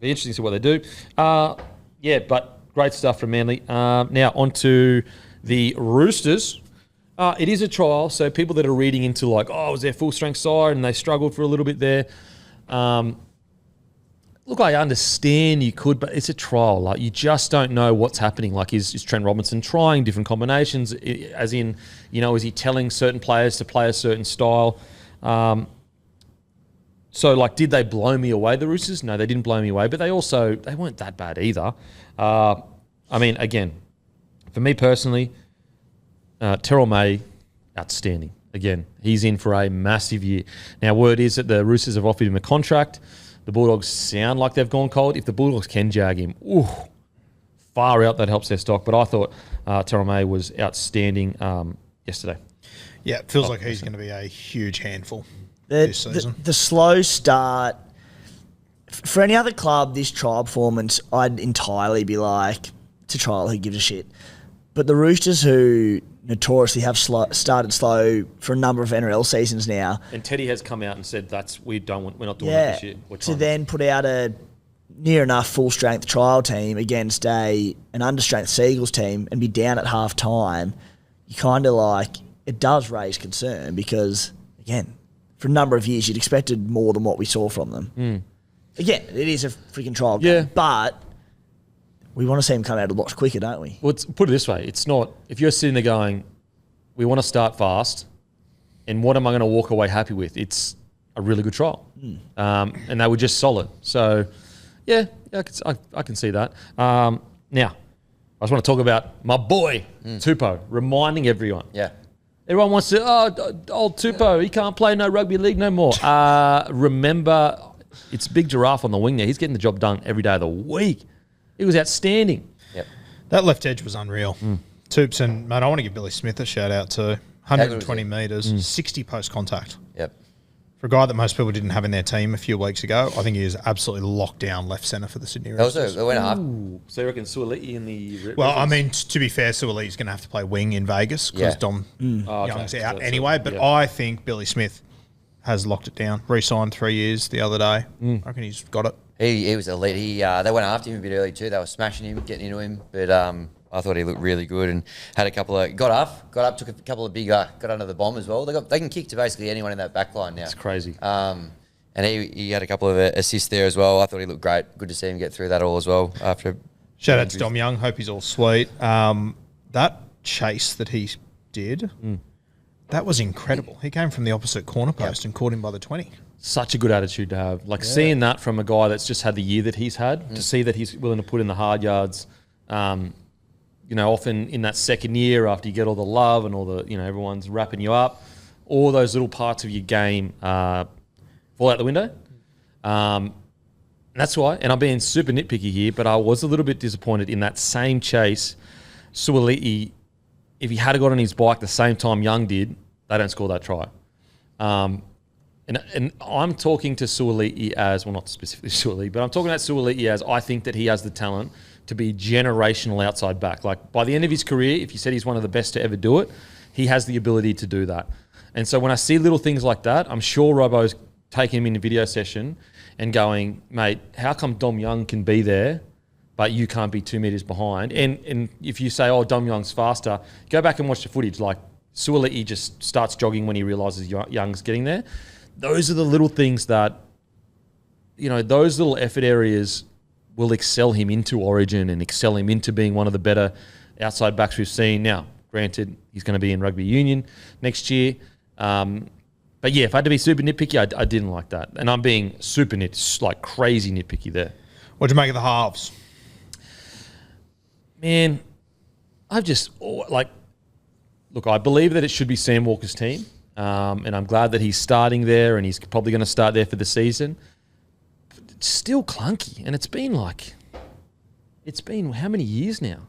interesting to see what they do. But great stuff from Manly. Now on to the Roosters. It is a trial, so people that are reading into it was their full strength side and they struggled for a little bit there. Look, I understand you could, but it's a trial. You just don't know what's happening. Is Trent Robinson trying different combinations? As in, is he telling certain players to play a certain style? Did they blow me away, the Roosters? No, they didn't blow me away, but they weren't that bad either. Again, for me personally, Terrell May, outstanding. Again, he's in for a massive year. Now, word is that the Roosters have offered him a contract. The Bulldogs sound like they've gone cold. If the Bulldogs can jag him, far out, that helps their stock. But I thought Terrell May was outstanding yesterday. Yeah, it feels like he's going to be a huge handful this season. The slow start, for any other club, this trial performance, I'd entirely be like, it's a trial, who gives a shit? But the Roosters, who notoriously have started slow for a number of NRL seasons now. And Teddy has come out and said we're not doing that this year. To then put out a near enough full strength trial team against an understrength Seagulls team and be down at half time, you kind of it does raise concern because, again, for a number of years you'd expected more than what we saw from them. Again, it is a freaking trial game, but we want to see him come out a lot quicker, don't we? Well, put it this way. It's not... If you're sitting there going, we want to start fast, and what am I going to walk away happy with? It's a really good trial. And they were just solid. So, I can see that. Now, I just want to talk about my boy, Tupou, reminding everyone. Yeah. Everyone wants to, old Tupou, he can't play no rugby league no more. Remember, it's Big Giraffe on the wing there. He's getting the job done every day of the week. It was outstanding. Yep. That left edge was unreal. Toops and, mate, I want to give Billy Smith a shout out too. 120 metres, 60 post contact. Yep. For a guy that most people didn't have in their team a few weeks ago, I think he is absolutely locked down left centre for the Sydney Roosters. They went up. So you reckon Suoliti in the... Well, I mean, to be fair, Suoliti's going to have to play wing in Vegas because Dom Young's out anyway. But I think Billy Smith has locked it down. Re-signed 3 years the other day. I reckon he's got it. He was elite. They went after him a bit early too. They were smashing him, getting into him. But I thought he looked really good and had a couple of... Got up, took a couple of big... got under the bomb as well. They can kick to basically anyone in that back line now. It's crazy. And he had a couple of assists there as well. I thought he looked great. Good to see him get through that all as well after Shout out to Dom Young. Hope he's all sweet. That chase that he did, that was incredible. He came from the opposite corner post and caught him by the 20. Such a good attitude to have. Like seeing that from a guy that's just had the year that he's had, to see that he's willing to put in the hard yards. Often in that second year after you get all the love and all the, everyone's wrapping you up, all those little parts of your game fall out the window. And that's why, and I'm being super nitpicky here, but I was a little bit disappointed in that same chase. Suoli'i, if he had got on his bike the same time Young did, they don't score that try. And I'm talking to Suoli'i as, well, not specifically Suoli'i, but I'm talking about Suoli'i as I think that he has the talent to be generational outside back. Like by the end of his career, if you said he's one of the best to ever do it, he has the ability to do that. And so when I see little things like that, I'm sure Robbo's taking him in a video session and going, mate, how come Dom Young can be there, but you can't be 2 meters behind? And if you say, oh, Dom Young's faster, go back and watch the footage. Like Suoli'i just starts jogging when he realises Young's getting there. Those are the little things that, those little effort areas will excel him into Origin and excel him into being one of the better outside backs we've seen. Now, granted, he's going to be in rugby union next year. But yeah, if I had to be super nitpicky, I didn't like that. And I'm being super crazy nitpicky there. What'd you make of the halves? Man, I've just, look, I believe that it should be Sam Walker's team. And I'm glad that he's starting there and he's probably going to start there for the season. But it's still clunky. And it's been how many years now?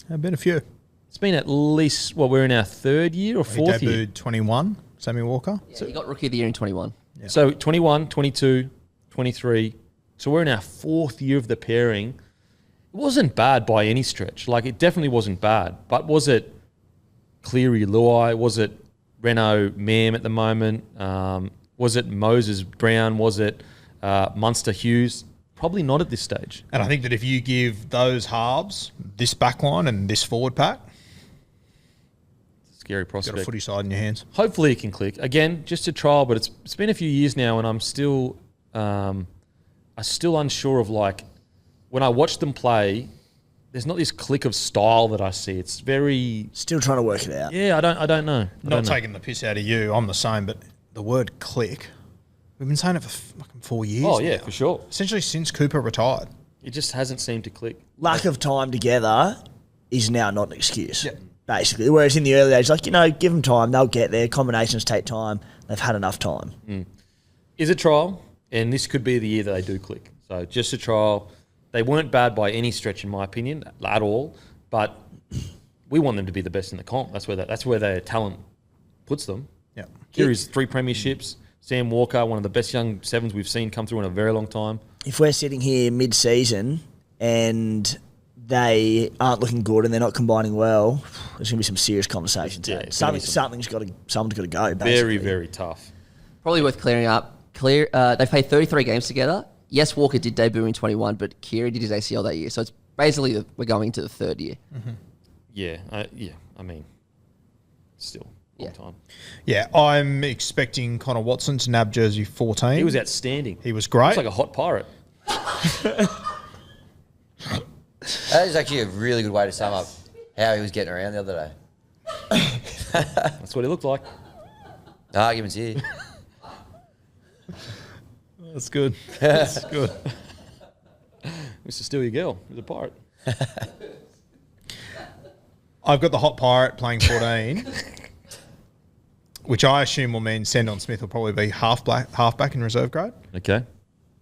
Been a few. It's been at least, we're in our third year or fourth year? He debuted 21, Sammy Walker. Yeah, he got Rookie of the Year in 21. Yeah. So 21, 22, 23. So we're in our fourth year of the pairing. It wasn't bad by any stretch. It definitely wasn't bad. But was it Cleary Luai? Was it Renault Mam at the moment? Was it Moses Brown? Was it Munster Hughes? Probably not at this stage. And I think that if you give those halves this back line and this forward pack, scary prospect. Got a footy side in your hands. Hopefully it can click. Again, just a trial, but it's been a few years now and I'm still unsure of when I watch them play, there's not this click of style that I see. It's very... Still trying to work it out. Yeah, I don't know. Not taking the piss out of you. I'm the same, but the word click, we've been saying it for fucking 4 years Oh, yeah, now. for sure. Essentially since Cooper retired. It just hasn't seemed to click. Lack of time together is now not an excuse, basically. Whereas in the early days, give them time. They'll get there. Combinations take time. They've had enough time. Is a trial, and this could be the year that they do click. So just a trial. They weren't bad by any stretch, in my opinion, at all. But we want them to be the best in the comp. That's where their talent puts them. Yeah. Kiri's 3 premierships. Sam Walker, one of the best young sevens we've seen come through in a very long time. If we're sitting here mid-season and they aren't looking good and they're not combining well, there's going to be some serious conversations. Yeah, someone's got to go. Basically. Very, very tough. Probably worth clearing up. They played 33 games together. Yes, Walker did debut in 21, but Kiri did his ACL that year. So it's basically we're going to the third year. Mm-hmm. Yeah. I mean, still long time. Yeah, I'm expecting Connor Watson to nab jersey 14. He was outstanding. He was great. Looks like a hot pirate. That is actually a really good way to sum up how he was getting around the other day. That's what he looked like. No arguments here. That's good. That's good. Mr. Steal Your Girl. He's a pirate. I've got the hot pirate playing 14, which I assume will mean Sendon Smith will probably be halfback in reserve grade. Okay.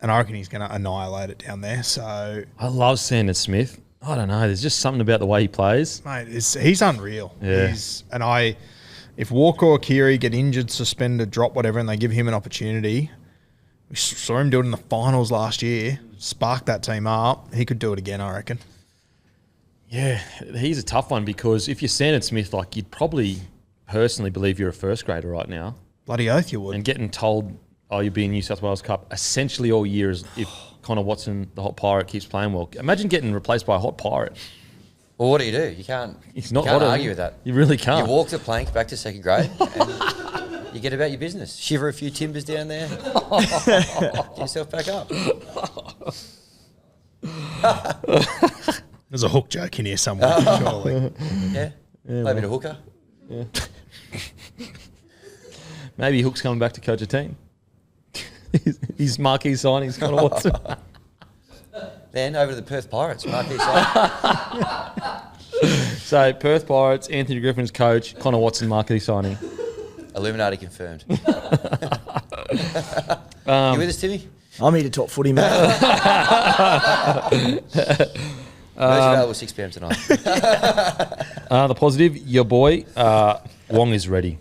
And I reckon he's going to annihilate it down there. So, I love Sandon Smith. I don't know. There's just something about the way he plays. mate, he's unreal. Yeah. If Walker or Kiri get injured, suspended, drop, whatever, and they give him an opportunity, we saw him do it in the finals last year, spark that team up. He could do it again, I reckon. Yeah, he's a tough one because if you're Sandon Smith, you'd probably personally believe you're a first grader right now. Bloody oath you would. And getting told, you'll be in New South Wales Cup essentially all year if Connor Watson, the hot pirate, keeps playing well. Imagine getting replaced by a hot pirate. Well, what do? You can't. He's not you can't hot, argue with that. You really can't. You walk the plank back to second grade and you get about your business. Shiver a few timbers down there. Get yourself back up. There's a hook joke in here somewhere, surely. Yeah. Play a bit of hooker. Maybe Hook's coming back to coach a team. His marquee signings, Connor Watson. Then over to the Perth Pirates. Marquee signing. So Perth Pirates, Anthony Griffin's coach, Connor Watson marquee signing. Illuminati confirmed. You with us, Timmy? I'm here to talk footy, mate. Available 6 p.m. tonight. The positive, your boy, Wong is ready.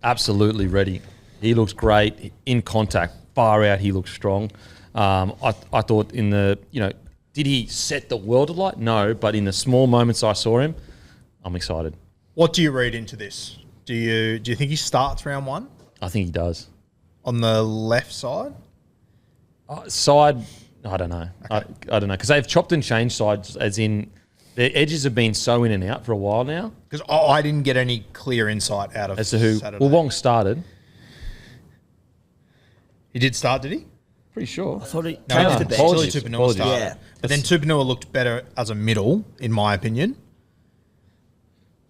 Absolutely ready. He looks great. In contact, far out, he looks strong. I thought in the, did he set the world alight? No, but in the small moments I saw him, I'm excited. What do you read into this? Do you think he starts round 1? I think he does. On the left side? Side, I don't know. Okay. I don't know. Because they've chopped and changed sides, as in their edges have been so in and out for a while now. Because I didn't get any clear insight out of as to who. Saturday. Well, Wong started. He did start, did he? Pretty sure. I thought he No, came no, off the bench. Surely Tupanua started. Yeah. But then Tupanua looked better as a middle, in my opinion.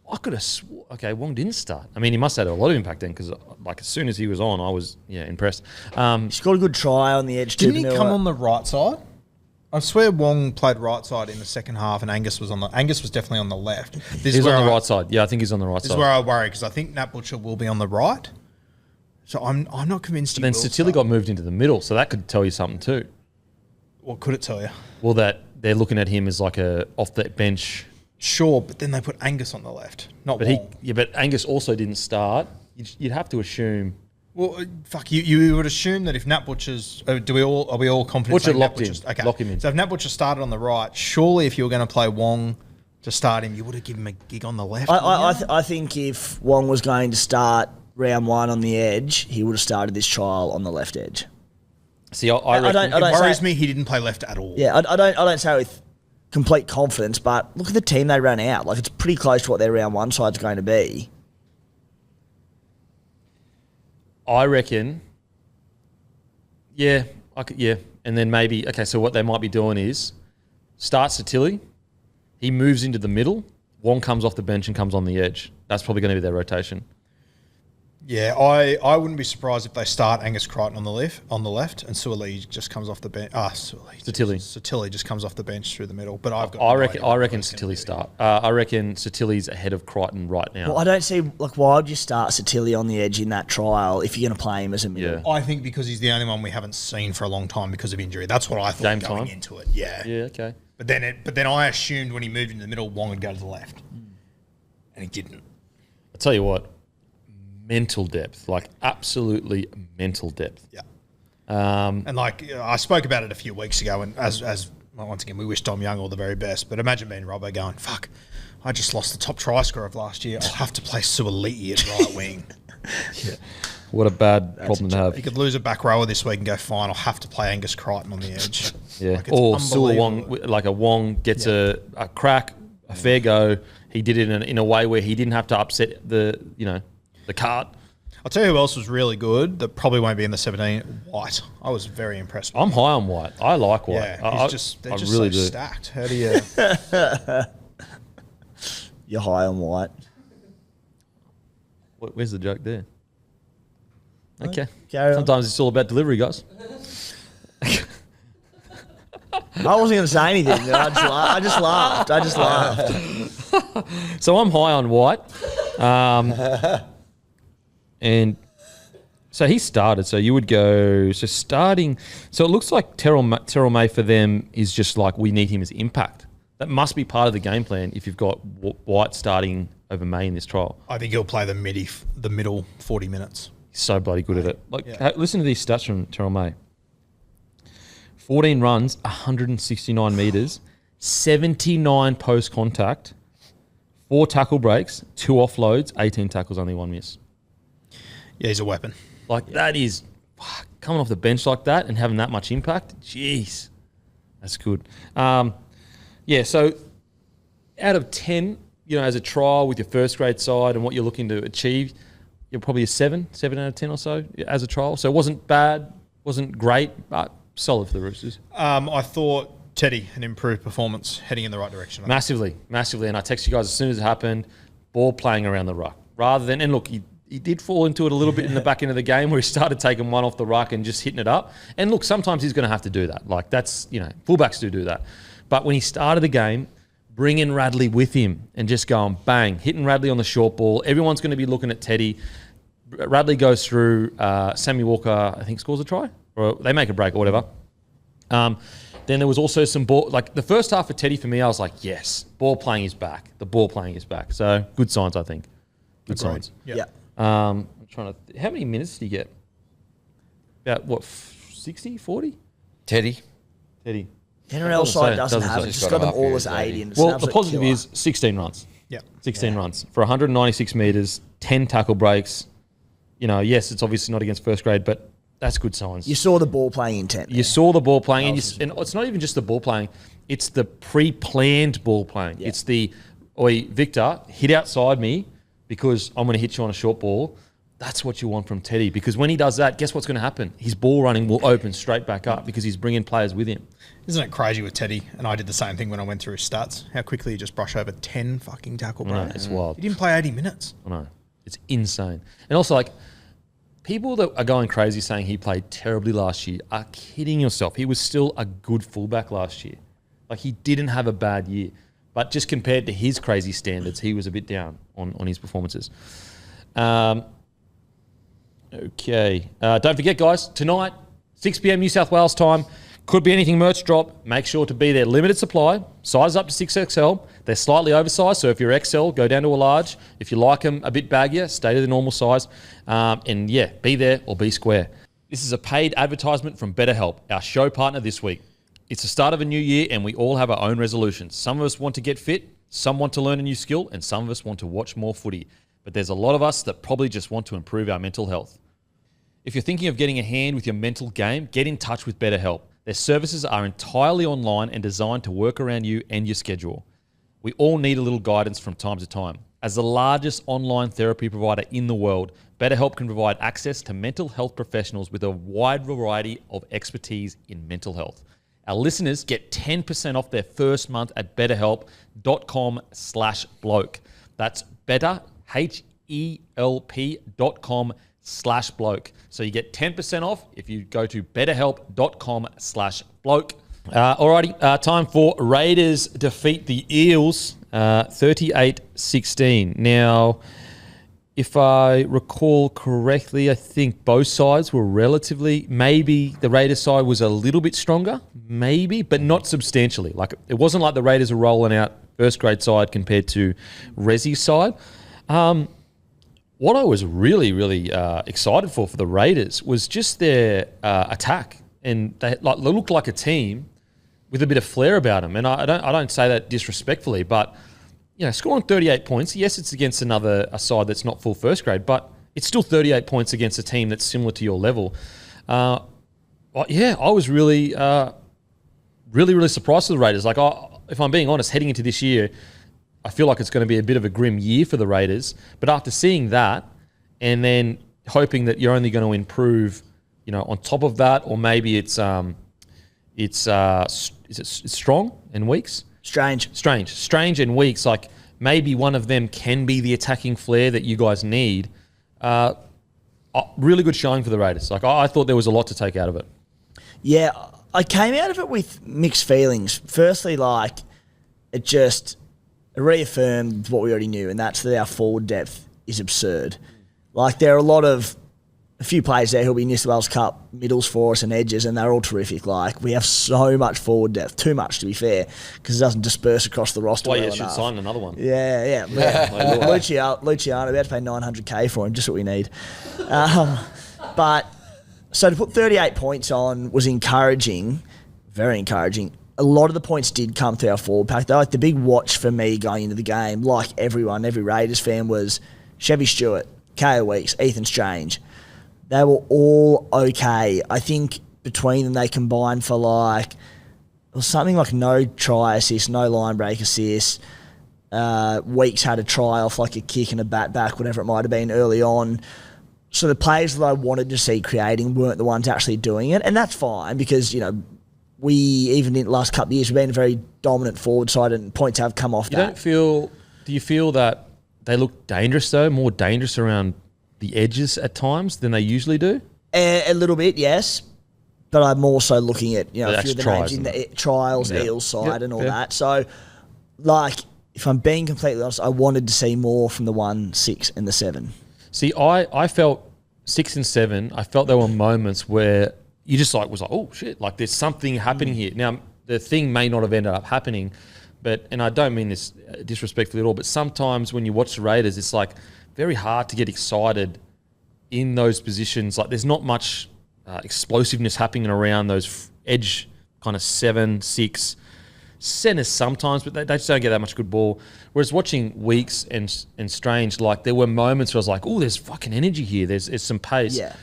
I could have okay, Wong didn't start. I mean, he must have had a lot of impact then because, as soon as he was on, I was, impressed. He's got a good try on the edge. Didn't he Tupanua. come on the right side? I swear Wong played right side in the second half and Angus was definitely on the left. He's on the right side. Yeah, I think he's on the right This side. is where I worry because I think Nat Butcher will be on the right. So I'm not convinced. But then Satilli got moved into the middle, so that could tell you something too. What could it tell you? Well, that they're looking at him as like a off the bench. Sure, but then they put Angus on the left, not But Wong. but Angus also didn't start. You'd have to assume. Well, fuck you would assume that if Nat Butcher's, are we all confident? Butcher saying Nat locked in. Butcher's- Okay. Lock him in. So if Nat Butcher started on the right, surely if you were going to play Wong to start him, you would have given him a gig on the left. I think if Wong was going to start round 1 on the edge, he would have started this trial on the left edge. See, I reckon. It worries me he didn't play left at all. Yeah, I don't say it with complete confidence, but look at the team they ran out. Like, it's pretty close to what their round 1 side's going to be. I reckon. Yeah, and then maybe so what they might be doing is start Satilli, he moves into the middle, Wong comes off the bench and comes on the edge. That's probably going to be their rotation. Yeah, I wouldn't be surprised if they start Angus Crichton on the left, and Suoli just comes off the bench. Satilli just comes off the bench through the middle. But I reckon Satilli start. I reckon Satilli's ahead of Crichton right now. Well, I don't see, why would you start Satilli on the edge in that trial if you're going to play him as a middle? Yeah. I think because he's the only one we haven't seen for a long time because of injury. That's what I thought Game going time? into it. Yeah. Yeah, okay. But then I assumed when he moved into the middle, Wong would go to the left, and he didn't. I'll tell you what, mental depth, absolutely mental depth. Yeah. And I spoke about it a few weeks ago, and as well, once again, we wish Dom Young all the very best. But imagine being Robbo going, "Fuck, I just lost the top try scorer of last year. I'll have to play Suoliti at right wing." Yeah. What a bad problem to have. He could lose a back rower this week and go, "Fine, I'll have to play Angus Crichton on the edge." Yeah. It's Or Sua unbelievable. Wong, a Wong gets a crack, a fair go. He did it in a way where he didn't have to upset the cart. I'll tell you who else was really good that probably won't be in the 17. White. I was very impressed with I'm high on White. I like White. Yeah, I they're just really so do. stacked. How do you... You're high on White. Where's the joke there? Okay. Carry on. Sometimes it's all about delivery, guys. I wasn't going to say anything. I just laughed. So I'm high on White. And so he started. So you would go, starting. So it looks like Terrell May for them is just we need him as impact. That must be part of the game plan if you've got White starting over May in this trial. I think he'll play the middle 40 minutes. He's so bloody good at it. Listen to these stats from Terrell May. 14 runs, 169 metres, 79 post contact, 4 tackle breaks, 2 offloads, 18 tackles, only 1 miss. Yeah, he's a weapon. That is coming off the bench like that and having that much impact. Jeez, that's good. So out of 10, as a trial with your first grade side and what you're looking to achieve, you're probably a 7 out of 10 or so as a trial. So it wasn't bad, wasn't great, but solid for the Roosters. I thought Teddy, an improved performance, heading in the right direction. Massively. And I text you guys as soon as it happened, ball playing around the ruck. Rather than, and look, he did fall into it a little bit in the back end of the game where he started taking one off the ruck and just hitting it up. And look, sometimes he's going to have to do that. Like that's, fullbacks do that. But when he started the game, bringing Radley with him and just going bang, hitting Radley on the short ball. Everyone's going to be looking at Teddy. Radley goes through, Sammy Walker, I think, scores a try. Or they make a break or whatever. Then there was also some ball, like the first half of Teddy for me, I was like, yes, ball playing is back. The ball playing is back. So good signs, I think. Good signs. Yeah. I'm trying to, how many minutes did he get? About what, 60, 40? Teddy. NRL side doesn't have it. It's just got them all as 80. And well, the positive is 16 runs. Yeah. 16 runs for 196 metres, 10 tackle breaks. Yes, it's obviously not against first grade, but that's good signs. You saw the ball playing intent. You saw the ball playing, and it's not even just the ball playing. It's the pre-planned ball playing. Yeah. It's the, Victor, hit outside me because I'm going to hit you on a short ball. That's what you want from Teddy, because when he does that, guess what's going to happen? His ball running will open straight back up because he's bringing players with him. Isn't it crazy with Teddy? And I did the same thing when I went through his stats. How quickly he just brushed over 10 fucking tackle breaks. It's wild. He didn't play 80 minutes. I know. It's insane. And also, people that are going crazy saying he played terribly last year are kidding yourself. He was still a good fullback last year. He didn't have a bad year. But just compared to his crazy standards, he was a bit down on his performances. Okay. Don't forget, guys, tonight, 6 p.m. New South Wales time, could be anything merch drop. Make sure to be there. Limited supply. Size up to 6XL. They're slightly oversized, so if you're XL, go down to a large. If you like them a bit baggier, stay to the normal size. Be there or be square. This is a paid advertisement from BetterHelp, our show partner this week. It's the start of a new year, and we all have our own resolutions. Some of us want to get fit, some want to learn a new skill, and some of us want to watch more footy. But there's a lot of us that probably just want to improve our mental health. If you're thinking of getting a hand with your mental game, get in touch with BetterHelp. Their services are entirely online and designed to work around you and your schedule. We all need a little guidance from time to time. As the largest online therapy provider in the world, BetterHelp can provide access to mental health professionals with a wide variety of expertise in mental health. Our listeners get 10% off their first month at betterhelp.com/bloke. That's better, HELP.com/bloke. So you get 10% off if you go to betterhelp.com/bloke. Alrighty, time for Raiders defeat the Eels 38-16. Now, if I recall correctly, I think both sides were relatively, maybe the Raiders side was a little bit stronger, maybe, but not substantially. It wasn't like the Raiders were rolling out first grade side compared to Rezzie's side. What I was really, really excited for the Raiders was just their attack, and they looked like a team with a bit of flair about them. And I don't say that disrespectfully, but scoring 38 points. Yes, it's against a side that's not full first grade, but it's still 38 points against a team that's similar to your level. I was really, really, really surprised with the Raiders. If I'm being honest, heading into this year, I feel like it's going to be a bit of a grim year for the Raiders. But after seeing that, and then hoping that you're only going to improve, on top of that, or maybe it's strong and weaks. Strange and weaks. Maybe one of them can be the attacking flair that you guys need. Really good showing for the Raiders. I thought there was a lot to take out of it. Yeah, I came out of it with mixed feelings. Firstly, it just reaffirmed what we already knew, and that's that our forward depth is absurd. There are a few players there who'll be New South Wales Cup middles for us and edges, and they're all terrific. We have so much forward depth, too much to be fair, because it doesn't disperse across the roster. Well, should sign another one. Yeah. Luciano, we had to pay $900K for him, just what we need. But so to put 38 points on was encouraging, very encouraging. A lot of the points did come through our forward pack, though. The big watch for me going into the game, like every Raiders fan, was Chevy Stewart, K.O. Weeks, Ethan Strange. They were all okay. I think between them they combined for it was something like no try assist, no line break assist. Weeks had a try off a kick and a bat back, whatever it might have been early on. So the players that I wanted to see creating weren't the ones actually doing it. And that's fine because, we, even in the last couple of years, we've been a very dominant forward side and points have come off that. Do you feel that they look dangerous though, more dangerous around the edges at times than they usually do? A little bit, yes. But I'm also looking at, a few of the names in the trials, Eels side and all that. So, like, if I'm being completely honest, I wanted to see more from the 1, 6 and the 7. See, I felt 6 and 7, I felt there were moments where you just was like, oh shit, like there's something happening here. Now, the thing may not have ended up happening, and I don't mean this disrespectfully at all, but sometimes when you watch the Raiders, it's like very hard to get excited in those positions. Like there's not much explosiveness happening around those edge kind of 7, 6 centers sometimes, but they just don't get that much good ball. Whereas watching Weeks and Strange, like there were moments where I was like, oh, there's fucking energy here. There's some pace. Yeah.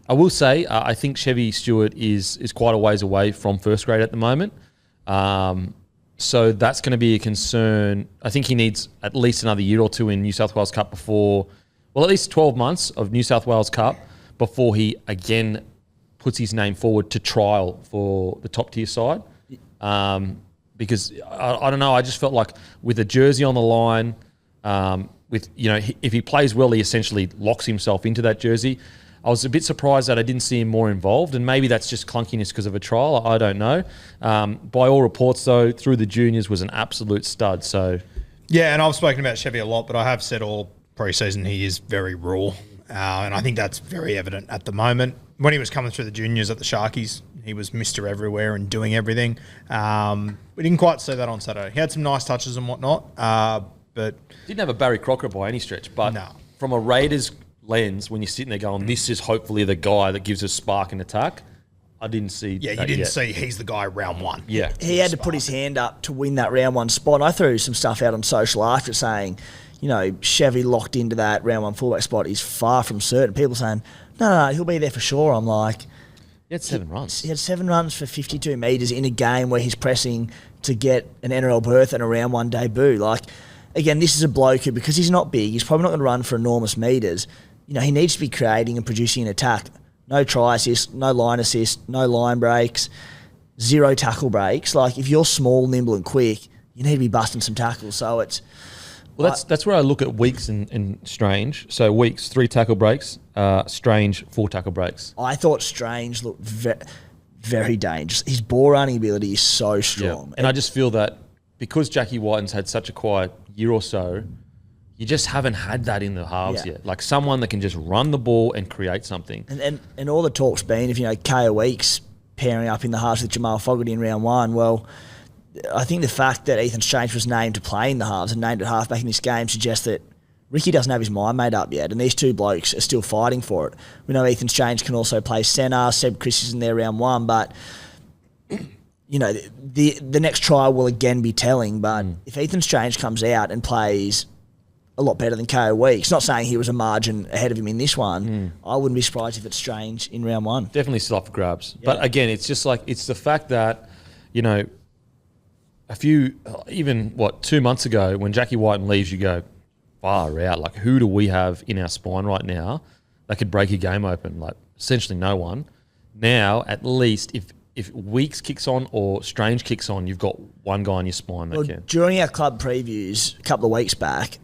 I will say, I think Chevy Stewart is quite a ways away from first grade at the moment. So that's going to be a concern. I think he needs at least another year or two in New South Wales Cup at least 12 months of New South Wales Cup before he again puts his name forward to trial for the top tier side. Because I don't know, I just felt like with a jersey on the line, if he plays well, he essentially locks himself into that jersey. I was a bit surprised that I didn't see him more involved, and maybe that's just clunkiness because of a trial. I don't know. By all reports, though, through the juniors was an absolute stud. So, yeah, and I've spoken about Chevy a lot, but I have said all preseason he is very raw, and I think that's very evident at the moment. When he was coming through the juniors at the Sharkies, he was Mr. Everywhere and doing everything. We didn't quite see that on Saturday. He had some nice touches and whatnot, but didn't have a Barry Crocker by any stretch. But from a Raiders lens, when you're sitting there going, this is hopefully the guy that gives us spark and attack, I didn't see. Yeah, you didn't see he's the guy round 1. Yeah, he had to put his hand up to win that round 1 spot. And I threw some stuff out on social after saying, Chevy locked into that round 1 fullback spot is far from certain. People saying, no, he'll be there for sure. I'm like, he had 7 runs. He had 7 runs for 52 metres in a game where he's pressing to get an NRL berth and a round 1 debut. Like, again, this is a bloke who, because he's not big, he's probably not going to run for enormous metres. He needs to be creating and producing an attack. No try assist, no line assist, no line breaks, 0 tackle breaks. Like, if you're small, nimble and quick, you need to be busting some tackles. So it's... Well, that's where I look at Weeks and Strange. So Weeks, 3 tackle breaks. Strange, 4 tackle breaks. I thought Strange looked very dangerous. His ball running ability is so strong. Yeah. And I just feel that because Jackie Whiten's had such a quiet year or so, you just haven't had that in the halves yet. Like someone that can just run the ball and create something. And all the talk's been, if KO Weeks pairing up in the halves with Jamal Fogarty in round 1, well, I think the fact that Ethan Strange was named to play in the halves and named at halfback in this game suggests that Ricky doesn't have his mind made up yet, and these two blokes are still fighting for it. We know Ethan Strange can also play centre. Seb Chris is in there round 1, but the next trial will again be telling. But if Ethan Strange comes out and plays a lot better than KO Weeks, not saying he was a margin ahead of him in this one, I wouldn't be surprised if it's Strange in round 1. Definitely still up for grabs. Yeah. But again, it's just like, it's the fact that, a few, 2 months ago when Jackie Whiten leaves, you go, far out. Like, who do we have in our spine right now that could break a game open? Like, essentially no one. Now, at least, if Weeks kicks on or Strange kicks on, you've got one guy in your spine that can. During our club previews a couple of weeks back,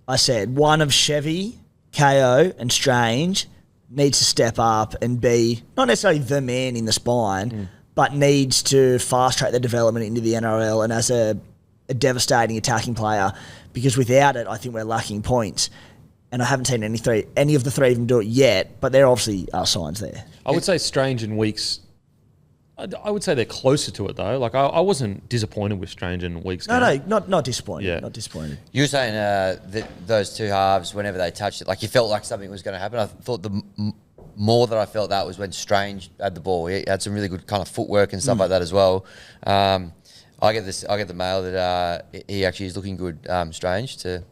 I said one of Chevy, KO and Strange needs to step up and be not necessarily the man in the spine, but needs to fast-track the development into the NRL and as a devastating attacking player, because without it, I think we're lacking points. And I haven't seen any of the three of them do it yet, but there obviously are signs there. I would say Strange and Weeks, I would say they're closer to it, though. Like, I wasn't disappointed with Strange and Weeks. No, not disappointed. Yeah. Not disappointed. You were saying that those two halves, whenever they touched it, like you felt like something was going to happen. I thought the more that I felt that was when Strange had the ball. He had some really good kind of footwork and stuff like that as well. I get the mail that he actually is looking good, Strange, to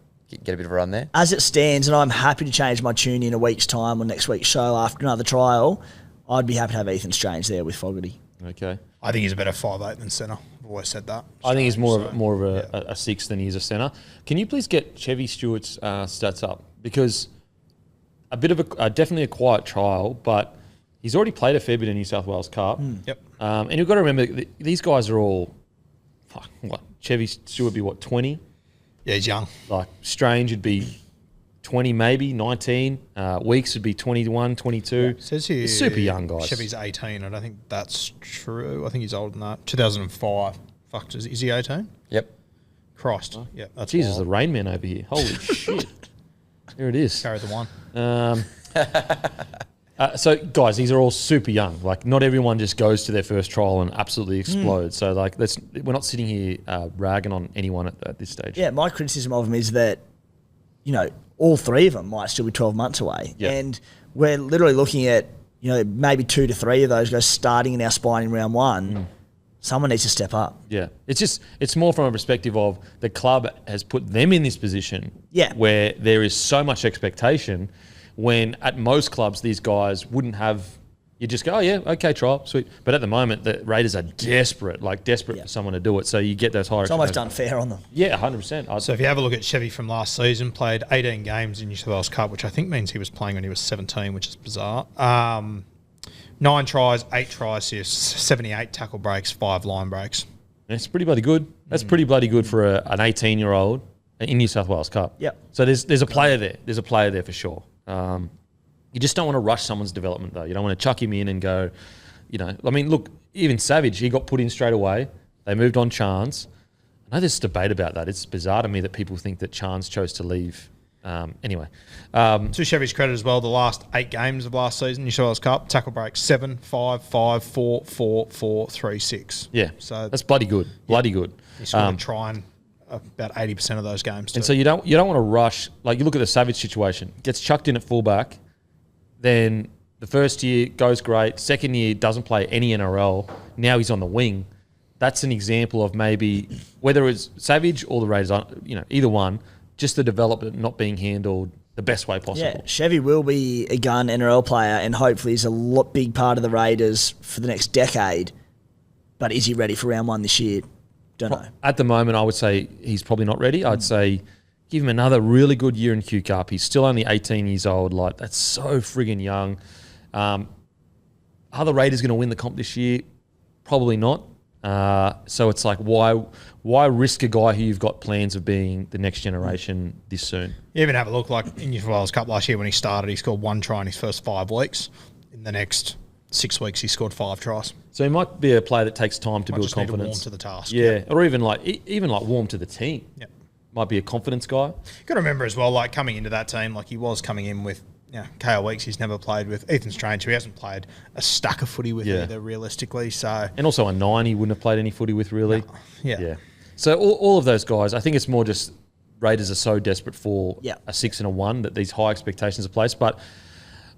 get a bit of a run there. As it stands, and I'm happy to change my tune in a week's time or next week's show after another trial, I'd be happy to have Ethan Strange there with Fogarty. Okay. I think he's a better 5'8" than centre. I've always said that. I think he's more of a 6 than he is a centre. Can you please get Chevy Stewart's stats up? Because a bit of definitely a quiet trial, but He's already played a fair bit in New South Wales Cup. Yep. And you've got to remember, these guys are all, Chevy Stewart would be, 20? Yeah, he's young. Like, Strange would be 20 maybe, 19. Weeks would be 21, 22. It says here, They're super young guys. Chevy's 18. I don't think that's true. I think he's older than that. 2005. Fuck, is he 18? Yep. Christ. Yeah, that's Jesus, wild. the Rain Man over here. Holy shit. There it is. Carry the one. So, guys, these are all super young. Like, not everyone just goes to their first trial and absolutely explodes. So, like, we're not sitting here ragging on anyone at this stage. Yeah, my criticism of them is that, all three of them might still be 12 months away. Yeah. And we're literally looking at, maybe 2 to 3 of those guys starting in our spine in round one. Someone needs to step up. Yeah. It's more from a perspective of the club has put them in this position where there is so much expectation when at most clubs these guys wouldn't have, you just go, oh yeah, okay, trial, sweet. But at the moment the Raiders are desperate for someone to do it. So you get those higher. It's almost unfair on them. Yeah, 100%. So if you have a look at Chevy from last season, played 18 games in New South Wales Cup, which I think means he was playing when he was 17, which is bizarre. 9 tries, 8 try assists, 78 tackle breaks, 5 line breaks. It's pretty bloody good. That's pretty bloody good for an 18-year-old in New South Wales Cup. Yep. So there's a player there. There's a player there for sure. You just don't want to rush someone's development, though. You don't want to chuck him in and go, look, even Savage, he got put in straight away. They moved on Chance. I know there's debate about that. It's bizarre to me that people think that Chance chose to leave. Anyway. To Chevy's credit as well, the last 8 games of last season, New South Wales Cup, tackle breaks 7, 5, 5, 4, 4, 4, 3, 6. Yeah, so that's bloody good. Bloody good. He's sort of trying about 80% of those games. And so you don't want to rush. Like, you look at the Savage situation. Gets chucked in at fullback. Then the first year goes great. Second year doesn't play any NRL. Now he's on the wing. That's an example of maybe whether it's Savage or the Raiders, either one, just the development not being handled the best way possible. Yeah, Chevy will be a gun NRL player and hopefully he's a big part of the Raiders for the next decade. But is he ready for round one this year? Don't know. At the moment, I would say he's probably not ready. I'd say give him another really good year in Q Cup. He's still only 18 years old. Like, that's so friggin' young. Are the Raiders going to win the comp this year? Probably not. So it's like, why risk a guy who you've got plans of being the next generation this soon? You even have a look, like in New South Wales Cup last year when he started, he scored 1 try in his first 5 weeks. In the next 6 weeks, he scored 5 tries. So he might be a player that takes time to build just need to confidence. warm to the task. Yeah, or even warm to the team. Yeah. Might be a confidence guy. Got to remember as well, like coming into that team, like he was coming in with KL Weeks. He's never played with Ethan Strange, who he hasn't played a stack of footy with either, realistically. So and also a 9 he wouldn't have played any footy with, really. No. Yeah. So all of those guys, I think it's more just Raiders are so desperate for a 6 and a 1 that these high expectations are placed. But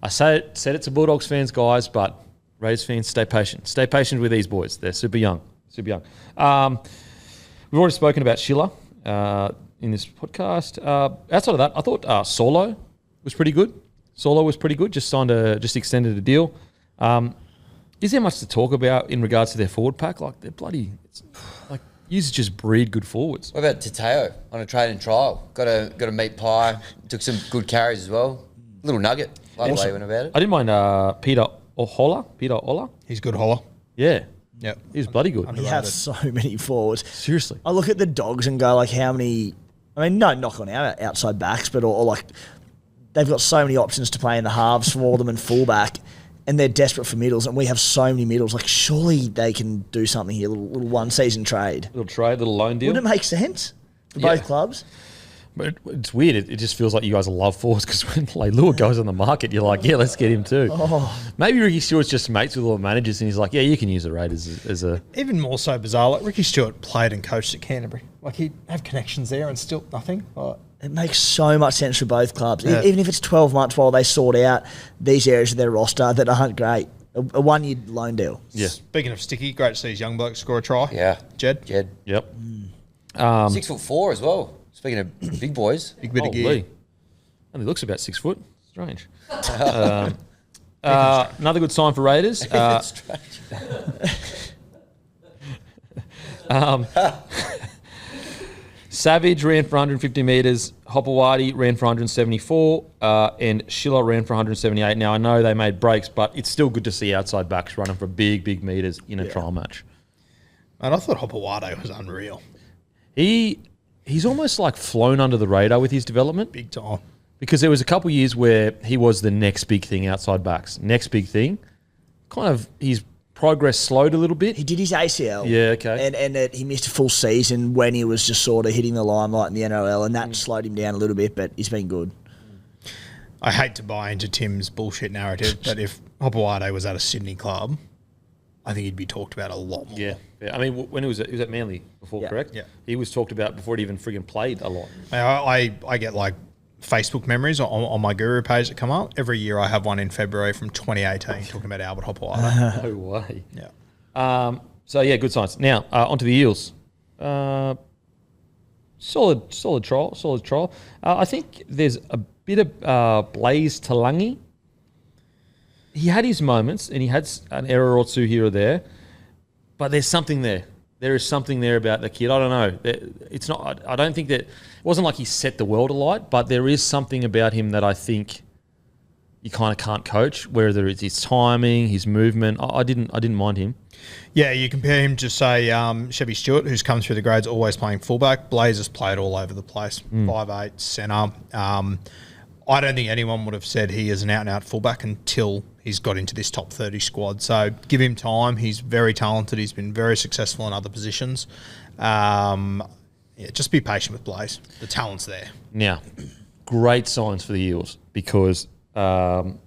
I said it to Bulldogs fans, guys, but Raiders fans, stay patient. Stay patient with these boys. They're super young. Super young. We've already spoken about Schiller in this podcast. Outside of that, I thought Solo was pretty good. Just extended a deal. Is there much to talk about in regards to their forward pack? Like, they're bloody, you just breed good forwards. What about Tateo on a trade and trial? Got a meat pie. Took some good carries as well. Little nugget. Like the way he went about it. I didn't mind Peter Ola. he's good holler. Yeah. Yep. He was bloody good. He has so many forwards. Seriously. I look at the Dogs and go, like, how many... I mean, no knock on our outside backs, but or like they've got so many options to play in the halves for them and fullback, and they're desperate for middles, and we have so many middles. Like, surely they can do something here, little one-season trade. Little loan deal. Wouldn't it make sense for both clubs? But it's weird. It just feels like you guys love forwards because when Leilua goes on the market, you're like, yeah, let's get him too. Maybe Ricky Stewart's just mates with all the managers and he's like, yeah, you can use the Raiders as a... Even more so bizarre, like Ricky Stewart played and coached at Canterbury. Like, he'd have connections there and still nothing. It makes so much sense for both clubs. Yeah. Even if it's 12 months while they sort out these areas of their roster that aren't great. A 1-year loan deal. Yeah. Speaking of sticky, great to see his young bloke score a try. Yeah. Jed. Yep. 6'4" as well. Speaking of big boys. Big bit of gear. And he looks about 6 foot. Strange. Another good sign for Raiders. Savage ran for 150 metres. Hopewadi ran for 174. And Schiller ran for 178. Now, I know they made breaks, but it's still good to see outside backs running for big metres in a trial match. And I thought Hopewadi was unreal. He's almost like flown under the radar with his development. Big time. Because there was a couple of years where he was the next big thing outside backs. Next big thing. Kind of his progress slowed a little bit. He did his ACL. Yeah, okay. And he missed a full season when he was just sort of hitting the limelight in the NRL, and that slowed him down a little bit, but he's been good. I hate to buy into Tim's bullshit narrative, but if Hopewadi was at a Sydney club, I think he'd be talked about a lot more. Yeah. I mean, when he was at Manly before, correct? Yeah. He was talked about before he even friggin' played a lot. I get like Facebook memories on my Guru page that come up. Every year I have one in February from 2018 talking about Albert Hopewadi. No way. Yeah. So, yeah, good signs. Now, onto the Eels. Solid trial. I think there's a bit of Blaze Talangi. He had his moments, and he had an error or two here or there, but there's something there. There is something there about the kid. I don't know. It's not. I don't think that it wasn't like he set the world alight, but there is something about him that I think you kind of can't coach. Whether it's his timing, his movement. I didn't mind him. Yeah, you compare him to, say, Chevy Stewart, who's come through the grades always playing fullback. Blaze has played all over the place. 5'8", centre. I don't think anyone would have said he is an out-and-out fullback until he's got into this top 30 squad. So give him time. He's very talented. He's been very successful in other positions. Just be patient with Blaze. The talent's there. Now, great signs for the Eels because Kelma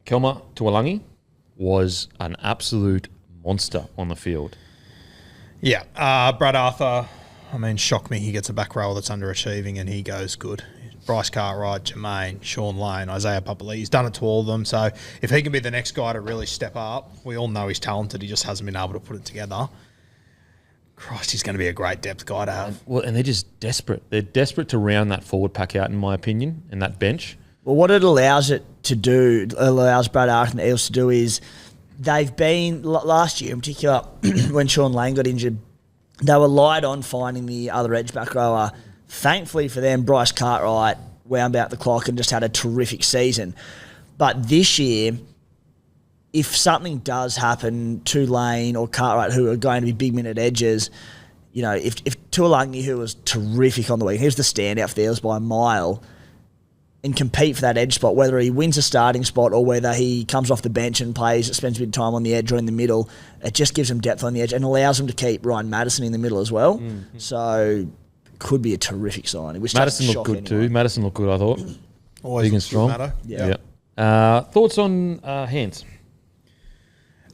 Tuolangi was an absolute monster on the field. Yeah. Brad Arthur, shock me. He gets a back row that's underachieving and he goes good. Bryce Cartwright, Jermaine, Sean Lane, Isaiah Papali. He's done it to all of them. So if he can be the next guy to really step up, we all know he's talented. He just hasn't been able to put it together. Christ, he's going to be a great depth guy to have. Well, and they're just desperate. They're desperate to round that forward pack out, in my opinion, and that bench. Well, what it allows Brad Arthur and the Eels to do is they've been, last year in particular, when Sean Lane got injured, they were light on finding the other edge back rower. Thankfully for them, Bryce Cartwright wound out the clock and just had a terrific season. But this year, if something does happen to Lane or Cartwright, who are going to be big minute edges, if Tuolangi, who was terrific on the week, he was the standout for the Eels by a mile, and compete for that edge spot, whether he wins a starting spot or whether he comes off the bench and spends a bit of time on the edge or in the middle, it just gives him depth on the edge and allows him to keep Ryan Madison in the middle as well. Mm-hmm. So could be a terrific sign. Madison looked good too. Madison looked good, I thought. Always big and strong. Yeah. Thoughts on Hands?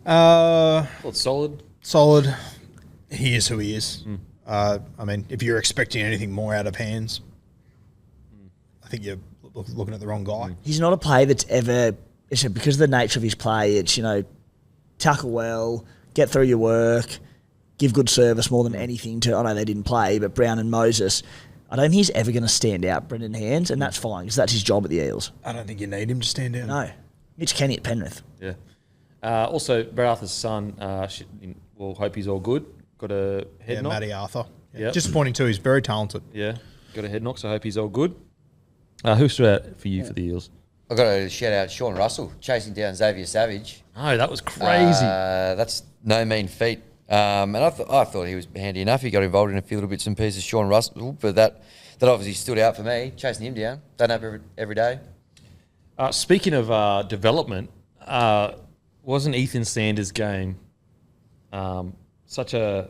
Thought solid. Solid. He is who he is. If you're expecting anything more out of Hands, I think you're looking at the wrong guy. He's not a player that's ever, because of the nature of his play, it's, tackle well, get through your work, give good service more than anything to, I know they didn't play, but Brown and Moses. I don't think he's ever going to stand out, Brendan Hands, and that's fine because that's his job at the Eels. I don't think you need him to stand out. No. Mitch Kenny at Penrith. Yeah. Also, Brad Arthur's son, we'll hope he's all good. Got a head knock. Matty Arthur. Yeah. Yep. Disappointing too, he's very talented. Yeah. Got a head knock, so I hope he's all good. Who stood out for you for the Eels? I've got to shout out Sean Russell, chasing down Xavier Savage. Oh, that was crazy. That's no mean feat. And I thought he was handy enough. He got involved in a few little bits and pieces, Sean Russell, but that obviously stood out for me, chasing him down. Don't happen every day. Speaking of development, wasn't Ethan Sanders' game such a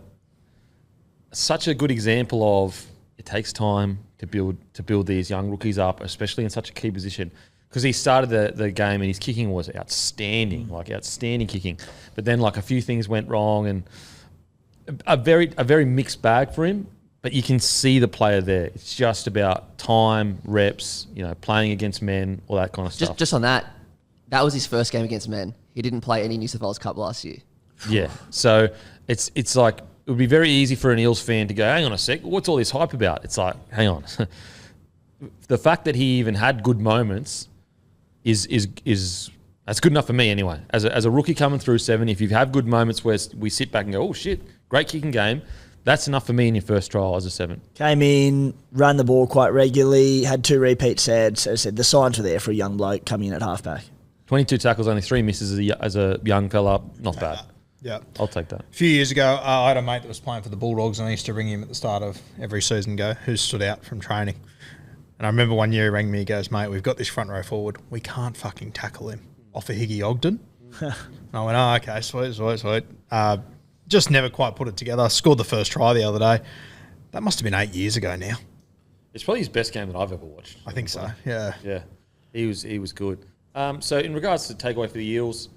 good example of it takes time to build these young rookies up, especially in such a key position? Because he started the game and his kicking was outstanding, outstanding kicking. But then a few things went wrong and a very mixed bag for him. But you can see the player there. It's just about time, reps, playing against men, all that kind of stuff. Just on that was his first game against men. He didn't play any New South Wales Cup last year. Yeah. So it's like it would be very easy for an Eels fan to go, hang on a sec, what's all this hype about? It's like, hang on. The fact that he even had good moments is that's good enough for me anyway. As a rookie coming through 7, if you have good moments where we sit back and go, oh shit, great kicking game, That's enough for me in your first trial as a 7. Came in, ran the ball quite regularly, had 2 repeat sets. As I said, the signs were there for a young bloke coming in at halfback. 22 tackles, only 3 misses as a young fella. Not bad. Yeah. I'll take that. A few years ago, I had a mate that was playing for the Bulldogs, and I used to ring him at the start of every season, who stood out from training. And I remember one year he rang me, he goes, mate, we've got this front row forward. We can't fucking tackle him. Off of Higgy Ogden. And I went, oh, okay, sweet. Just never quite put it together. I scored the first try the other day. That must have been 8 years ago now. It's probably his best game that I've ever watched. I think so, yeah. Yeah, he was good. So in regards to takeaway for the Eels,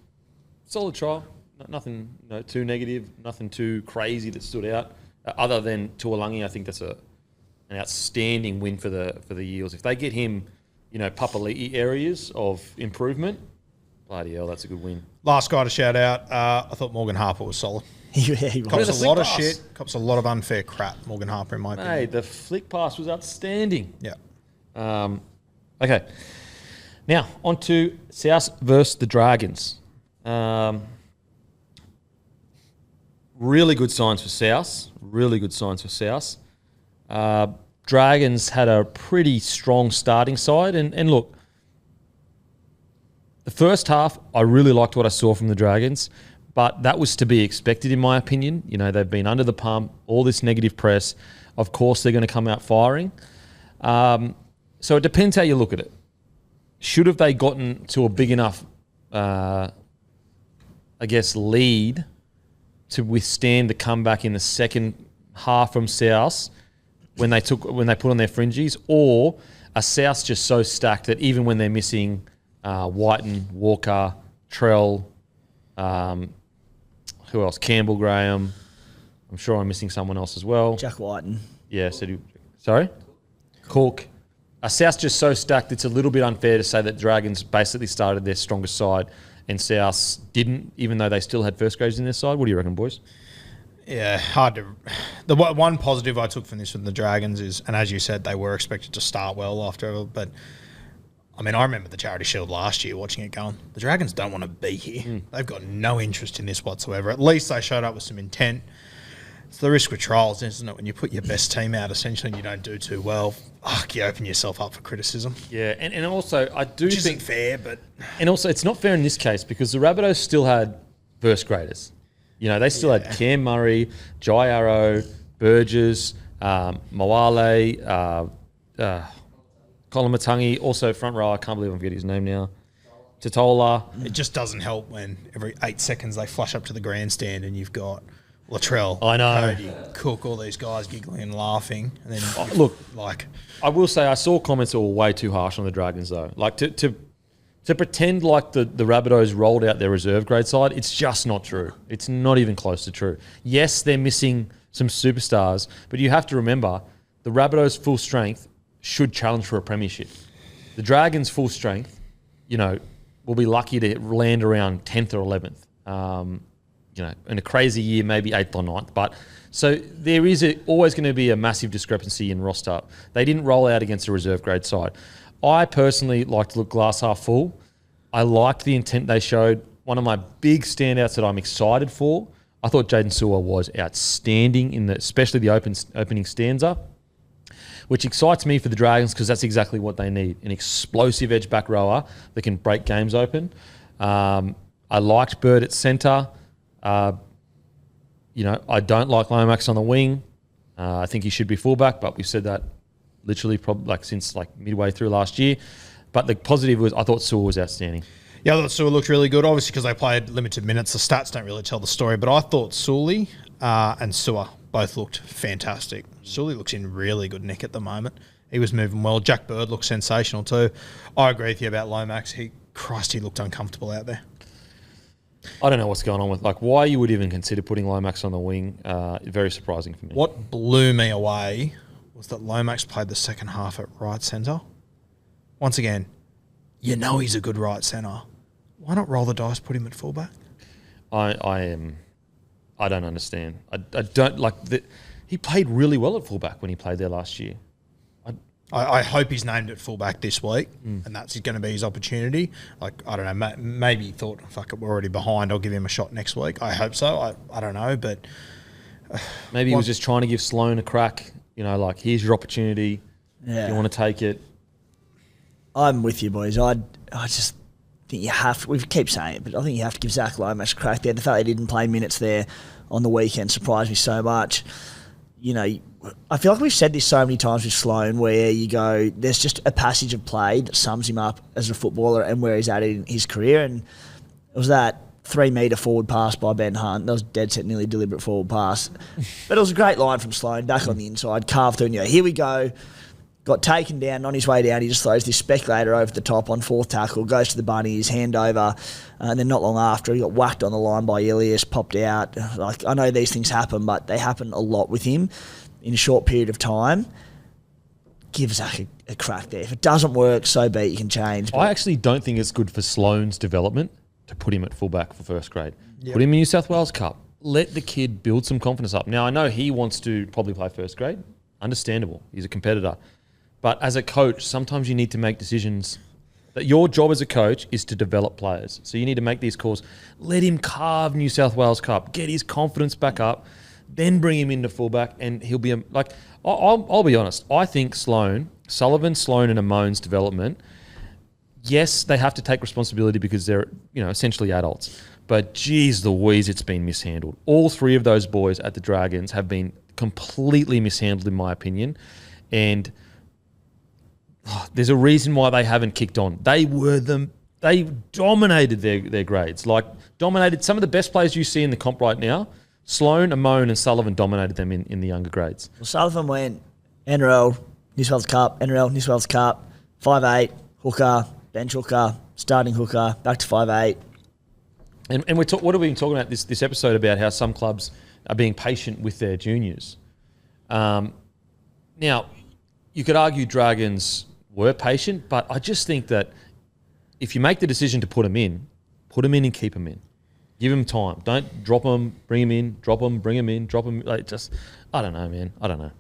solid trial. Nothing too negative, nothing too crazy that stood out. Other than Tuolangi, I think that's an outstanding win for the Eels. If they get him, Papali'i areas of improvement, bloody hell, that's a good win. Last guy to shout out, I thought Morgan Harper was solid. He Cops was. a lot of shit, cops a lot of unfair crap, Morgan Harper, in my opinion. Hey, the flick pass was outstanding. Yeah. Okay. Now, on to South versus the Dragons. Really good signs for South. Dragons had a pretty strong starting side. And look, the first half, I really liked what I saw from the Dragons, but that was to be expected in my opinion. They've been under the pump, all this negative press. Of course, they're going to come out firing. So it depends how you look at it. Should have they gotten to a big enough, lead to withstand the comeback in the second half from South when they put on their fringies, or are South just so stacked that even when they're missing Whiten, Walker, Trell, who else? Campbell Graham. I'm sure I'm missing someone else as well. Jack Whiten. Yeah. Sorry? Cook. Are South just so stacked it's a little bit unfair to say that Dragons basically started their strongest side and South didn't, even though they still had first grades in their side? What do you reckon, boys? Yeah, hard to... The one positive I took from the Dragons is, and as you said, they were expected to start well after, but I remember the Charity Shield last year watching it going, the Dragons don't want to be here. They've got no interest in this whatsoever. At least they showed up with some intent. It's the risk with trials, isn't it? When you put your best team out, essentially, and you don't do too well, you open yourself up for criticism. Yeah, and also I do Which think... isn't fair, but... And also, it's not fair in this case because the Rabbitohs still had first graders. They still had Cam Murray, Jai Arrow, Burgess, Moale, Colin Matangi, also front row, I can't believe I'm forgetting his name now, Totola. It just doesn't help when every 8 seconds they flash up to the grandstand and you've got Latrell, I know. Cody, Cook, all these guys giggling and laughing. And then I will say I saw comments that were way too harsh on the Dragons though. Like to pretend like the Rabbitohs rolled out their reserve grade side, it's just not true. It's not even close to true. Yes, they're missing some superstars, but you have to remember the Rabbitohs full strength should challenge for a premiership. The Dragons full strength, will be lucky to land around 10th or 11th. In a crazy year, maybe 8th or 9th. But so there is always going to be a massive discrepancy in roster. They didn't roll out against a reserve grade side. I personally like to look glass half full. I liked the intent they showed. One of my big standouts that I'm excited for, I thought Jaden Sewer was outstanding especially the opening stanza, which excites me for the Dragons because that's exactly what they need, an explosive edge back rower that can break games open. I liked Bird at centre. I don't like Lomax on the wing. I think he should be fullback, but we've said that literally probably since midway through last year. But the positive was I thought Sewer was outstanding. Yeah, I thought Sewer looked really good, obviously because they played limited minutes. The stats don't really tell the story, but I thought Sully and Sewer both looked fantastic. Sully looks in really good nick at the moment. He was moving well. Jack Bird looked sensational too. I agree with you about Lomax. He looked uncomfortable out there. I don't know what's going on with why you would even consider putting Lomax on the wing. Very surprising for me. What blew me away was that Lomax played the second half at right centre. Once again, he's a good right centre. Why not roll the dice, put him at fullback? I don't understand. I don't like that. He played really well at fullback when he played there last year. I hope he's named at fullback this week, and that's going to be his opportunity. I don't know, maybe he thought, fuck it, we're already behind, I'll give him a shot next week. I hope so. I don't know, but Maybe he was just trying to give Sloan a crack. You know, like, here's your opportunity. Yeah. You want to take it. I'm with you, boys. I just think you have to, we keep saying it, but I think you have to give Zach Lomax a crack there. The fact they didn't play minutes there on the weekend surprised me so much. You know, I feel like we've said this so many times with Sloan, where you go, there's just a passage of play that sums him up as a footballer and where he's at in his career. And it was that 3 metre forward pass by Ben Hunt. That was dead set, nearly deliberate forward pass. But it was a great line from Sloan, back on the inside, carved through, and you go, here we go. Got taken down, on his way down, he just throws this speculator over the top on 4th tackle, goes to the bunnies, hand over, and then not long after, he got whacked on the line by Ilias, popped out. Like, I know these things happen, but they happen a lot with him in a short period of time. Give Zach a crack there. If it doesn't work, so be it, you can change. I actually don't think it's good for Sloan's development to put him at fullback for first grade. Yep. Put him in New South Wales Cup. Let the kid build some confidence up. Now, I know he wants to probably play first grade. Understandable. He's a competitor. But as a coach, sometimes you need to make decisions. That your job as a coach is to develop players. So you need to make these calls. Let him carve New South Wales Cup. Get his confidence back up. Then bring him into fullback, and he'll be like. I'll be honest. I think Sullivan, Sloan, and Amon's development. Yes, they have to take responsibility because they're essentially adults. But geez Louise, it's been mishandled. All 3 of those boys at the Dragons have been completely mishandled, in my opinion, and. There's a reason why they haven't kicked on. They dominated their grades. Like, dominated some of the best players you see in the comp right now. Sloan, Amon, and Sullivan dominated them in the younger grades. Well, Sullivan went NRL, New South Wales Cup, NRL, New South Wales Cup, 5'8", hooker, bench hooker, starting hooker, back to 5'8". And what have we been talking about this episode about how some clubs are being patient with their juniors. Now, you could argue Dragons were patient, but I just think that if you make the decision to put them in and keep them in. Give them time. Don't drop them, bring them in, drop them, bring them in, drop them. Like, just, I don't know, man. I don't know.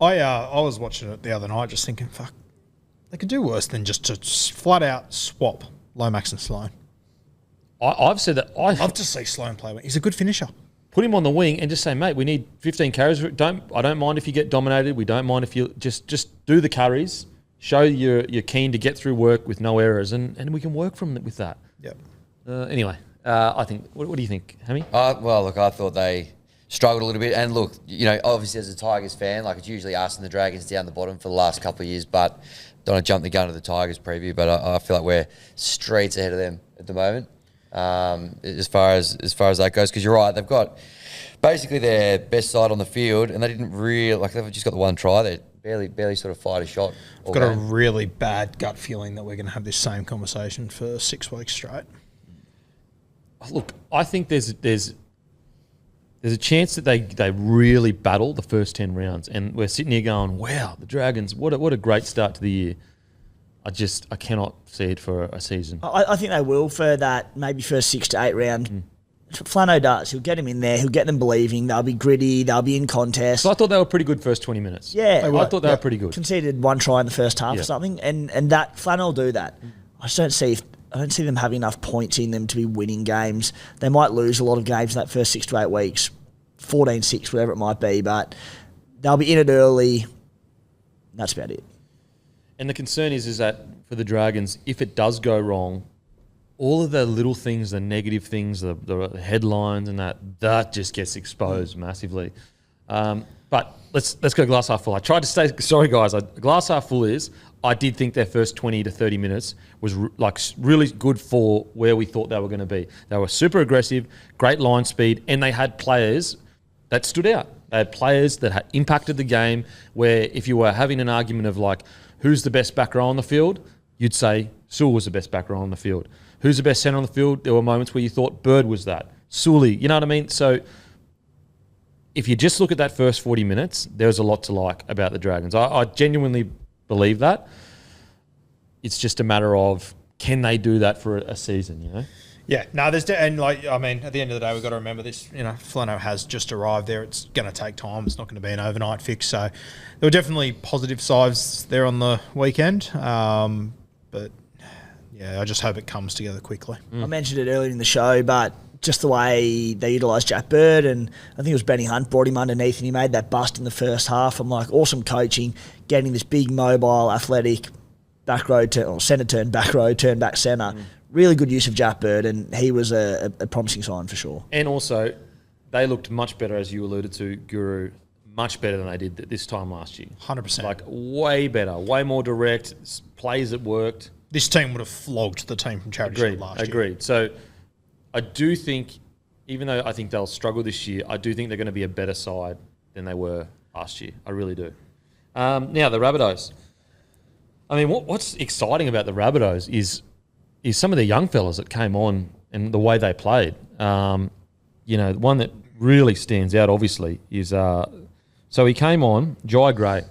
I was watching it the other night just thinking, fuck, they could do worse than just to flat out swap Lomax and Sloan. I've said that. I'd love to see Sloan play. He's a good finisher. Put him on the wing and just say, mate, we need 15 carries. I don't mind if you get dominated. We don't mind if you just do the carries. Show you're keen to get through work with no errors, and we can work with that. Yep. Anyway, I think. What do you think, Hammy? Well, look, I thought they struggled a little bit, and look, obviously as a Tigers fan, like, it's usually us and the Dragons down the bottom for the last couple of years, but don't want to jump the gun to the Tigers preview, but I feel like we're streets ahead of them at the moment. As far as that goes, because you're right, they've got basically their best side on the field, and they didn't really they've just got the one try. They barely sort of fired a shot. I've got a really bad gut feeling that we're going to have this same conversation for 6 weeks straight. Look, I think there's a chance that they really battle the first 10 rounds, and we're sitting here going, wow, the Dragons, what a great start to the year. I cannot see it for a season. I think they will for that maybe first 6 to 8 round. That's what Flano does. He'll get him in there. He'll get them believing. They'll be gritty. They'll be in contest. So I thought they were pretty good first 20 minutes. Yeah. I thought they were pretty good. Conceded 1 try in the first half or something, and that Flano will do that. I don't see them having enough points in them to be winning games. They might lose a lot of games in that first 6 to 8 weeks, 14-6, whatever it might be, but they'll be in it early. That's about it. And the concern is that for the Dragons, if it does go wrong, all of the little things, the negative things, the headlines and that just gets exposed massively. But let's go glass half full. I tried to stay, sorry guys, glass half full is, I did think their first 20 to 30 minutes was really good for where we thought they were going to be. They were super aggressive, great line speed, and they had players that stood out. They had players that had impacted the game, where if you were having an argument of who's the best back row on the field, you'd say Sewell was the best back row on the field. Who's the best centre on the field? There were moments where you thought Bird was that. Sully, you know what I mean? So if you just look at that first 40 minutes, there's a lot to like about the Dragons. I genuinely believe that. It's just a matter of, can they do that for a season, Yeah, no, at the end of the day, we've got to remember this. Flano has just arrived there. It's going to take time. It's not going to be an overnight fix. So there were definitely positive sides there on the weekend. But yeah, I just hope it comes together quickly. I mentioned it earlier in the show, but just the way they utilised Jack Bird, and I think it was Benny Hunt brought him underneath and he made that bust in the first half. I'm like, awesome coaching, getting this big, mobile, athletic back row or centre turn back row, turn back centre. Really good use of Jack Bird, and he was a promising sign for sure. And also, they looked much better, as you alluded to, Guru, much better than they did this time last year. 100%. Like, way better, way more direct, plays that worked. This team would have flogged the team from Charity Shield last year. Agreed. So I do think, even though I think they'll struggle this year, I do think they're going to be a better side than they were last year. I really do. Now, the Rabbitohs. I mean, what's exciting about the Rabbitohs is some of the young fellas that came on and the way they played. One that really stands out, obviously, is so he came on, Jai Gray.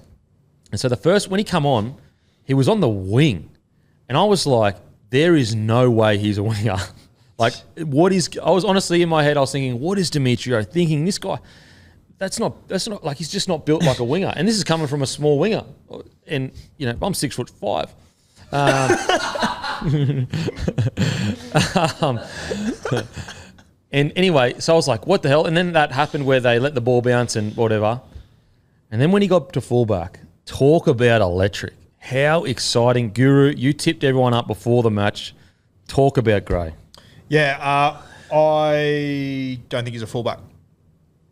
And so when he come on, he was on the wing. And I was like, there is no way he's a winger. Like, I was honestly in my head, I was thinking, what is Demetrio thinking? This guy, that's not like, he's just not built like a winger. And this is coming from a small winger. And, I'm 6'5". And anyway, so I was like, what the hell? And then that happened where they let the ball bounce and whatever. And then when he got to fullback, talk about electric. How exciting. Guru, you tipped everyone up before the match. Talk about Gray. Yeah, I don't think he's a fullback.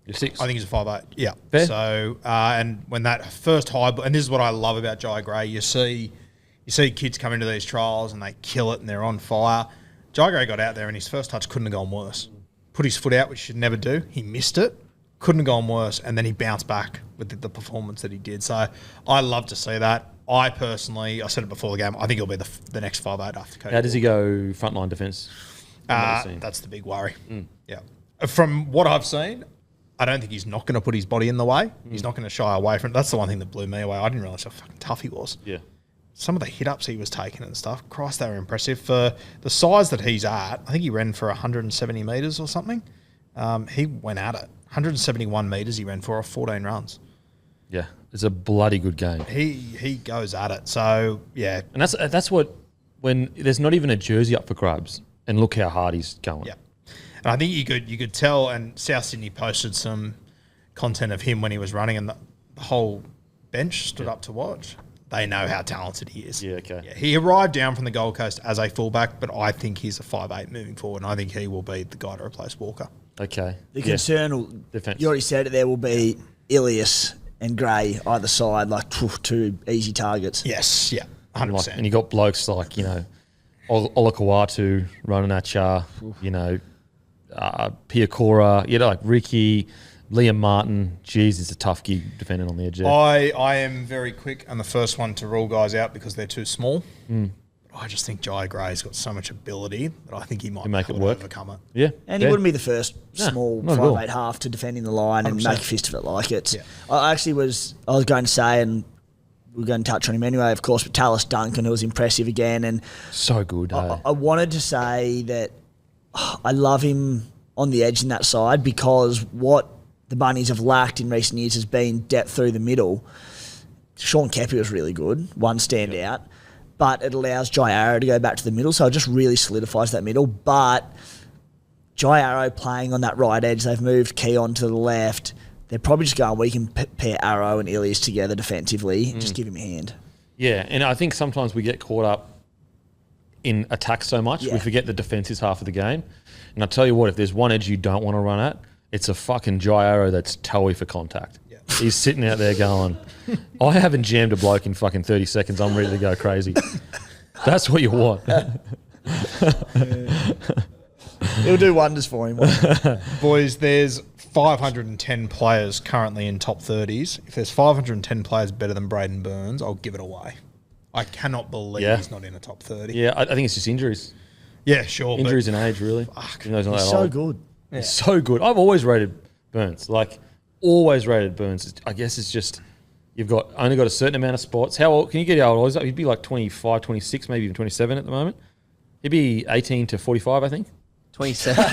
You're 6. I think he's a 5'8". Yeah. Fair. So, and when that first high, and this is what I love about Jai Gray, you see kids come into these trials and they kill it and they're on fire. Jai Gray got out there and his first touch couldn't have gone worse. Put his foot out, which he should never do. He missed it. Couldn't have gone worse. And then he bounced back with the performance that he did. So I love to see that. I personally, I said it before the game, I think he'll be the next 5'8" after Cody. How does he go frontline defence? That's the big worry. Yeah. From what I've seen, I don't think he's not going to put his body in the way. He's not going to shy away from it. That's the one thing that blew me away. I didn't realise how fucking tough he was. Yeah. Some of the hit-ups he was taking and stuff, Christ, they were impressive. For the size that he's at, I think he ran for 170 metres or something. He went at it. 171 metres he ran for off 14 runs. Yeah, it's a bloody good game. He goes at it. So, yeah. And that's what, when there's not even a jersey up for grabs, and look how hard he's going. Yeah. And I think you could tell, and South Sydney posted some content of him when he was running, and the whole bench stood up to watch. They know how talented he is. Yeah, okay. Yeah, he arrived down from the Gold Coast as a fullback, but I think he's a 5'8" moving forward, and I think he will be the guy to replace Walker. Okay. The concern, defense. You already said it there, will be Ilias and Gray either side, like two easy targets. Yes, yeah, 100%. And you got blokes like, Olakawatu running at you, Piakora, like Ricky, Liam Martin. Jeez, it's a tough gig defending on the edge there. I am very quick and the first one to rule guys out because they're too small. I just think Jai Gray's got so much ability that I think he might make be it able work. to overcome it. Yeah. And he wouldn't be the first No, small not at all. 5'8" half to defend in the line and 100%. make a fist of it like it. Yeah. I was going to say, and we're going to touch on him anyway, of course, but Tallis Duncan, who was impressive again. And So good, I wanted to say that I love him on the edge in that side because what the Bunnies have lacked in recent years has been depth through the middle. Sean Kepi was really good, one standout, but it allows Jai Arrow to go back to the middle, so it just really solidifies that middle. But Jai Arrow playing on that right edge, they've moved Keon to the left. They're probably just going, we can pair Arrow and Ilias together defensively, just give him a hand. Yeah, and I think sometimes we get caught up in attack so much, we forget the defence is half of the game. And I'll tell you what, if there's one edge you don't want to run at, it's a fucking Jai Arrow that's toey for contact. Yeah. He's sitting out there going, I haven't jammed a bloke in fucking 30 seconds. I'm ready to go crazy. That's what you want. It'll do wonders for him. Boys, there's 510 players currently in top 30s. If there's 510 players better than Braden Burns, I'll give it away. I cannot believe he's not in a top 30. Yeah, I think it's just injuries. Yeah, sure. Injuries and age, really. Fuck. Even though he's not He's that so old. good. Yeah. He's so good. I've always rated Burns. Always rated Burns. I guess it's just you've only got a certain amount of spots. How old? Can you get how old? He'd be like 25, 26, maybe even 27 at the moment. He'd be 18 to 45, I think. 27.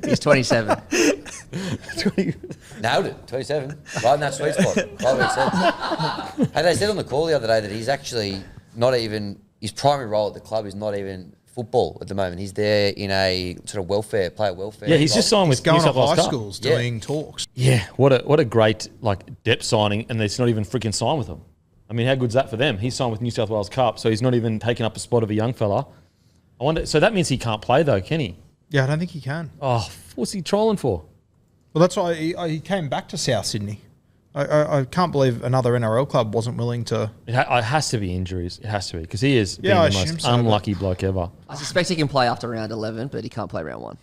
He's 27. Nailed it, 27. Right in that sweet spot. Right where it said. Hey, they said on the call the other day that he's actually not even, his primary role at the club is not even football at the moment. He's there in a sort of player welfare. Yeah, he's just signed with New Going to South Wales high Cup. schools doing talks. Yeah, what a great depth signing, and it's not even freaking signed with them. I mean, how good's that for them? He's signed with New South Wales Cup, so he's not even taking up a spot of a young fella. I wonder. So that means he can't play though, can he? Yeah, I don't think he can. Oh, what's he trolling for? Well, that's why he came back to South Sydney. I can't believe another NRL club wasn't willing to. It has to be injuries. It has to be because he is Yeah, I the assume most so, unlucky bloke ever. I suspect he can play after round 11, but he can't play round 1.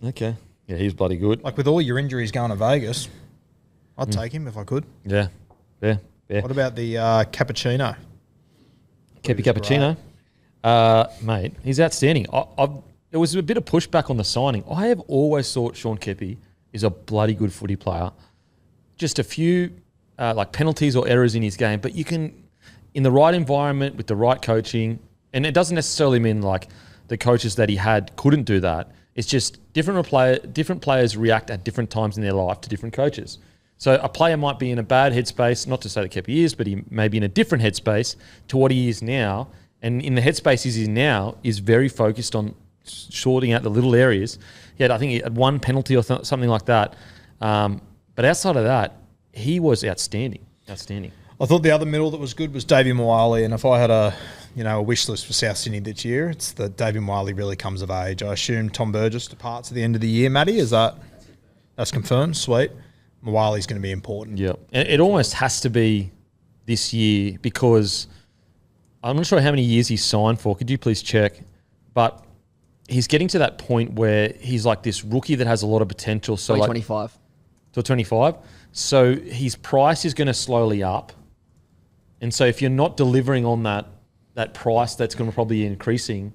Okay. Yeah, he's bloody good. Like with all your injuries going to Vegas, I'd take him if I could. Yeah. What about the cappuccino? Kepi Cappuccino. Mate, he's outstanding. There was a bit of pushback on the signing. I have always thought Sean Kepi is a bloody good footy player. Just a few penalties or errors in his game, but you can, in the right environment with the right coaching, and it doesn't necessarily mean the coaches that he had couldn't do that. It's just different players react at different times in their life to different coaches. So a player might be in a bad headspace, not to say that Kepi is, but he may be in a different headspace to what he is now. And in the headspace he's in now is very focused on sorting out the little areas. Yet I think he had one penalty or something like that. But outside of that, he was outstanding. Outstanding. I thought the other middle that was good was Davey Moali, and if I had a wish list for South Sydney this year, it's that Davey Moali really comes of age. I assume Tom Burgess departs at the end of the year. Matty, that's confirmed? Sweet. Moali's going to be important. Yeah, it almost has to be this year because I'm not sure how many years he's signed for. Could you please check? But he's getting to that point where he's like this rookie that has a lot of potential. So 2025. Till 25. So his price is going to slowly up. And so if you're not delivering on that price that's going to probably be increasing,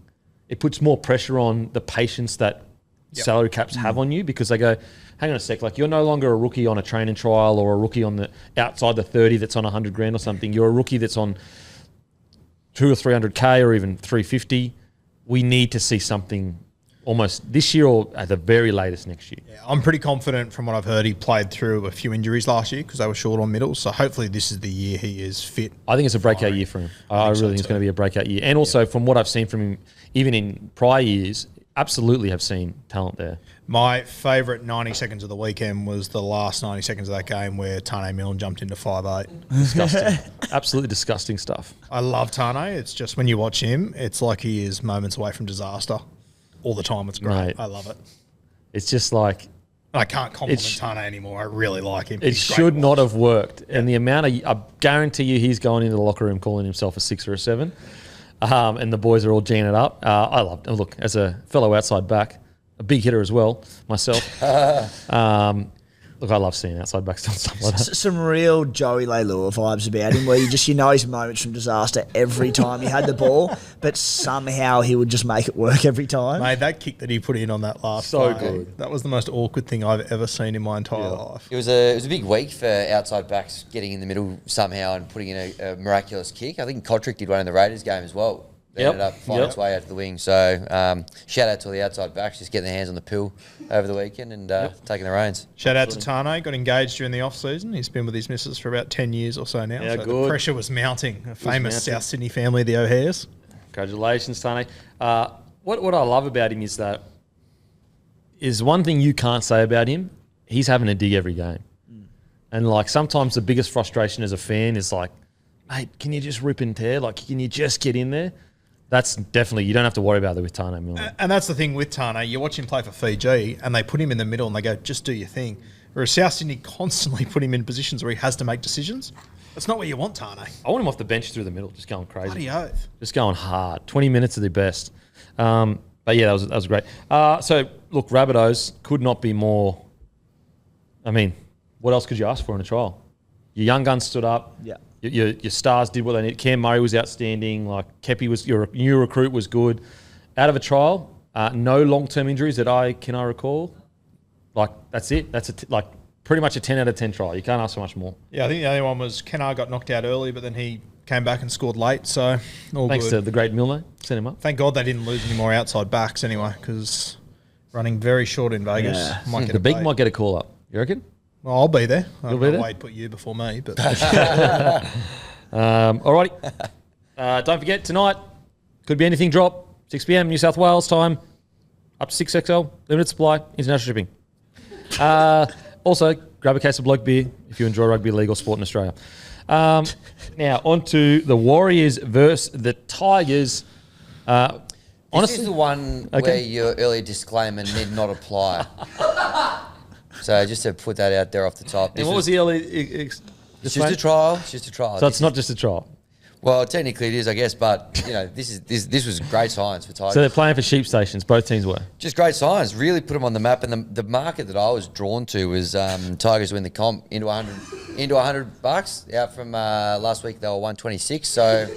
it puts more pressure on the patience that salary caps have on you because they go, hang on a sec, you're no longer a rookie on a training trial or a rookie on the outside the 30 that's on 100 grand or something. You're a rookie that's on 200 or 300K or even 350. We need to see something almost this year or at the very latest next year. Yeah, I'm pretty confident from what I've heard he played through a few injuries last year because they were short on middles. So hopefully this is the year he is fit. I think it's a breakout year for him. I really think it's going to be a breakout year. And also from what I've seen from him, even in prior years, absolutely have seen talent there. My favourite 90 seconds of the weekend was the last 90 seconds of that game where Tane Milne jumped into 5'8". Disgusting. Absolutely disgusting stuff. I love Tane. It's just when you watch him, it's like he is moments away from disaster. All the time. It's great. Right. I love it. It's just like... I can't compliment Tane anymore. I really like him. It should not have worked. And the amount of... I guarantee you he's going into the locker room calling himself a 6 or a 7. And the boys are all geeing it up. I love... Look, as a fellow outside back, a big hitter as well, myself. Look, I love seeing outside backs doing stuff like that. Some real Joey Leilua vibes about him where you know his moments from disaster every time he had the ball, but somehow he would just make it work every time. Mate, that kick that he put in on that last So play, good. That was the most awkward thing I've ever seen in my entire life. It was a big week for outside backs getting in the middle somehow and putting in a miraculous kick. I think Kotrick did one in the Raiders game as well. They ended up finding its way out to the wing. So shout out to all the outside backs just getting their hands on the pill over the weekend and taking the reins. Shout out to Tane, got engaged during the off-season. He's been with his missus for about 10 years or so now. Yeah, so good. The pressure was mounting. A famous South Sydney family, the O'Hares. Congratulations, Tane. What I love about him is one thing you can't say about him, he's having a dig every game. And sometimes the biggest frustration as a fan is mate, can you just rip and tear? Can you just get in there? That's definitely, you don't have to worry about that with Tane Milne. And that's the thing with Tane. You watch him play for Fiji and they put him in the middle and they go, just do your thing. Whereas South Sydney constantly put him in positions where he has to make decisions. That's not where you want Tane. I want him off the bench through the middle, just going crazy. Bloody oath. Just going hard. 20 minutes of the best. But yeah, that was great. So, look, Rabbitohs could not be more... I mean, what else could you ask for in a trial? Your young guns stood up. Yeah. Your stars did what they needed. Cam Murray was outstanding. Kepi was your new recruit was good. Out of a trial, no long-term injuries that I recall. That's it. That's pretty much a 10 out of 10 trial. You can't ask for much more. Yeah, I think the only one was Kennar got knocked out early, but then he came back and scored late. So all Thanks good. to the great Milne, sent him up. Thank God they didn't lose any more outside backs anyway, because running very short in Vegas. Yeah. Might get The a big bait. might get a call up. You reckon? Well, I'll be there. You'll be there? Wade put you before me, but Alrighty. Don't forget, tonight, could be anything drop. 6 p.m. New South Wales time. Up to 6XL, limited supply, international shipping. Also, grab a case of bloke beer if you enjoy rugby league or sport in Australia. Now, on to the Warriors versus the Tigers. This is the one where your earlier disclaimer need not apply. So just to put that out there off the top. And what was the early... It's just a trial. It's just a trial. So it's not just a trial. Well, technically it is, I guess, but this was great signs for Tigers. So they're playing for sheep stations. Both teams were. Just great signs. Really put them on the map. And the market that I was drawn to was Tigers win the comp into $100 out from last week. They were 126. So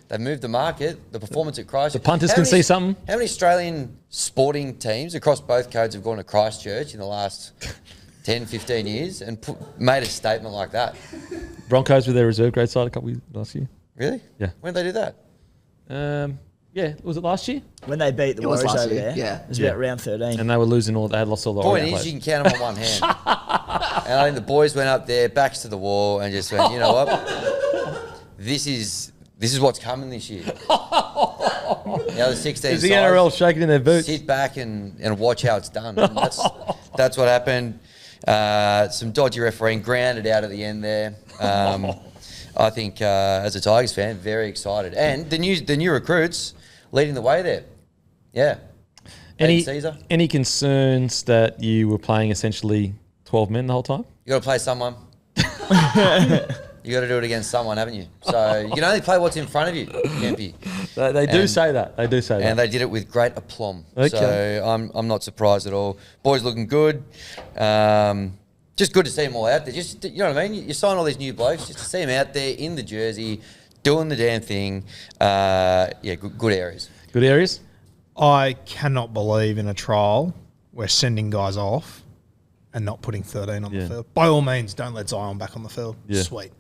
they've moved the market. The performance at Christchurch. The punters can see something. How many Australian sporting teams across both codes have gone to Christchurch in the last 10, 15 years and made a statement like that? Broncos with their reserve grade side a couple of last year. Really? Yeah. When did they do that? Yeah. Was it last year? When they beat the Warriors over there. Yeah. It was about round 13. And they were losing all. They had lost all the. Point Orient is, players. you can count them on one hand. And I think the boys went up there, backs to the wall, and just went, you know what? This is what's coming this year. The other 16 Is the sides, NRL shaking in their boots? sit back and watch how it's done. And that's what happened. Some dodgy refereeing, grounded out at the end there. I think as a Tigers fan, very excited, and the new recruits leading the way there. Yeah. Any concerns that you were playing essentially 12 men the whole time? You got to play someone. You got to do it against someone, haven't you? So you can only play what's in front of you, Kempy. They do say that. They do say that. And they did it with great aplomb. Okay. So I'm not surprised at all. Boys looking good. Just good to see them all out there. Just, you know what I mean? You sign all these new blokes just to see them out there in the jersey, doing the damn thing. Good areas. Good areas? I cannot believe in a trial we're sending guys off and not putting 13 on the field. By all means, don't let Zion back on the field. Yeah. Sweet.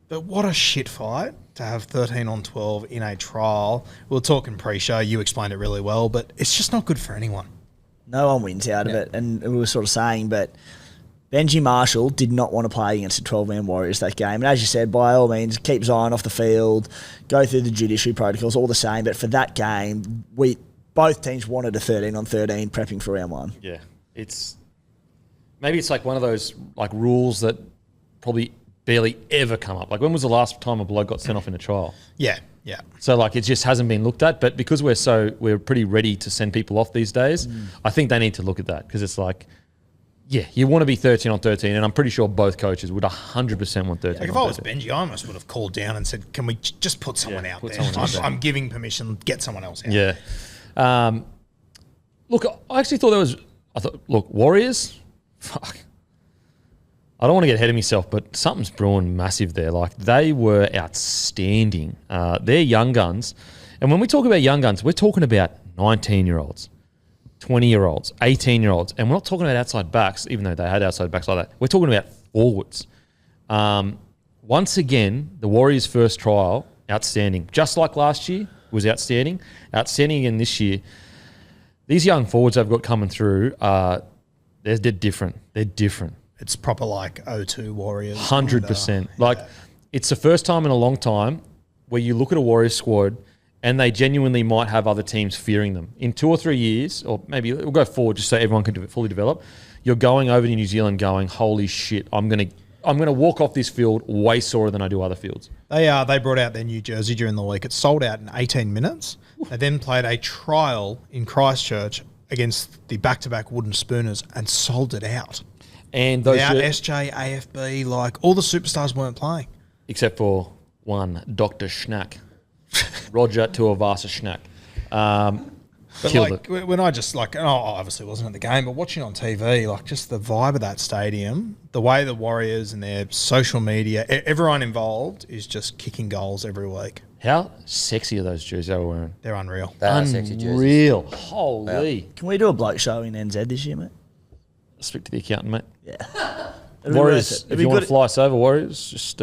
But what a shit fight to have 13 on 12 in a trial. We were talking pre-show. You explained it really well, but it's just not good for anyone. No one wins out of it. And we were sort of saying, but Benji Marshall did not want to play against the 12-man Warriors that game. And as you said, by all means, keep Zion off the field, go through the judiciary protocols, all the same. But for that game, both teams wanted a 13 on 13 prepping for round one. Yeah. Maybe it's like one of those like rules that probably barely ever come up. Like when was the last time a bloke got sent off in a trial? Yeah. So like it just hasn't been looked at. But because we're pretty ready to send people off these days, I think they need to look at that because it's like, yeah, you want to be 13 on 13, and I'm pretty sure both coaches would 100% want 13 Like if on I was 13. Benji, I almost would have called down and said, can we just put someone out put there? someone out there. I'm giving permission, get someone else out. Yeah. Look, I actually thought Warriors, fuck. I don't want to get ahead of myself, but something's brewing massive there. Like, they were outstanding. They're young guns. And when we talk about young guns, we're talking about 19-year-olds, 20-year-olds, 18-year-olds. And we're not talking about outside backs, even though they had outside backs like that. We're talking about forwards. Once again, the Warriors' first trial, outstanding. Just like last year, was outstanding. Outstanding again this year. These young forwards they've got coming through, they're different. They're different. It's proper like 0-2 Warriors. 100%. It's the first time in a long time where you look at a Warriors squad and they genuinely might have other teams fearing them. In 2 or 3 years, or maybe we'll go forward just so everyone can fully develop, you're going over to New Zealand going, holy shit, I'm gonna walk off this field way sorer than I do other fields. They brought out their new jersey during the week. It sold out in 18 minutes. They then played a trial in Christchurch against the back-to-back Wooden Spooners and sold it out. And those Without SJ, AFB, like all the superstars weren't playing. except for one, Dr. Schnack. Roger Tuivasa Schnack. But Killed like it. when I just like, I obviously wasn't at the game, but watching on TV, like just the vibe of that stadium, the way the Warriors and their social media, everyone involved is just kicking goals every week. How sexy are those jerseys they were wearing? They're unreal. They are sexy jerseys. Unreal. Holy. Can we do a bloke show in NZ this year, mate? Speak to the accountant, mate. Yeah. It'll be Warriors, worth it. if It'll be you want good- to fly us over, Warriors, just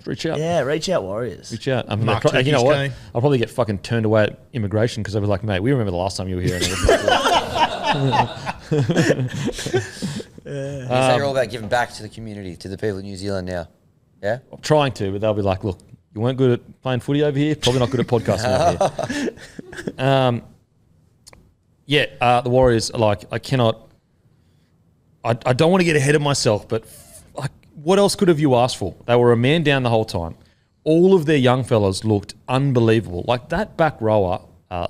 reach out. Yeah, reach out, Warriors. Reach out. I mean, Mark you know what? Turkey's I'll probably get fucking turned away at immigration because they'll be like, mate, we remember the last time you were here. And it was You say you're all about giving back to the community, to the people of New Zealand now. Yeah? I'm trying to, but they'll be like, look, You weren't good at playing footy over here. Probably not good at podcasting over here. The Warriors, like, I cannot... I don't want to get ahead of myself, but like, what else could have you asked for? They were a man down the whole time. All of their young fellas looked unbelievable. Like that back rower,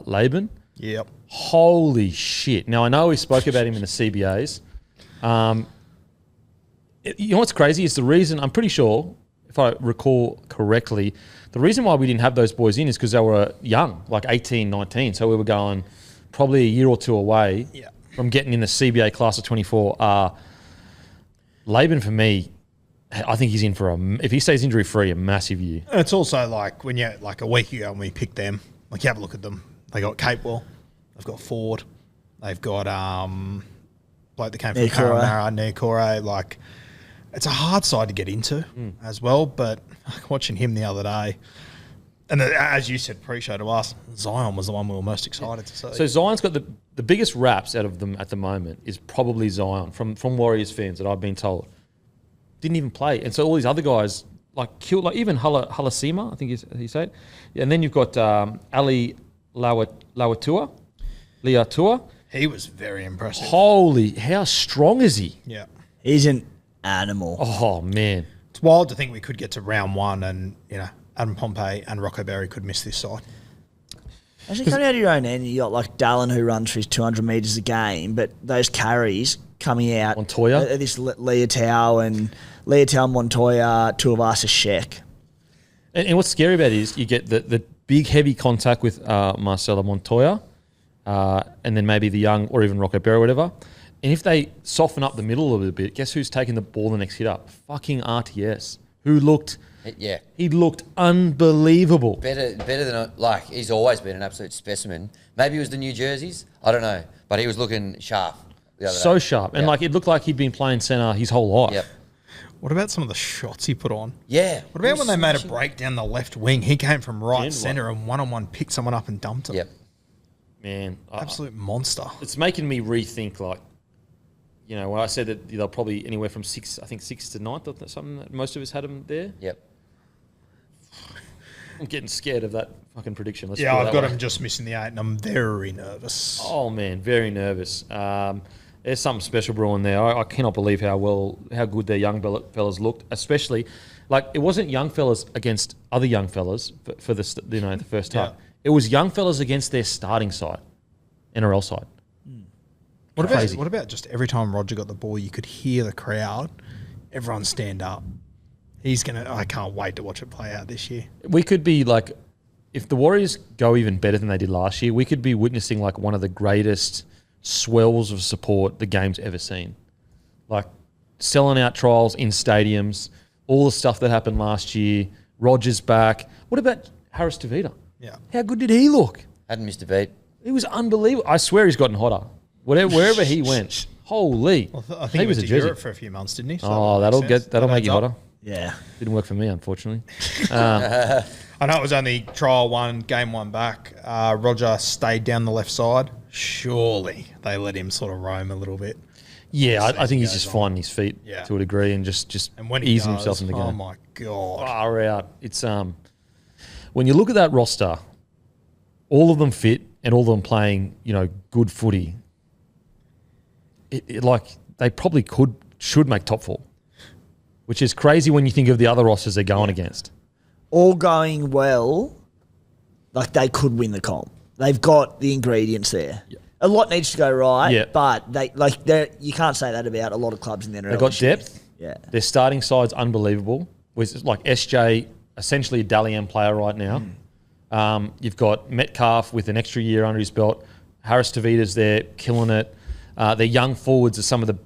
Laban. Yep. Holy shit. Now, I know we spoke about him in the CBAs. You know what's crazy is the reason, I'm pretty sure, if I recall correctly, the reason why we didn't have those boys in is because they were young, like 18, 19. So we were going probably a year or two away from getting in the CBA class of 24. Laban, for me, I think he's in for if he stays injury free, a massive year. And it's also like when you like a week ago when we picked them, like you have a look at them. They got Capewell, they've got Ford, they've got bloke that came from Parramatta, Niokore. Like it's a hard side to get into as well. But watching him the other day, and as you said pre-show to us, Zion was the one we were most excited to see. So Zion's got the biggest raps out of them at the moment is probably Zion from Warriors fans that I've been told. Didn't even play. And so all these other guys like killed, like even Halasima, I think you say it. Yeah, and then you've got Ali Lauatua. He was very impressive. Holy, how strong is he? Yeah. He's an animal. Oh, man. It's wild to think we could get to round one and, Adam Pompey and Rocco Berry could miss this side. Actually, coming out of your own end, you got like Dallin who runs for his 200 metres a game, but those carries coming out. Montoya? This Leotau, Montoya, Tuivasa-Sheck. And what's scary about it is you get the big, heavy contact with Marcelo Montoya and then maybe the young or even Rocco Berry or whatever. And if they soften up the middle a little bit, guess who's taking the ball the next hit up? Fucking RTS, who looked... Yeah. He looked unbelievable. Better than, he's always been an absolute specimen. Maybe it was the New Jerseys. I don't know. But he was looking sharp the other day. So sharp. And, it looked like he'd been playing centre his whole life. Yep. What about some of the shots he put on? Yeah. What about when they made a break down the left wing? He came from right centre and one-on-one picked someone up and dumped him. Yep. Man. Absolute monster. It's making me rethink, when I said that they'll probably anywhere from 6 to 9th or something, that most of us had them there. Yep. I'm getting scared of that fucking prediction. Yeah, I've got him just missing the 8 and I'm very nervous. Oh, man, very nervous. There's something special brewing there. I cannot believe how good their young fellas looked, especially, it wasn't young fellas against other young fellas for the first half. It was young fellas against their starting side, NRL side. What about just every time Roger got the ball, you could hear the crowd, everyone stand up. I can't wait to watch it play out this year. We could be if the Warriors go even better than they did last year, we could be witnessing one of the greatest swells of support the game's ever seen. Selling out trials in stadiums, all the stuff that happened last year, Rogers back. What about Harris Tavita? Yeah. How good did he look? Hadn't missed a beat. He was unbelievable. I swear he's gotten hotter. Wherever he went. Holy. Well, I think he was to Europe for a few months, didn't he? So that'll make you hotter. Yeah. Didn't work for me, unfortunately. I know it was only trial one, game one back. Roger stayed down the left side. Surely they let him sort of roam a little bit. Yeah, I think he's just finding his feet to a degree and just when easing himself in the game. Oh my God. Far out. It's when you look at that roster, all of them fit and all of them playing, good footy. They probably should make top 4. Which is crazy when you think of the other rosters they're going against. All going well, they could win the comp. They've got the ingredients there. Yep. A lot needs to go right, but you can't say that about a lot of clubs in the NRL. They've got depth. Yeah. Their starting side's unbelievable. With SJ, essentially a Dally M player right now. You've got Metcalf with an extra year under his belt. Harris Tavita's there, killing it. Their young forwards are some of the...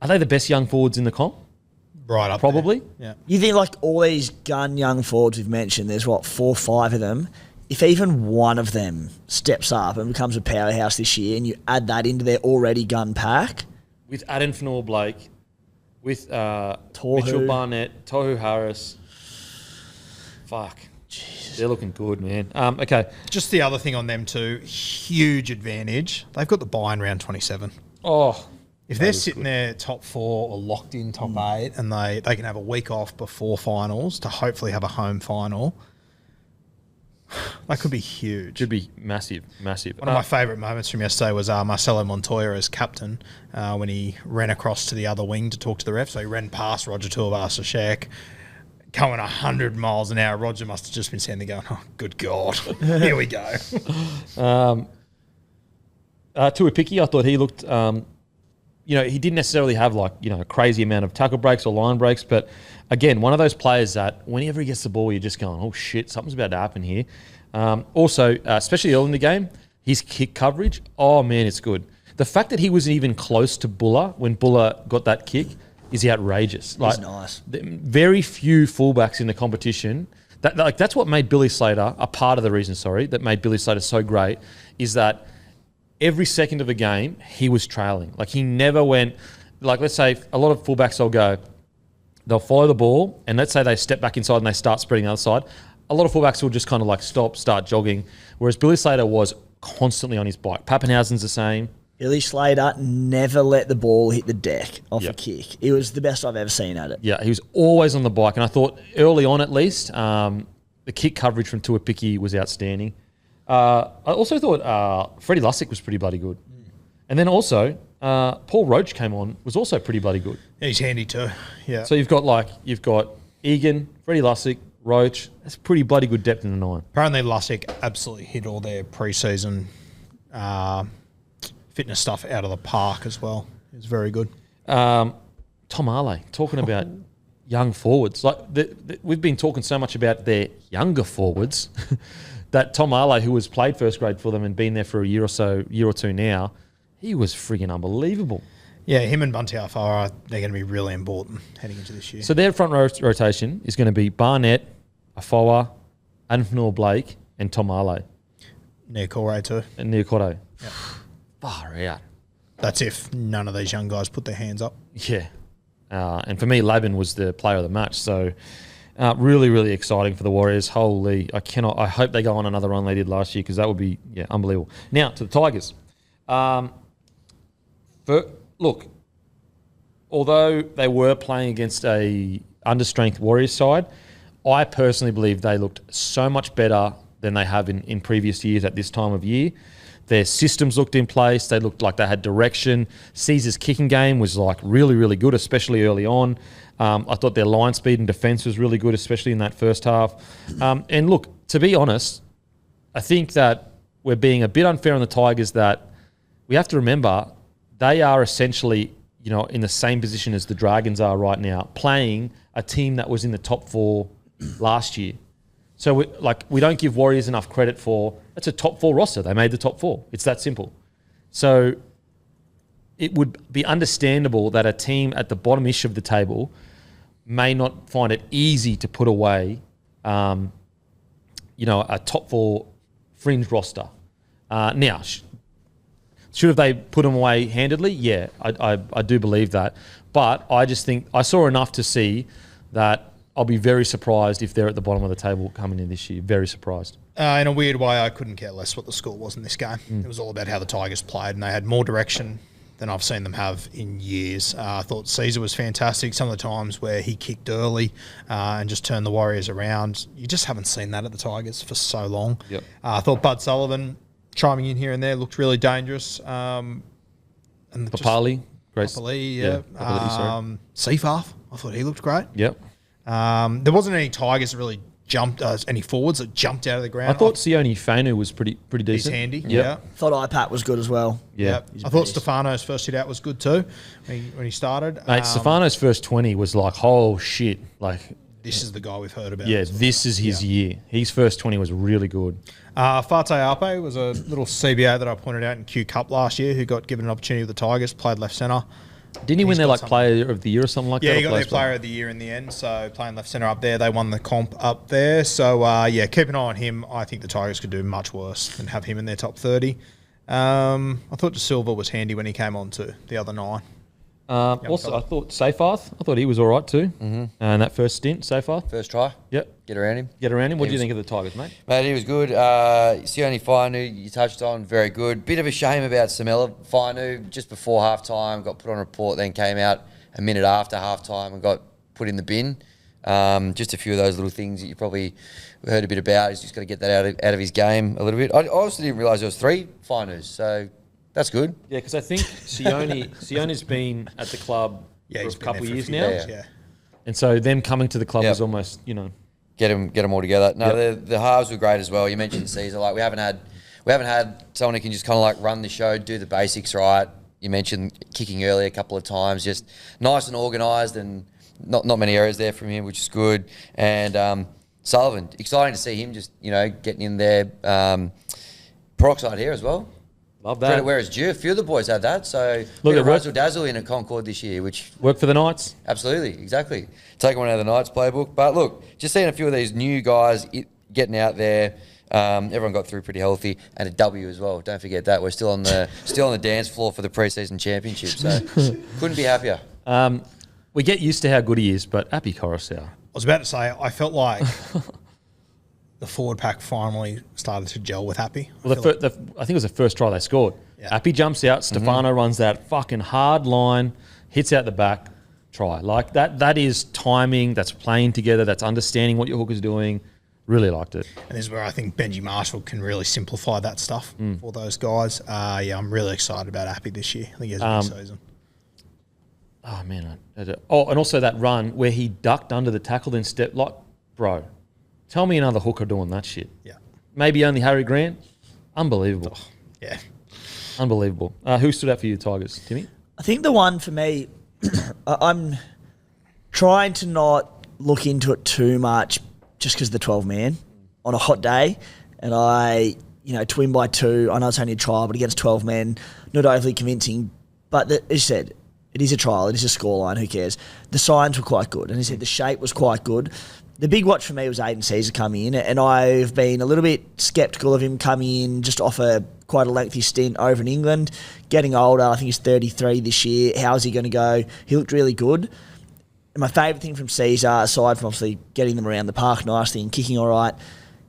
Are they the best young forwards in the comp? Right up Probably. There. Yeah. You think all these gun young forwards we've mentioned, there's 4 or 5 of them. If even one of them steps up and becomes a powerhouse this year and you add that into their already gun pack. With Aden Fanor-Blake, with Mitchell Barnett, Tohu Harris. Fuck. Jeez. They're looking good, man. Okay. Just the other thing on them too, huge advantage. They've got the bye in round 27. Oh. If they're sitting there top 4 or locked in top 8 and they can have a week off before finals to hopefully have a home final, that could be huge. Should be massive. One of my favourite moments from yesterday was Marcelo Montoya as captain when he ran across to the other wing to talk to the ref. So he ran past Roger Tuivasa-Sheck, going 100 miles an hour. Roger must have just been standing there going, oh, good God, here we go. Tuipiki, I thought he looked, he didn't necessarily have a crazy amount of tackle breaks or line breaks, but again, one of those players that whenever he gets the ball, you're just going, oh shit, something's about to happen here. Also, especially early in the game, his kick coverage, oh man, it's good. The fact that he wasn't even close to Buller when Buller got that kick is outrageous. He's nice. Very few fullbacks in the competition. That's what made Billy Slater, a part of the reason, that made Billy Slater so great, is that every second of the game, he was trailing. He never went, let's say a lot of fullbacks they'll follow the ball, and let's say they step back inside and they start spreading the other side. A lot of fullbacks will just kind of stop, start jogging, whereas Billy Slater was constantly on his bike. Pappenhausen's the same. Billy Slater never let the ball hit the deck off a kick. It was the best I've ever seen at it. Yeah, he was always on the bike, and I thought early on at least, the kick coverage from Tuipiki was outstanding. I also thought Freddie Lussick was pretty bloody good. And then also, Paul Roach came on, was also pretty bloody good. Yeah, he's handy too. Yeah. So you've got Egan, Freddie Lussick, Roach. That's pretty bloody good depth in the 9. Apparently Lussick absolutely hit all their pre-season fitness stuff out of the park as well. It was very good. Tom Arley, talking about young forwards. We've been talking so much about their younger forwards that Tom Arley, who has played first grade for them and been there for a year or two now, he was friggin' unbelievable. Yeah, him and Bunty Afara, they're going to be really important heading into this year. So their front rotation is going to be Barnett, Afoa, Adam Fanua-Blake, and Tom Arley. Niokore too. And Niokore. Yep. Far out. That's if none of these young guys put their hands up. Yeah. And for me, Laban was the player of the match. So really, really exciting for the Warriors. Holy, I hope they go on another run they did last year because that would be unbelievable. Now, to the Tigers. Look, although they were playing against a understrength Warriors side, I personally believe they looked so much better than they have in previous years at this time of year. Their systems looked in place. They looked like they had direction. Caesar's kicking game was really, really good, especially early on. I thought their line speed and defence was really good, especially in that first half. And look, to be honest, I think that we're being a bit unfair on the Tigers that we have to remember they are essentially, in the same position as the Dragons are right now, playing a team that was in the top 4 last year. So we don't give Warriors enough credit for, it's a top 4 roster. They made the top 4. It's that simple. So it would be understandable that a team at the bottom-ish of the table may not find it easy to put away, a top 4 fringe roster. Now, should have they put them away handedly? Yeah, I do believe that. But I just think I saw enough to see that I'll be very surprised if they're at the bottom of the table coming in this year. Very surprised. In a weird way, I couldn't care less what the score was in this game. It was all about how the Tigers played, and they had more direction than I've seen them have in years. I thought Caesar was fantastic. Some of the times where he kicked early and just turned the Warriors around, you just haven't seen that at the Tigers for so long. Yep. I thought Bud Sullivan chiming in here and there looked really dangerous. And Papali, great. Papali, yeah. Papali, Seafarth, I thought he looked great. Yep. There wasn't any Tigers that really jumped, any forwards that jumped out of the ground. I thought Sione Fanu was pretty decent. He's handy, Yep. yeah. Thought IPAT was good as well. Yeah. I thought Stefano's first hit out was good too when he started. Mate, Stefano's first 20 was oh shit. This is the guy we've heard about. Yeah, this is his year. His first 20 was really good. Fate Ape was a little CBA that I pointed out in Q Cup last year who got given an opportunity with the Tigers, played left centre. Didn't he win their player of the year or something like that? Yeah, he got their player of the year in the end. So playing left centre up there, they won the comp up there. So keep an eye on him. I think the Tigers could do much worse than have him in their top 30. I thought De Silva was handy when he came on too, the other 9. Also, I thought Seyfarth. I thought he was all right too. Mm-hmm. And that first stint, Seyfarth. First try. Yep. Get around him. What do you think of the Tigers, mate? Mate, he was good. Sione Fainu, you touched on, very good. Bit of a shame about Samela Fainu. Just before halftime, got put on report, then came out a minute after halftime and got put in the bin. Just a few of those little things that you probably heard a bit about. He's just got to get that out of his game a little bit. I also didn't realise there was 3 Fainus, so that's good. Yeah, because I think Sione's been at the club for a couple of years now. Yeah. And so them coming to the club was almost, Get them all together. No, the halves were great as well. You mentioned Caesar. Like we haven't had someone who can just kind of like run the show, do the basics right. You mentioned kicking early a couple of times, just nice and organised, and not many errors there from him, which is good. And Sullivan, exciting to see him just getting in there. Peroxide here as well. Love that. Credit where it's due. A few of the boys had that. So look at Razzle Dazzle in a Concord this year, which work for the Knights. Absolutely, exactly. Take one out of the Knights playbook. But look, just seeing a few of these new guys getting out there. Everyone got through pretty healthy, and a W as well. Don't forget that. We're still on the dance floor for the preseason championship. So couldn't be happier. We get used to how good he is, but Appy Coruscant. I was about to say, I felt like the forward pack finally started to gel with Appy. Well, I think it was the first try they scored. Yeah. Appy jumps out, Stefano runs that fucking hard line, hits out the back, try. Like that is timing, that's playing together, that's understanding what your hooker's doing. Really liked it. And this is where I think Benji Marshall can really simplify that stuff for those guys. I'm really excited about Appy this year. I think he has a big season. Oh, man. And also that run where he ducked under the tackle, then stepped like, bro, tell me another hooker doing that shit. Yeah. Maybe only Harry Grant. Unbelievable. Oh, yeah. Unbelievable. Who stood out for you, Tigers? Timmy? I think the one for me, I'm trying to not look into it too much just because of the 12-man on a hot day. And to win by 2, I know it's only a trial, but against 12 men, not overly convincing. But as you said, it is a trial, it is a scoreline, who cares? The signs were quite good. And he said the shape was quite good. The big watch for me was Aiden Caesar coming in, and I've been a little bit sceptical of him coming in just off quite a lengthy stint over in England. Getting older, I think he's 33 this year. How is he going to go? He looked really good. And my favourite thing from Caesar, aside from obviously getting them around the park nicely and kicking all right,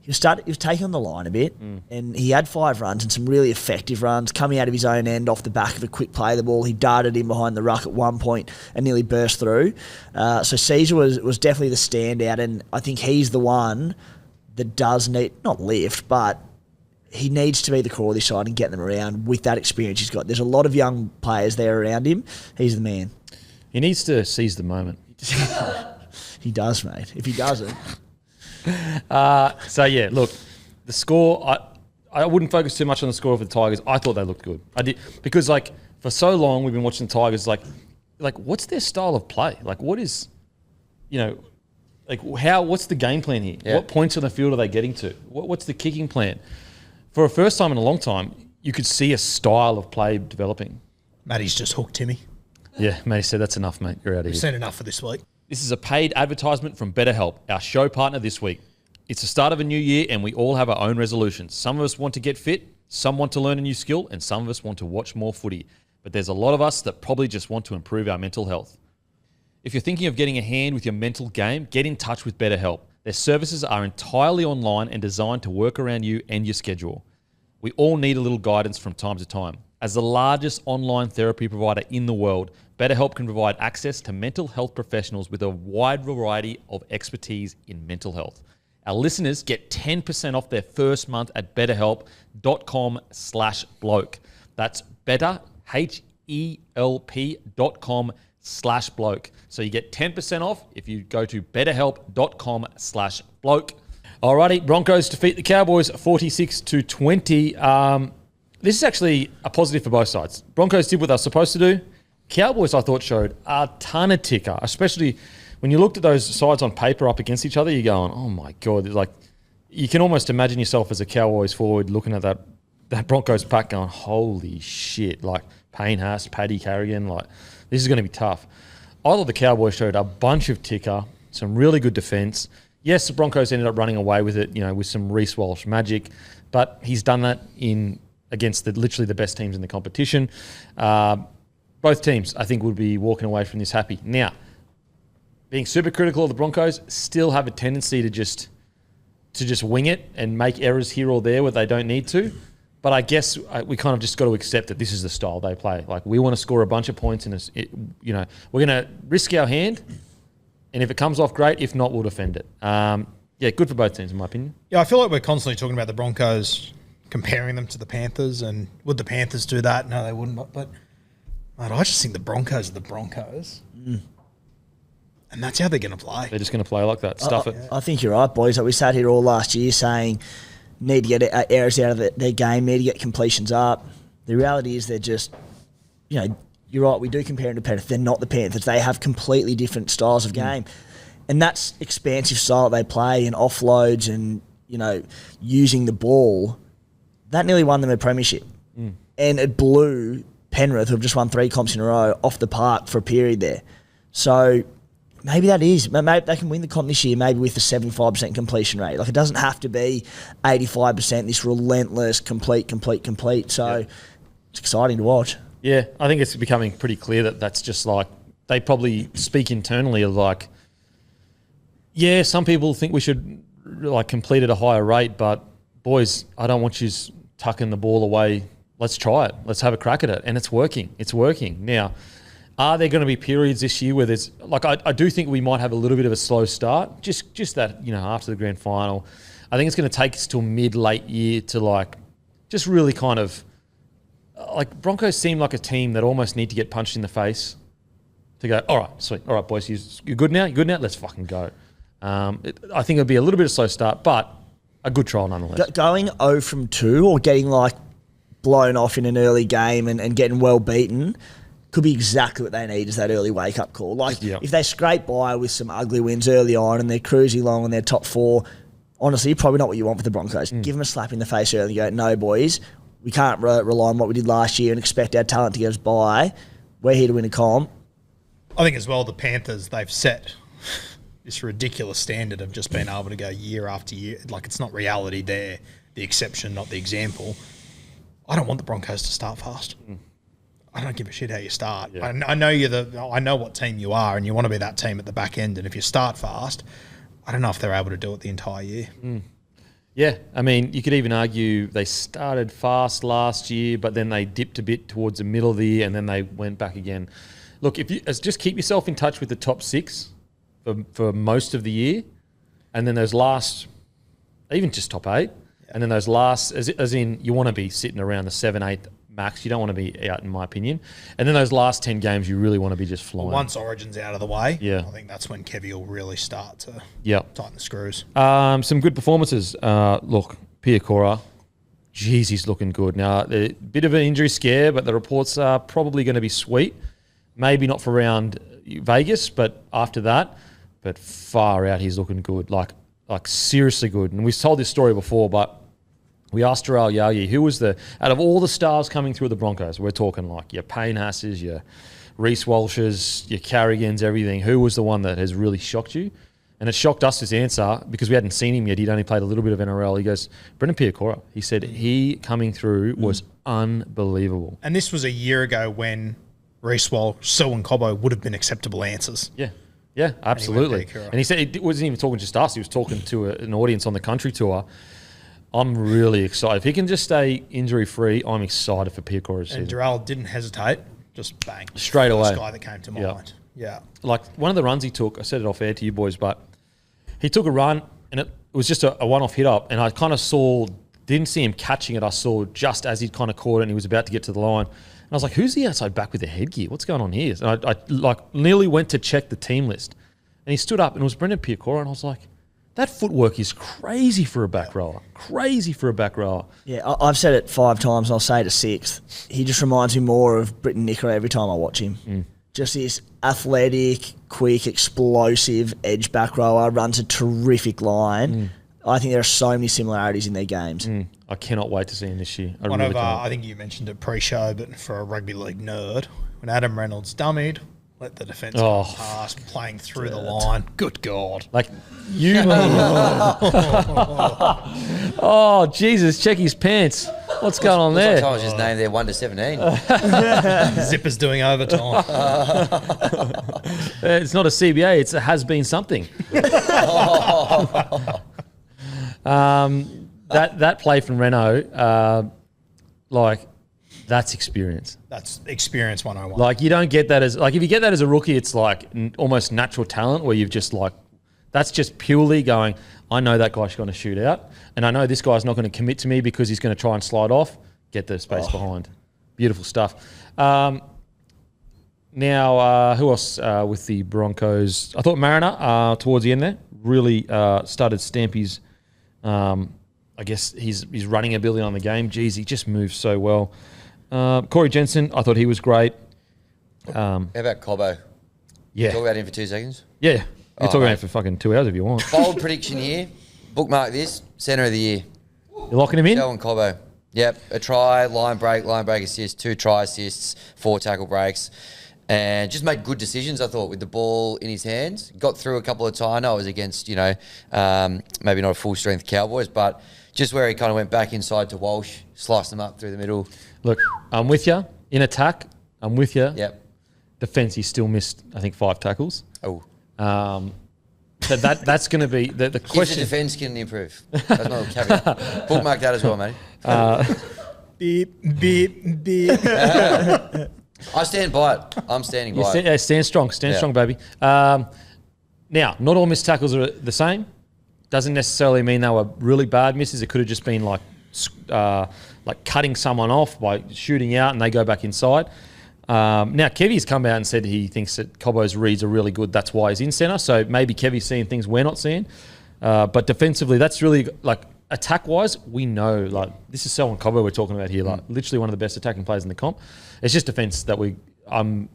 he was taking on the line a bit, and he had 5 runs and some really effective runs coming out of his own end off the back of a quick play of the ball. He darted in behind the ruck at one point and nearly burst through. So Caesar was definitely the standout, and I think he's the one that does need, not lift, but he needs to be the core of this side and get them around with that experience he's got. There's a lot of young players there around him. He's the man. He needs to seize the moment. He does, mate. If he doesn't... Look, the score, I wouldn't focus too much on the score for the Tigers. I thought they looked good. I did, because for so long we've been watching the Tigers, like what's their style of play? Like what is, what's the game plan here? Yeah. What points on the field are they getting to? What's the kicking plan? For a first time in a long time, you could see a style of play developing. Matty's just hooked Timmy. Yeah, Matty said, that's enough, mate. You're out of here. We've seen enough for this week. This is a paid advertisement from BetterHelp, our show partner this week. It's the start of a new year and we all have our own resolutions. Some of us want to get fit, some want to learn a new skill, and some of us want to watch more footy. But there's a lot of us that probably just want to improve our mental health. If you're thinking of getting a hand with your mental game, get in touch with BetterHelp. Their services are entirely online and designed to work around you and your schedule. We all need a little guidance from time to time. As the largest online therapy provider in the world, BetterHelp can provide access to mental health professionals with a wide variety of expertise in mental health. Our listeners get 10% off their first month at betterhelp.com/bloke. That's better, HELP.com/bloke. So you get 10% off if you go to betterhelp.com/bloke. Alrighty, Broncos defeat the Cowboys 46-20. This is actually a positive for both sides. Broncos did what they were supposed to do. Cowboys, I thought, showed a ton of ticker, especially when you looked at those sides on paper up against each other. You're going, oh my God. Like, you can almost imagine yourself as a Cowboys forward looking at that Broncos pack going, holy shit. Like, Payne Haas, Paddy Carrigan, like, this is going to be tough. I thought the Cowboys showed a bunch of ticker, some really good defense. Yes, the Broncos ended up running away with it, with some Reece Walsh magic, but he's done that against literally the best teams in the competition. both teams, I think, would be walking away from this happy. Now, being super critical of the Broncos, still have a tendency to just wing it and make errors here or there where they don't need to. But I guess we kind of just got to accept that this is the style they play. Like, we want to score a bunch of points, and we're going to risk our hand, and if it comes off, great. If not, we'll defend it. Yeah, good for both teams, in my opinion. Yeah, I feel like we're constantly talking about the Broncos, comparing them to the Panthers, and would the Panthers do that? No, they wouldn't. But mate, I just think the Broncos are the Broncos. And that's how they're going to play. They're just going to play like that. Stuff it. I think you're right, boys. Like, we sat here all last year saying need to get errors out of their game, need to get completions up. The reality is they're just, you're right, we do compare them to Panthers. They're not the Panthers. They have completely different styles of game. And that's expansive style they play and offloads and, using the ball. That nearly won them a premiership. And it blew Penrith, who have just won 3 comps in a row, off the park for a period there. So maybe that is. Maybe they can win the comp this year, maybe with a 75% completion rate. Like, it doesn't have to be 85%, this relentless, complete. So it's exciting to watch. Yeah, I think it's becoming pretty clear that that's just like, they probably speak internally of like, yeah, some people think we should like complete at a higher rate, but boys, I don't want you tucking the ball away. Let's try it. Let's have a crack at it. And it's working. It's working. Now, are there going to be periods this year where there's like, I do think we might have a little bit of a slow start, just that, after the grand final. I think it's going to take us till mid-late year to like just really kind of like, Broncos seem like a team that almost need to get punched in the face to go, all right, sweet. All right, boys, you're good now? You're good now? Let's fucking go. I think it'll be a little bit of a slow start, but a good trial nonetheless. Going 0 from 2 or getting like blown off in an early game and getting well beaten could be exactly what they need, is that early wake-up call. Like, if they scrape by with some ugly wins early on and they're cruising along in their top 4, honestly, probably not what you want for the Broncos. Give them a slap in the face early and go, no, boys, we can't rely on what we did last year and expect our talent to get us by. We're here to win a comp. I think as well, the Panthers, they've set this ridiculous standard of just being able to go year after year. Like, it's not reality there, the exception, not the example. I don't want the Broncos to start fast. I don't give a shit how you start. Yeah. I know I know what team you are, and you want to be that team at the back end. And if you start fast, I don't know if they're able to do it the entire year. Yeah, I mean, you could even argue they started fast last year, but then they dipped a bit towards the middle of the year, and then they went back again. Look, if you just keep yourself in touch with the top 6 for most of the year, and then those last, even just top 8, and then those last, as in you want to be sitting around the 7, 8 max. You don't want to be out, in my opinion. And then those last 10 games, you really want to be just flying. Once Origin's out of the way, I think that's when Kevy will really start to tighten the screws. Some good performances. Look, Piakora, geez, he's looking good. Now, a bit of an injury scare, but the reports are probably going to be sweet. Maybe not for round Vegas, but after that. But far out, he's looking good. Like seriously good. And we've told this story before, but we asked Terrell Yagi, who was out of all the stars coming through the Broncos, we're talking like your Payne Hasses, your Reece Walshes, your Carrigans, everything, who was the one that has really shocked you? And it shocked us, his answer, because we hadn't seen him yet. He'd only played a little bit of NRL. He goes, Brendan Piakora. He said he coming through was unbelievable. And this was a year ago when Reece Walsh, Selwyn Cobbo would have been acceptable answers. Yeah, absolutely. And he said he wasn't even talking just us. He was talking to an audience on the country tour. I'm really excited. If he can just stay injury-free, I'm excited for Piakora's season. And Darrell didn't hesitate. Just bang. Straight away. First guy that came to mind. Yeah. Like, one of the runs he took, I said it off air to you boys, but he took a run, and it was just a one-off hit-up, and I kind of didn't see him catching it. I saw just as he'd kind of caught it, and he was about to get to the line. And I was like, who's the outside back with the headgear? What's going on here? And I nearly went to check the team list. And he stood up, and it was Brendan Piakora, and I was like, that footwork is crazy for a back rower. Crazy for a back rower. Yeah, I've said it 5 times, and I'll say it a 6th. He just reminds me more of Britton Nicker every time I watch him. Just this athletic, quick, explosive edge back rower, runs a terrific line. I think there are so many similarities in their games. I cannot wait to see him this year. I think you mentioned it pre-show, but for a rugby league nerd, when Adam Reynolds dummied, let the defence go past, playing through the line. Good God. Like, you... Oh, Jesus, check his pants. What's going on Looks like there? someone's just named there 1 to 17. Zipper's doing overtime. It's not a CBA. It has been something. That play from Renault, that's experience. That's experience 101. Like you don't get that as if you get that as a rookie, it's like almost natural talent where you've just that's just purely going, I know that guy's going to shoot out, and I know this guy's not going to commit to me because he's going to try and slide off, get the space behind. Beautiful stuff. Now, who else with the Broncos? I thought Mariner towards the end there really started Stampy's, I guess his running ability on the game. Jeez, he just moves so well. Corey Jensen, I thought he was great. How about Cobbo? Yeah. Talk about him for 2 seconds. Yeah. You're talking mate. about it for fucking 2 hours if you want. Bold prediction here. Bookmark this. Centre of the year. You're locking him in? Selwyn Cobbo. Yep. A try, line break assist, 2 try assists, 4 tackle breaks. And just made good decisions, I thought, with the ball in his hands. Got through a couple of times. I know it was against, maybe not a full strength Cowboys, but just where he kind of went back inside to Walsh, sliced them up through the middle. Look, I'm with you. In attack, I'm with you. Yep. Defence, he still missed, I think, 5 tackles. Oh. So that's going to be the If the question. defence can improve. That's not a caveat. Bookmark that as well, mate. Beep, beep, beep. I stand by it. I'm standing by it. Stand strong. Stand strong, baby. Now, not all missed tackles are the same. Doesn't necessarily mean they were really bad misses. It could have just been like cutting someone off by shooting out and they go back inside. Now, Kevy's come out and said he thinks that Cobbo's reads are really good. That's why he's in centre. So maybe Kevy's seeing things we're not seeing. But defensively, that's really attack-wise, we know this is Selwyn Cobbo we're talking about here. Literally one of the best attacking players in the comp. It's just defence that I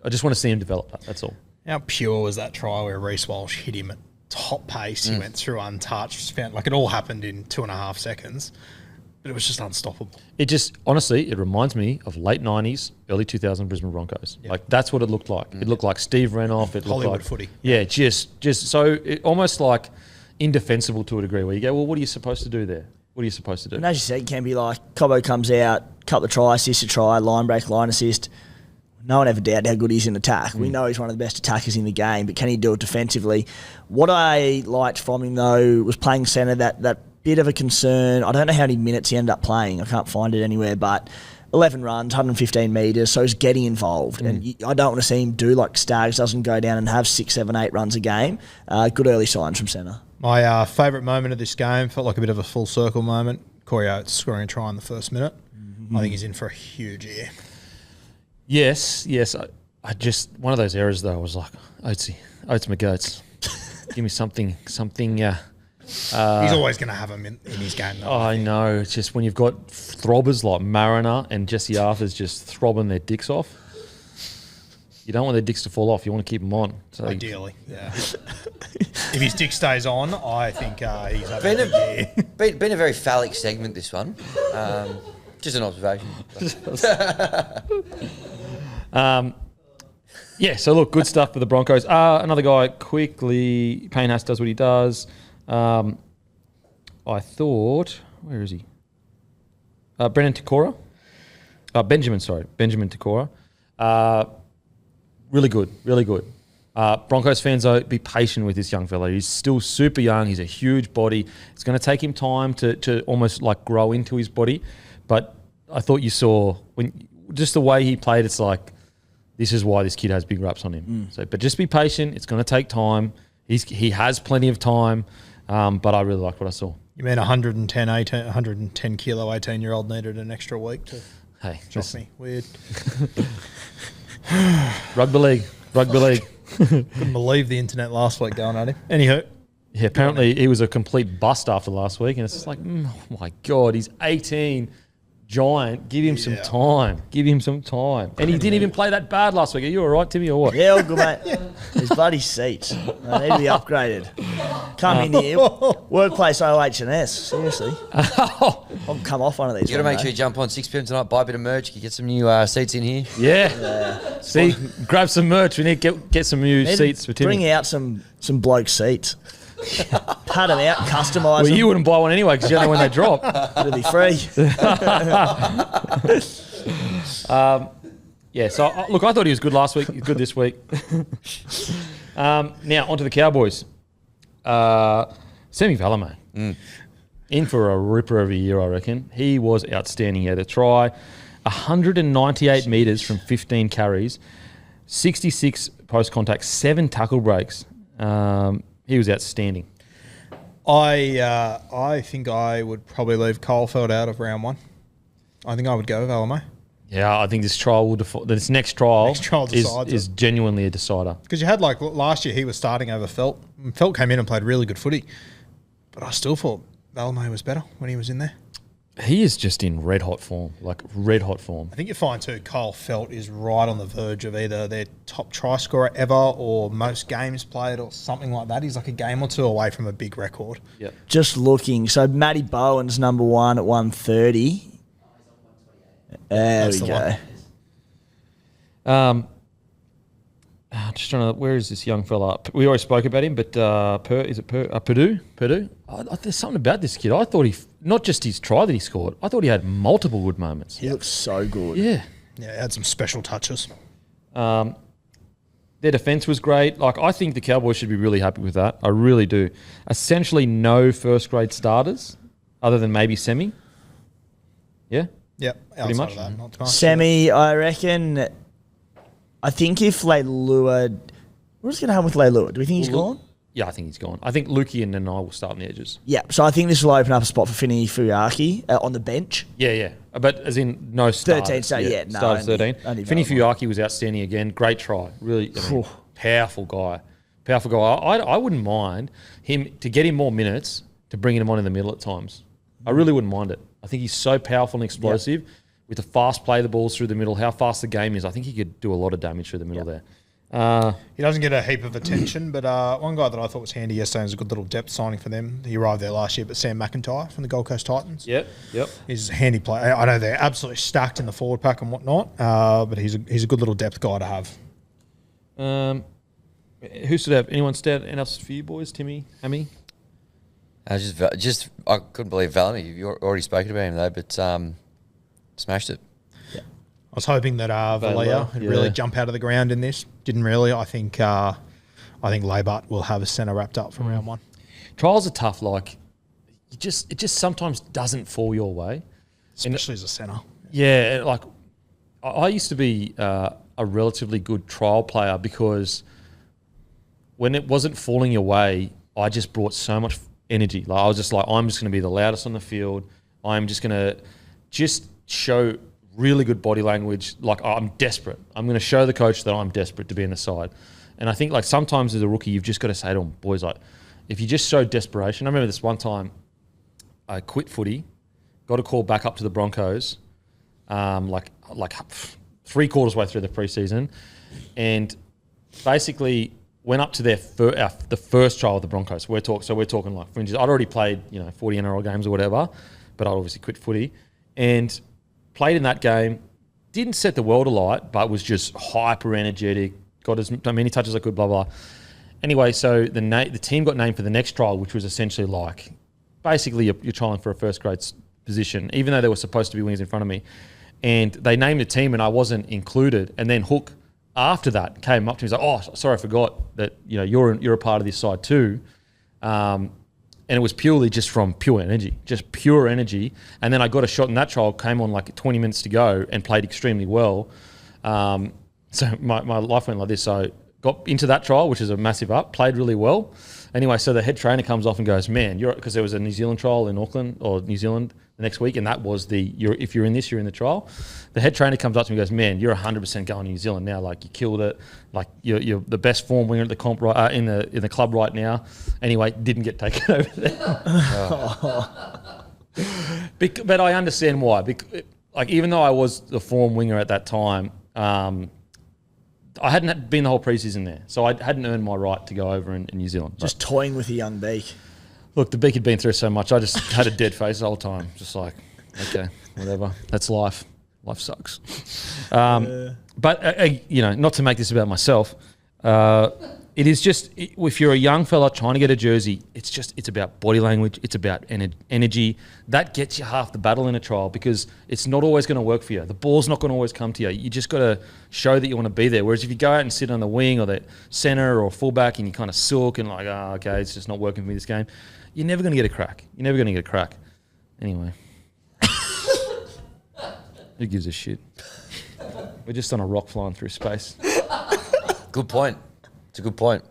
just want to see him develop. That's all. How pure was that try where Reece Walsh hit him at top pace? He went through untouched. It all happened in 2.5 seconds. But it was just unstoppable. It just, honestly, it reminds me of late 90s, early 2000 Brisbane Broncos. Yep. That's what it looked like. It looked like Steve Renoff. It Hollywood looked like footy. Yeah, just so almost like indefensible to a degree where you go, well, what are you supposed to do there? What are you supposed to do? And as you said, it can be like Cobbo comes out, couple of try, assist a try, line break, line assist. No one ever doubted how good he is in attack. We know he's one of the best attackers in the game, but can he do it defensively? What I liked from him, though, was playing centre, that bit of a concern. I don't know how many minutes he ended up playing. I can't find it anywhere, but 11 runs, 115 metres, so he's getting involved. And I don't want to see him do like Staggs doesn't go down and have 6, 7, 8 runs a game. Good early signs from centre. My favourite moment of this game felt like a bit of a full circle moment. Corey Oates scoring a try in the first minute. I think he's in for a huge year. Yes. I just, one of those errors, though, I was like, Oates my goats. Give me something. He's always going to have him in his game, though. I know. It's just when you've got throbbers like Mariner and Jesse Arthur's just throbbing their dicks off, you don't want their dicks to fall off. You want to keep them on. So ideally, yeah. If his dick stays on, I think he's having a good year. Been a very phallic segment, this one. Just an observation. Yeah, so look, good stuff for the Broncos. Another guy, quickly, Payne Haas does what he does. I thought, where is he? Benjamin Takora. Really good. Broncos fans, though, be patient with this young fella. He's still super young. He's a huge body. It's going to take him time to almost like grow into his body. But I thought you saw, just the way he played, it's like, this is why this kid has big raps on him. So, but just be patient. It's going to take time. He has plenty of time, but I really like what I saw. You mean 110 kilo 18-year-old needed an extra week to shock me? Weird. Rugby league. Couldn't believe the internet last week going at him. Anywho. Yeah, apparently he was a complete bust after last week, and it's just like, oh my God, he's 18, giant. Give him some time. And he didn't even play that bad last week. Are you all right, Timmy, or what? Yeah, all good, mate. These bloody seats. They need to be upgraded. Come in here. Workplace OH&S. Seriously. I'll come off one of these. You got to make sure you jump on 6 p.m. tonight, buy a bit of merch, you get some new seats in here. Yeah. See, grab some merch. We need to get some new seats for Timmy. Bring out some bloke seats. Cut them out, customise Well, them. you wouldn't buy one anyway because you don't know when they drop. It'll be free. Yeah, so look, I thought he was good last week. He's good this week. Now, onto the Cowboys. Semi Valame. In for a ripper of a year, I reckon. He was outstanding. He had a try, 198 metres from 15 carries, 66 post-contact, 7 tackle breaks. He was outstanding. I think I would probably leave Coalfeld out of round 1. I think I would go with Alamo. Yeah, I think this trial will this next trial is genuinely a decider. Because you had, like, last year he was starting over Felt. Felt came in and played really good footy. But I still thought Valamo was better when he was in there. He is just in red-hot form, like red-hot form. I think you find, too, Kyle Felt is right on the verge of either their top try scorer ever or most games played or something like that. He's like a game or two away from a big record. Yep. Just looking. So, Matty Bowen's number 1 at 130. There we go. Just trying to. Where is this young fella? We already spoke about him, but Purdue? There's something about this kid. I thought not just his try that he scored. I thought he had multiple good moments. He looks so good. Yeah. Yeah, he had some special touches. Their defense was great. Like, I think the Cowboys should be really happy with that. I really do. Essentially, no first grade starters, other than maybe Semi. Yeah. Yep, Pretty much. Of that, not much. Semi, I reckon. I think if Leilua, what's going to happen with Leilua? Do we think he's gone? Yeah, I think he's gone. I think Lukey and Nanai will start on the edges. Yeah, so I think this will open up a spot for Finney Fuyaki on the bench. Yeah. But as in no starters. 13, so yeah, no. Starters 13. Only Finney Valamo. Fuyaki was outstanding again. Great try. Really powerful guy. Powerful guy. I wouldn't mind him to get him more minutes, to bringing him on in the middle at times. I really wouldn't mind it. I think he's so powerful and explosive. Yep. With the fast play the balls through the middle, how fast the game is, I think he could do a lot of damage through the middle there. He doesn't get a heap of attention, but one guy that I thought was handy yesterday was a good little depth signing for them. He arrived there last year, but Sam McIntyre from the Gold Coast Titans. Yep. He's a handy player. I know they're absolutely stacked in the forward pack and whatnot, but he's a good little depth guy to have. Who should have? Anyone stand else for you boys? Timmy, Hammy? I couldn't believe Valmy. You already spoken about him though, but smashed it. I was hoping that Valea would really jump out of the ground in this. Didn't really. I think Labart will have a centre wrapped up for round 1. Trials are tough. Like, it just sometimes doesn't fall your way, especially as a centre. Yeah, like I used to be a relatively good trial player because when it wasn't falling your way, I just brought so much energy. Like, I was just like, I'm just going to be the loudest on the field. I'm just going to show really good body language. Like, I'm desperate. I'm going to show the coach that I'm desperate to be in the side. And I think, like, sometimes as a rookie, you've just got to say to them, boys, like, if you just show desperation. I remember this one time I quit footy, got a call back up to the Broncos, like 3/4 way through the preseason, and basically went up to the first trial of the Broncos. We're talking like fringes. I'd already played 40 NRL games or whatever, but I'd obviously quit footy and played in that game. Didn't set the world alight, but was just hyper energetic. Got as many touches as I could. Blah blah. Anyway, so the team got named for the next trial, which was essentially like basically you're trialing for a first grade position, even though there were supposed to be wings in front of me. And they named a team and I wasn't included. And then Hook, after that, came up to me and was like, "Oh, sorry, I forgot that you're a part of this side too." And it was purely just from pure energy. And then I got a shot in that trial, came on like 20 minutes to go and played extremely well. So my life went like this. So got into that trial, which is a massive up, played really well. Anyway, so the head trainer comes off and goes, "Man, because there was a New Zealand trial in Auckland or New Zealand the next week, and that was if you're in this, you're in the trial." The head trainer comes up to me and goes, "Man, you're 100% going to New Zealand now. Like, you killed it. Like, you're the best form winger at the comp in the club right now." Anyway, didn't get taken over there. But I understand why. Like, even though I was the form winger at that time, I hadn't been the whole preseason there, so I hadn't earned my right to go over in New Zealand. Just toying with a young beak. Look, the beak had been through so much. I just had a dead face the whole time. Just like, okay, whatever. That's life. Life sucks. But, not to make this about myself, it is just if you're a young fella trying to get a jersey, it's about body language, it's about energy. That gets you half the battle in a trial because it's not always going to work for you. The ball's not going to always come to you. You just got to show that you want to be there. Whereas if you go out and sit on the wing or the center or fullback and you kind of sook and like, oh, okay, it's just not working for me this game, you're never going to get a crack. You're never going to get a crack. Anyway, who gives a shit? We're just on a rock flying through space. Good point. It's a good point.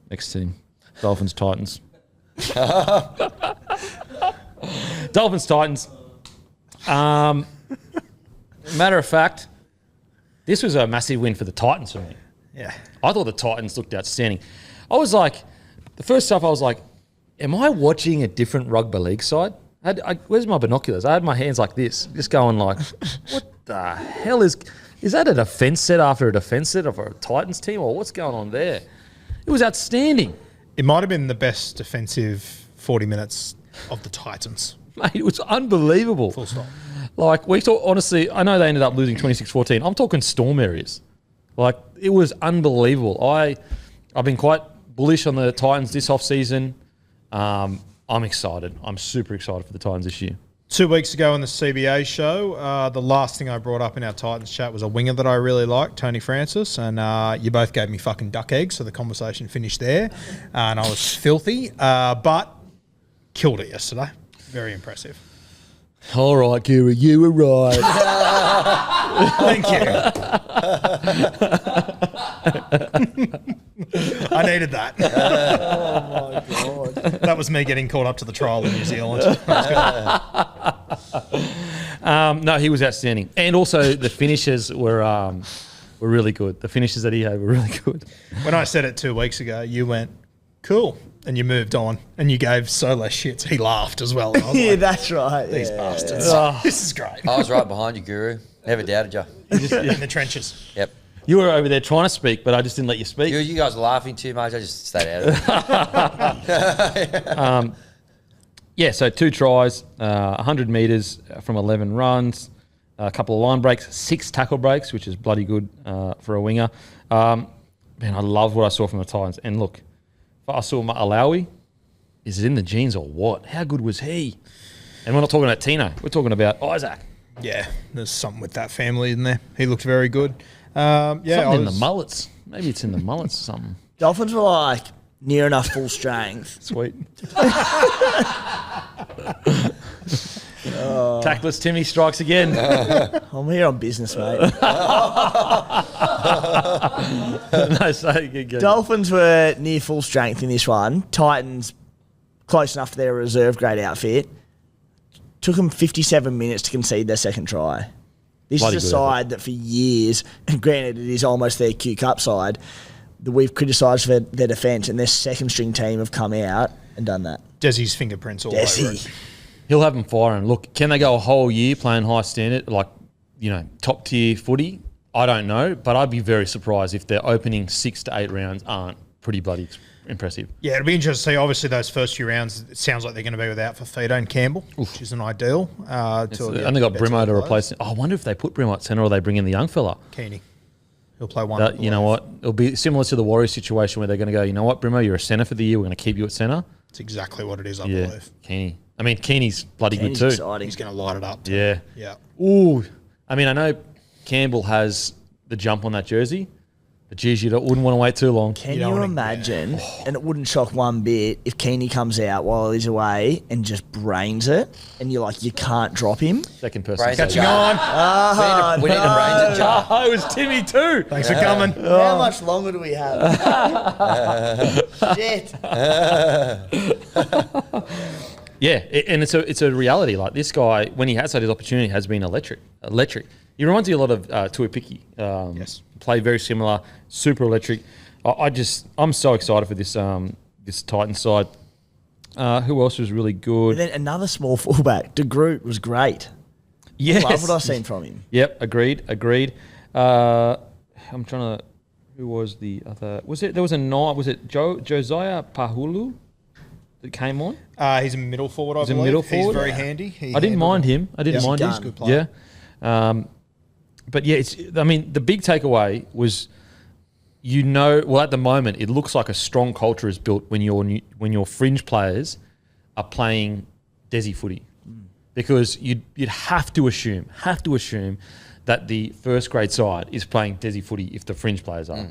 Next team. Dolphins, Titans. Dolphins, Titans. Matter of fact, this was a massive win for the Titans for me. Yeah. I thought the Titans looked outstanding. I was like, the first stuff I was like, am I watching a different rugby league side? Where's my binoculars? I had my hands like this, just going like, what the hell is that a defence set after a defence set of a Titans team or what's going on there? It was outstanding. It might have been the best defensive 40 minutes of the Titans. Mate, it was unbelievable. Full stop. Like, we thought, honestly, I know they ended up losing 26-14. I'm talking storm areas. Like, it was unbelievable. I've been quite bullish on the Titans this offseason. I'm excited. I'm super excited for the Titans this year. 2 weeks ago on the CBA show, the last thing I brought up in our Titans chat was a winger that I really liked, Tony Francis, and you both gave me fucking duck eggs, so the conversation finished there, and I was filthy, but killed it yesterday. Very impressive. All right, Kira, you were right. Thank you. I needed that. Oh my god. That was me getting caught up to the trial in New Zealand. No, he was outstanding. And also the finishes were really good. The finishes that he had were really good. When I said it 2 weeks ago, you went, cool, and you moved on, and you gave so less shits. He laughed as well. I was Yeah, like, that's right. these yeah. bastards. This is great. I was right behind you, Guru. Never doubted you. In the trenches. Yep. You were over there trying to speak, but I just didn't let you speak. You guys were laughing too much. I just stayed out of it. Yeah, so 2 tries, 100 metres from 11 runs, a couple of line breaks, 6 tackle breaks, which is bloody good for a winger. Man, I love what I saw from the Titans. And look, I saw Alawi. Is it in the genes or what? How good was he? And we're not talking about Tino. We're talking about Isaac. Yeah, there's something with that family in there. He looked very good. Something in the mullets. Maybe it's in the mullets or something. Dolphins were like near enough full strength. Sweet. Tactless Timmy strikes again. I'm here on business, mate. No, so good. Dolphins were near full strength in this one. Titans close enough to their reserve grade outfit. Took them 57 minutes to concede their second try. This Bloody is a good side that for years, and granted it is almost their Q Cup side, that we've criticised for their defence, and their second string team have come out and done that. Desi's fingerprints all over Desi. it. He'll have them firing. Look, can they go a whole year playing high standard, like, top tier footy? I don't know, but I'd be very surprised if their opening 6 to 8 rounds aren't pretty bloody impressive. Yeah, it'll be interesting to see. Obviously, those first few rounds, it sounds like they're going to be without Fafita and Campbell, which isn't ideal. And they got Brimo to replace him. I wonder if they put Brimo at centre or they bring in the young fella. Keeney. He'll play one. You know what? It'll be similar to the Warriors situation where they're going to go, you know what, Brimo, you're a centre for the year. We're going to keep you at centre. It's exactly what it is, I Yeah, believe. Keeney. I mean, Keeney's bloody Keeney's good too. exciting. He's going to light it up. Too. Yeah. Yeah. Ooh. I mean, I know Campbell has the jump on that jersey, but geez, wouldn't want to wait too long. Can You you, don't wanna- imagine, and it wouldn't shock one bit, if Keeney comes out while he's away and just brains it, and you're like, you can't drop him? Second person. Brains to it, say Catching that. on. We need to brains it, Jar. Oh, it was Timmy too. Thanks for coming. How much longer do we have? Shit. Yeah, and it's a reality. Like, this guy, when he has had his opportunity, has been electric. He reminds you a lot of Tuipiki. Yes. Play very similar, super electric. I'm so excited for this this Titans side. Who else was really And good? then another small fullback, De Groot, was great. Yes. Love what I've seen from him. Yep, agreed. I'm trying to. Who was the other? Was it Josiah Pahulu that came on? He's a middle forward, I He's a believe. middle He's forward? very handy. I didn't mind him. I didn't Yeah. mind him. He's a good player. Yeah. But yeah, the big takeaway was well, at the moment, it looks like a strong culture is built when your fringe players are playing Desi footy. Because you'd have to assume that the first grade side is playing Desi footy if the fringe players are.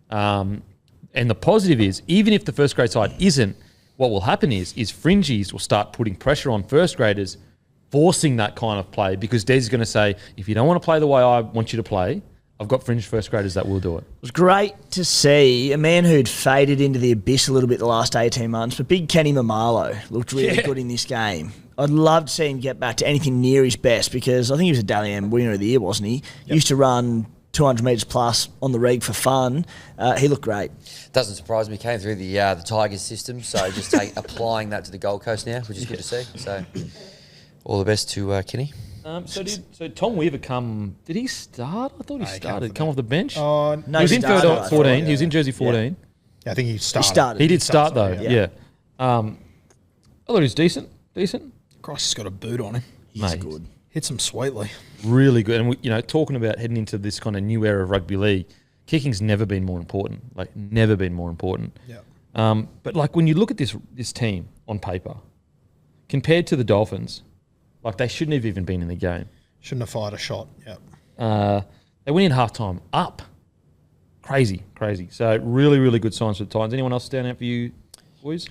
And the positive is, even if the first grade side isn't, what will happen is fringies will start putting pressure on first graders, forcing that kind of play, because Des is going to say, if you don't want to play the way I want you to play, I've got fringe first graders that will do it. It was great to see a man who'd faded into the abyss a little bit the last 18 months, but big Kenny Mamalo looked really good in this game. I'd love to see him get back to anything near his best, because I think he was a Dally M winner of the year, wasn't he? Yep. Used to run 200 metres plus on the reg for fun. He looked great. Doesn't surprise me. Came through the Tigers system, so just applying that to the Gold Coast now, which is good to see. So all the best to Kenny. So Tom Weaver did he start? I thought he started. Come off the bench? No, he was in 14. Yeah. He was in jersey 14. Yeah, I think he started. He did start though, yeah. I thought he was decent. Christ, he's got a boot on him. He's good. Hits him sweetly. Really good. And, talking about heading into this kind of new era of rugby league, kicking's never been more important. Never been more important. Yeah. But, when you look at this team on paper, compared to the Dolphins, they shouldn't have even been in the game. Shouldn't have fired a shot, yep. They went in halftime up. Crazy. So, really, really good signs for the Titans. Anyone else stand out for you, boys?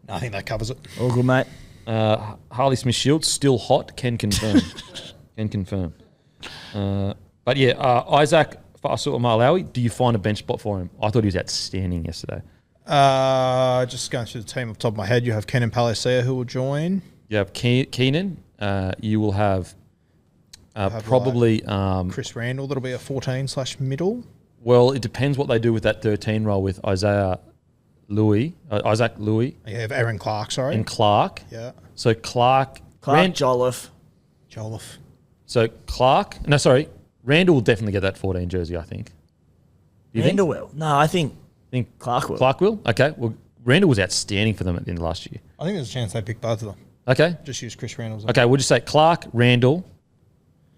No, I think that covers it. All good, mate. Harley Smith-Shields, still hot, can confirm. But yeah, Isaac Fa'asuamaleaui, do you find a bench spot for him? I thought he was outstanding yesterday. Just going through the team off the top of my head, you have Kenan Palasia who will join. You have Keenan. You will have probably... Chris Randall, that'll be a 14/middle. Well, it depends what they do with that 13 role with Isaac Louis. You have Aaron Clark, sorry. And Clark. Yeah. So Clark Jolliffe. So Randall will definitely get that 14 jersey, I think. Randall will? No, I think Clark will. Clark will? Okay. Well, Randall was outstanding for them at the end of last year. I think there's a chance they pick both of them. Okay. Just use Chris Randall's. Okay, we'll just say Clark, Randall,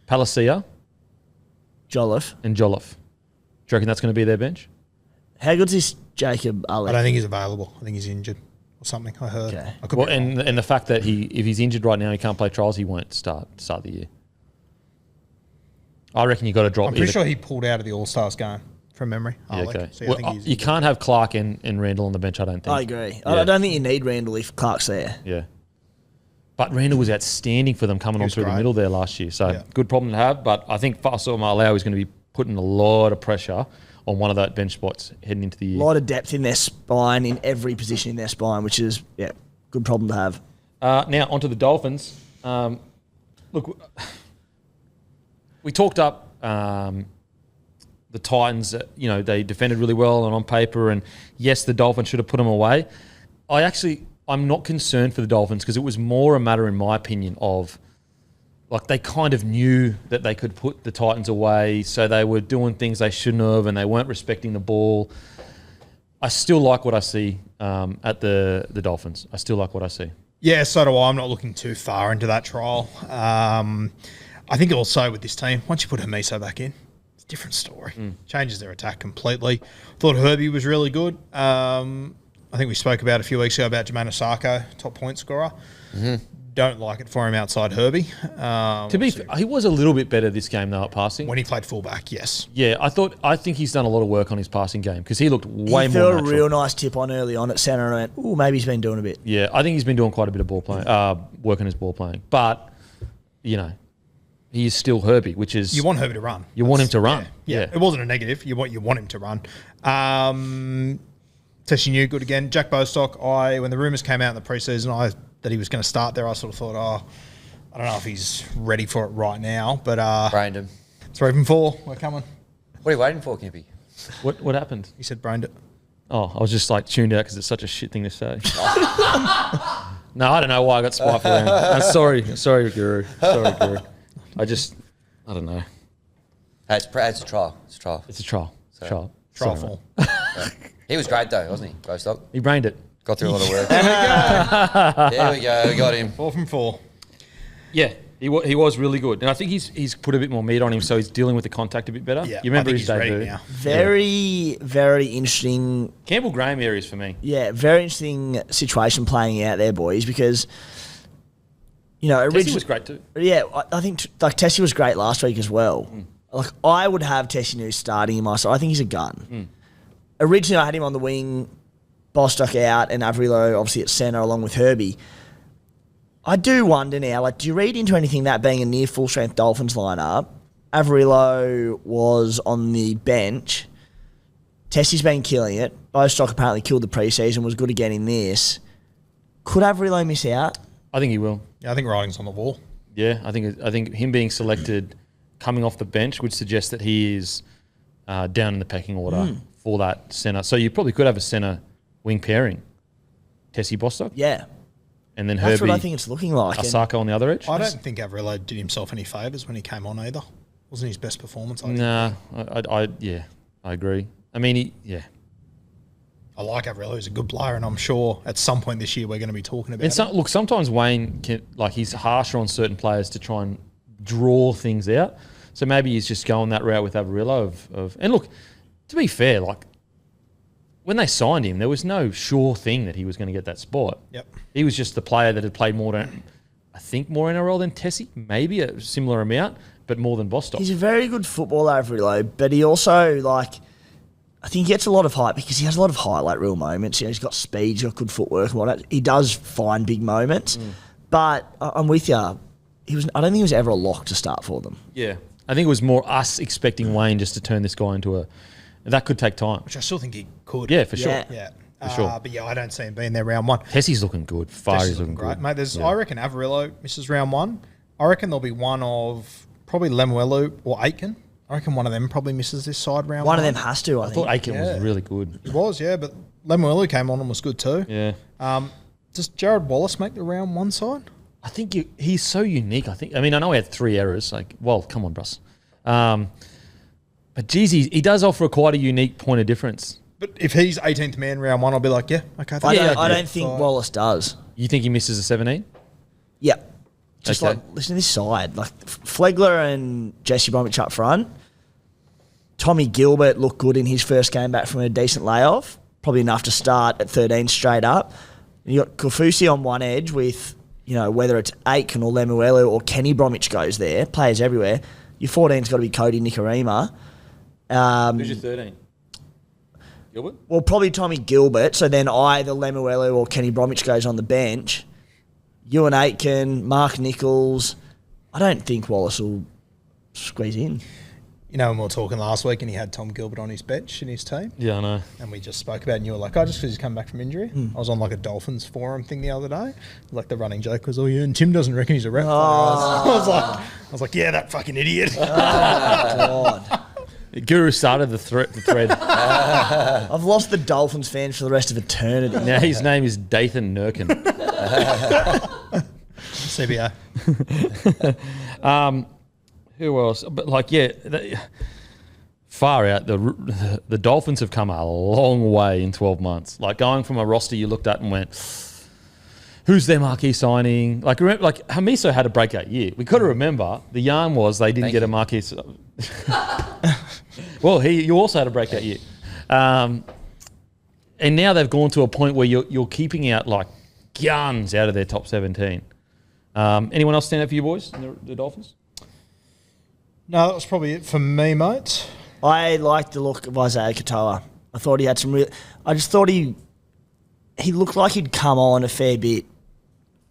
Palasia, Jolliffe. And Jolliffe. Do you reckon that's going to be their bench? How good's this Jacob Ali? I don't think he's available. I think he's injured or something. I heard. Okay. And the fact that if he's injured right now, he can't play trials, he won't start the year. I reckon you got to drop. I'm pretty sure he pulled out of the All Stars game from memory. Yeah, okay. So you can't have Clark and Randall on the bench, I don't think. I agree. Yeah. I don't think you need Randall if Clark's there. Yeah. But Randall was outstanding for them coming on through the middle there last year. So good problem to have. But I think Fa'asuamaleaui is going to be putting a lot of pressure on one of that bench spots heading into the year. A lot of depth in their spine, in every position in their spine, which is, good problem to have. Now, onto the Dolphins. Look, we talked up the Titans. They defended really well and on paper. And, yes, the Dolphins should have put them away. I'm not concerned for the Dolphins because it was more a matter, in my opinion, of they kind of knew that they could put the Titans away, so they were doing things they shouldn't have, and they weren't respecting the ball. I still like what I see at the Dolphins. I still like what I see. Yeah, so do I. I'm not looking too far into that trial. I think also with this team, once you put Hamiso back in, it's a different story. Changes their attack completely. Thought Herbie was really good. I think we spoke about a few weeks ago about Jermaine Osako, top point scorer. Mm-hmm. Don't like it for him outside Herbie. To be fair, he was a little bit better this game though at passing. When he played fullback, yes. Yeah, I think he's done a lot of work on his passing game because he looked way more natural. He threw a real nice tip on early on at centre and I went, maybe he's been doing a bit. Yeah, I think he's been doing quite a bit of ball playing, work on his ball playing. But, he is still Herbie, which is... You want Herbie to run. You want him to run. Yeah. It wasn't a negative. You want him to run. Tessie New, good again. Jack Bostock, when the rumours came out in the preseason, that he was going to start there, I sort of thought, I don't know if he's ready for it right now, but... Brained him. 3 from 4, we're coming. What are you waiting for, Kimpy? What happened? He said brained it. Oh, I was just tuned out because it's such a shit thing to say. No, I don't know why I got spiteful then. Sorry, Guru. Sorry, Guru. I don't know. Hey, it's a trial. It's a trial. Trial fall. He was great though, wasn't he, Bostock? He brained it. Got through a lot of work. There we go. We got him. 4 from 4. Yeah. He was really good. And I think he's put a bit more meat on him, so he's dealing with the contact a bit better. Yeah, You remember I think his he's ready debut? now. Very, very interesting. Campbell Graham areas for me. Yeah, very interesting situation playing out there, boys, because, Tessie was great too. Yeah, I think Tessie was great last week as well. Like, I would have Tessie New starting in my side. I think he's a gun. Originally, I had him on the wing, Bostock out, and Averillo obviously at centre along with Herbie. I do wonder now, like, do you read into anything that being a near full-strength Dolphins lineup? Averillo was on the bench. Tessie's been killing it. Bostock apparently killed the preseason, was good again in this. Could Averillo miss out? I think he will. Yeah, I think writing's on the wall. Yeah, I think him being selected coming off the bench would suggest that he is down in the pecking order for that centre. So you probably could have a centre wing pairing. Tessie Bostock? Yeah. And then That's Herbie, what I think it's looking like. Asako on the other edge? I don't think Averillo did himself any favours when he came on either. Wasn't his best performance. Nah, I agree. I mean, I like Averillo. He's a good player, and I'm sure at some point this year we're going to be talking about it. look, sometimes Wayne he's harsher on certain players to try and draw things out. So maybe he's just going that route with Averillo and look, to be fair, like when they signed him, there was no sure thing that he was going to get that spot. Yep. He was just the player that had played more NRL than Tessie, maybe a similar amount, but more than Bostock. He's a very good footballer, Averillo, but he also, I think he gets a lot of hype because he has a lot of highlight reel moments. He's got speed, he's got good footwork and whatnot. He does find big moments, but I'm with you. I don't think he was ever a lock to start for them. Yeah. I think it was more us expecting Wayne just to turn this guy into that could take time. Which I still think he could. Yeah, for sure. Yeah. Yeah. sure. But yeah, I don't see him being there round one. Tessie's looking good. Farie's looking great, good. mate. I reckon Averillo misses round one. I reckon there'll be one of probably Lemuelu or Aitken. I reckon one of them probably misses this side round one. One of them has to, I I think. thought Aiken was really good. He was, yeah, but Lemuelu came on and was good too. Yeah. Does Jared Wallace make the round one side? I think he's so unique. I know he had 3 errors. Come on, Bruss. But geez, he does offer quite a unique point of difference. But if he's 18th man round one, I'll be like, yeah, okay. I don't think Wallace does. You think he misses a 17? Yeah. Just Okay. listen to this side. Like Flegler and Jesse Bromwich up front. Tommy Gilbert looked good in his first game back from a decent layoff. Probably enough to start at 13 straight up. And you got Kofusi on one edge with, whether it's Aitken or Lemuelu or Kenny Bromwich goes there, players everywhere. Your 14's got to be Cody Nikorima. Who's your 13? Gilbert? Well, probably Tommy Gilbert. So then either Lemuelu or Kenny Bromwich goes on the bench. Ewan Aitken, Mark Nichols. I don't think Wallace will squeeze in. When we were talking last week and he had Tom Gilbert on his bench in his team, Yeah, I know. and we just spoke about it and you were like, just because he's come back from injury. I was on a Dolphins forum thing the other day. The running joke was, and Tim doesn't reckon he's a rep player. I was like, yeah, that fucking idiot. God. Guru started the thread. I've lost the Dolphins fans for the rest of eternity. Now his name is Dathan Nurkin. CBA. Who else? But far out. The Dolphins have come a long way in 12 months. Going from a roster you looked at and went, who's their marquee signing? Remember, Hamiso had a breakout year. We got to remember the yarn was they didn't get a marquee. Well, you also had a breakout year, and now they've gone to a point where you're keeping out guns out of their top 17. Anyone else stand out for you boys in the Dolphins? No, that was probably it for me, mate. I like the look of Isaiah Katoa. I thought he had some real... I just thought he looked like he'd come on a fair bit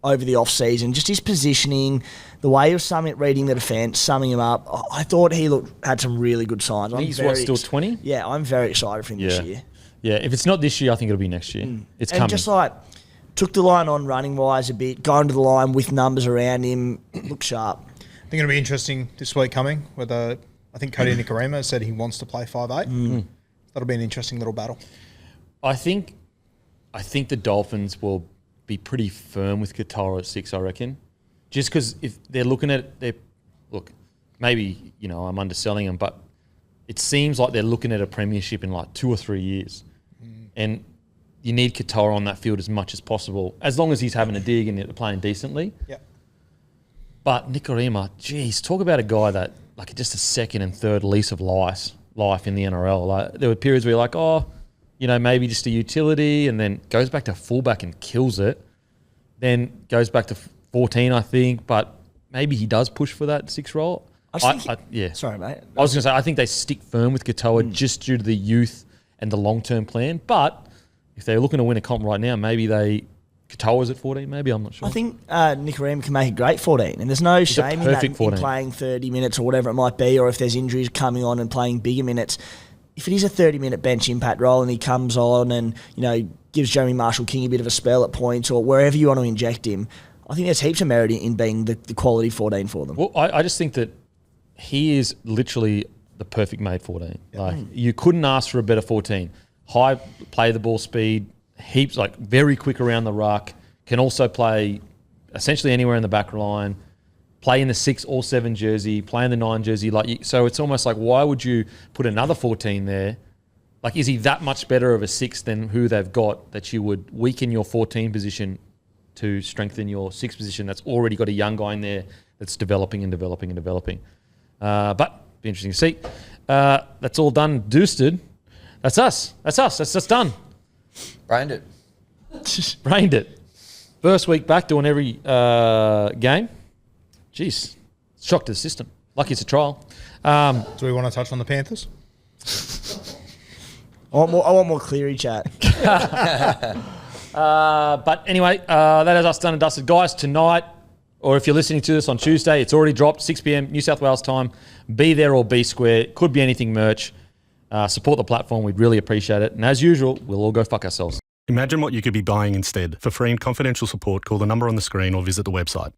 over the off-season. Just his positioning, the way he was reading the defence, summing him up. I thought he had some really good signs. He's still 20? Yeah, I'm very excited for him this year. Yeah, if it's not this year, I think it'll be next year. It's And coming. just took the line on running-wise a bit, going to the line with numbers around him, looked sharp. I think it'll be interesting this week coming. I think Cody Nikorima said he wants to play 5'8". That'll be an interesting little battle. I think the Dolphins will be pretty firm with Katoa at 6, I reckon. Just because if they're looking at it, maybe, I'm underselling them, but it seems like they're looking at a premiership in 2 or 3 years. And you need Katoa on that field as much as possible, as long as he's having a dig and playing decently. Yep. But Nikorima, geez, talk about a guy that like just a second and third lease of life in the NRL. Like, there were periods where you're like, oh, you know, maybe just a utility, and then goes back to fullback and kills it. Then goes back to 14, I think, but maybe he does push for that 6 role. Yeah. Sorry, mate. I was going to say, I think they stick firm with Katoa just due to the youth and the long-term plan. But if they're looking to win a comp right now, maybe Katoa's at 14, maybe, I'm not sure. I think Nikorima can make a great 14, and there's no shame in that in playing 30 minutes or whatever it might be, or if there's injuries coming on and playing bigger minutes. If it is a 30-minute bench impact role and he comes on and, you know, gives Jeremy Marshall-King a bit of a spell at points or wherever you want to inject him, I think there's heaps of merit in being the quality 14 for them. Well, I just think that he is literally the perfect mate 14. Like, you couldn't ask for a better 14. High play the ball speed, heaps, like very quick around the ruck, can also play essentially anywhere in the back line, play in the 6 or 7 jersey, play in the 9 jersey. So it's almost like, why would you put another 14 there? Like, is he that much better of a 6 than who they've got that you would weaken your 14 position to strengthen your 6 position that's already got a young guy in there that's developing and developing and developing? But be interesting to see. That's all done, dusted. That's us. That's just done. Brained it. Brained it. First week back doing every game. Jeez. Shock to the system. Lucky it's a trial. Do we want to touch on the Panthers? I want more Cleary chat. But anyway, that is us done and dusted. Guys, tonight, or if you're listening to this on Tuesday, it's already dropped, 6 p.m. New South Wales time. Be there or be square. Could be anything merch. Support the platform. We'd really appreciate it. And as usual, we'll all go fuck ourselves. Imagine what you could be buying instead. For free and confidential support, call the number on the screen or visit the website.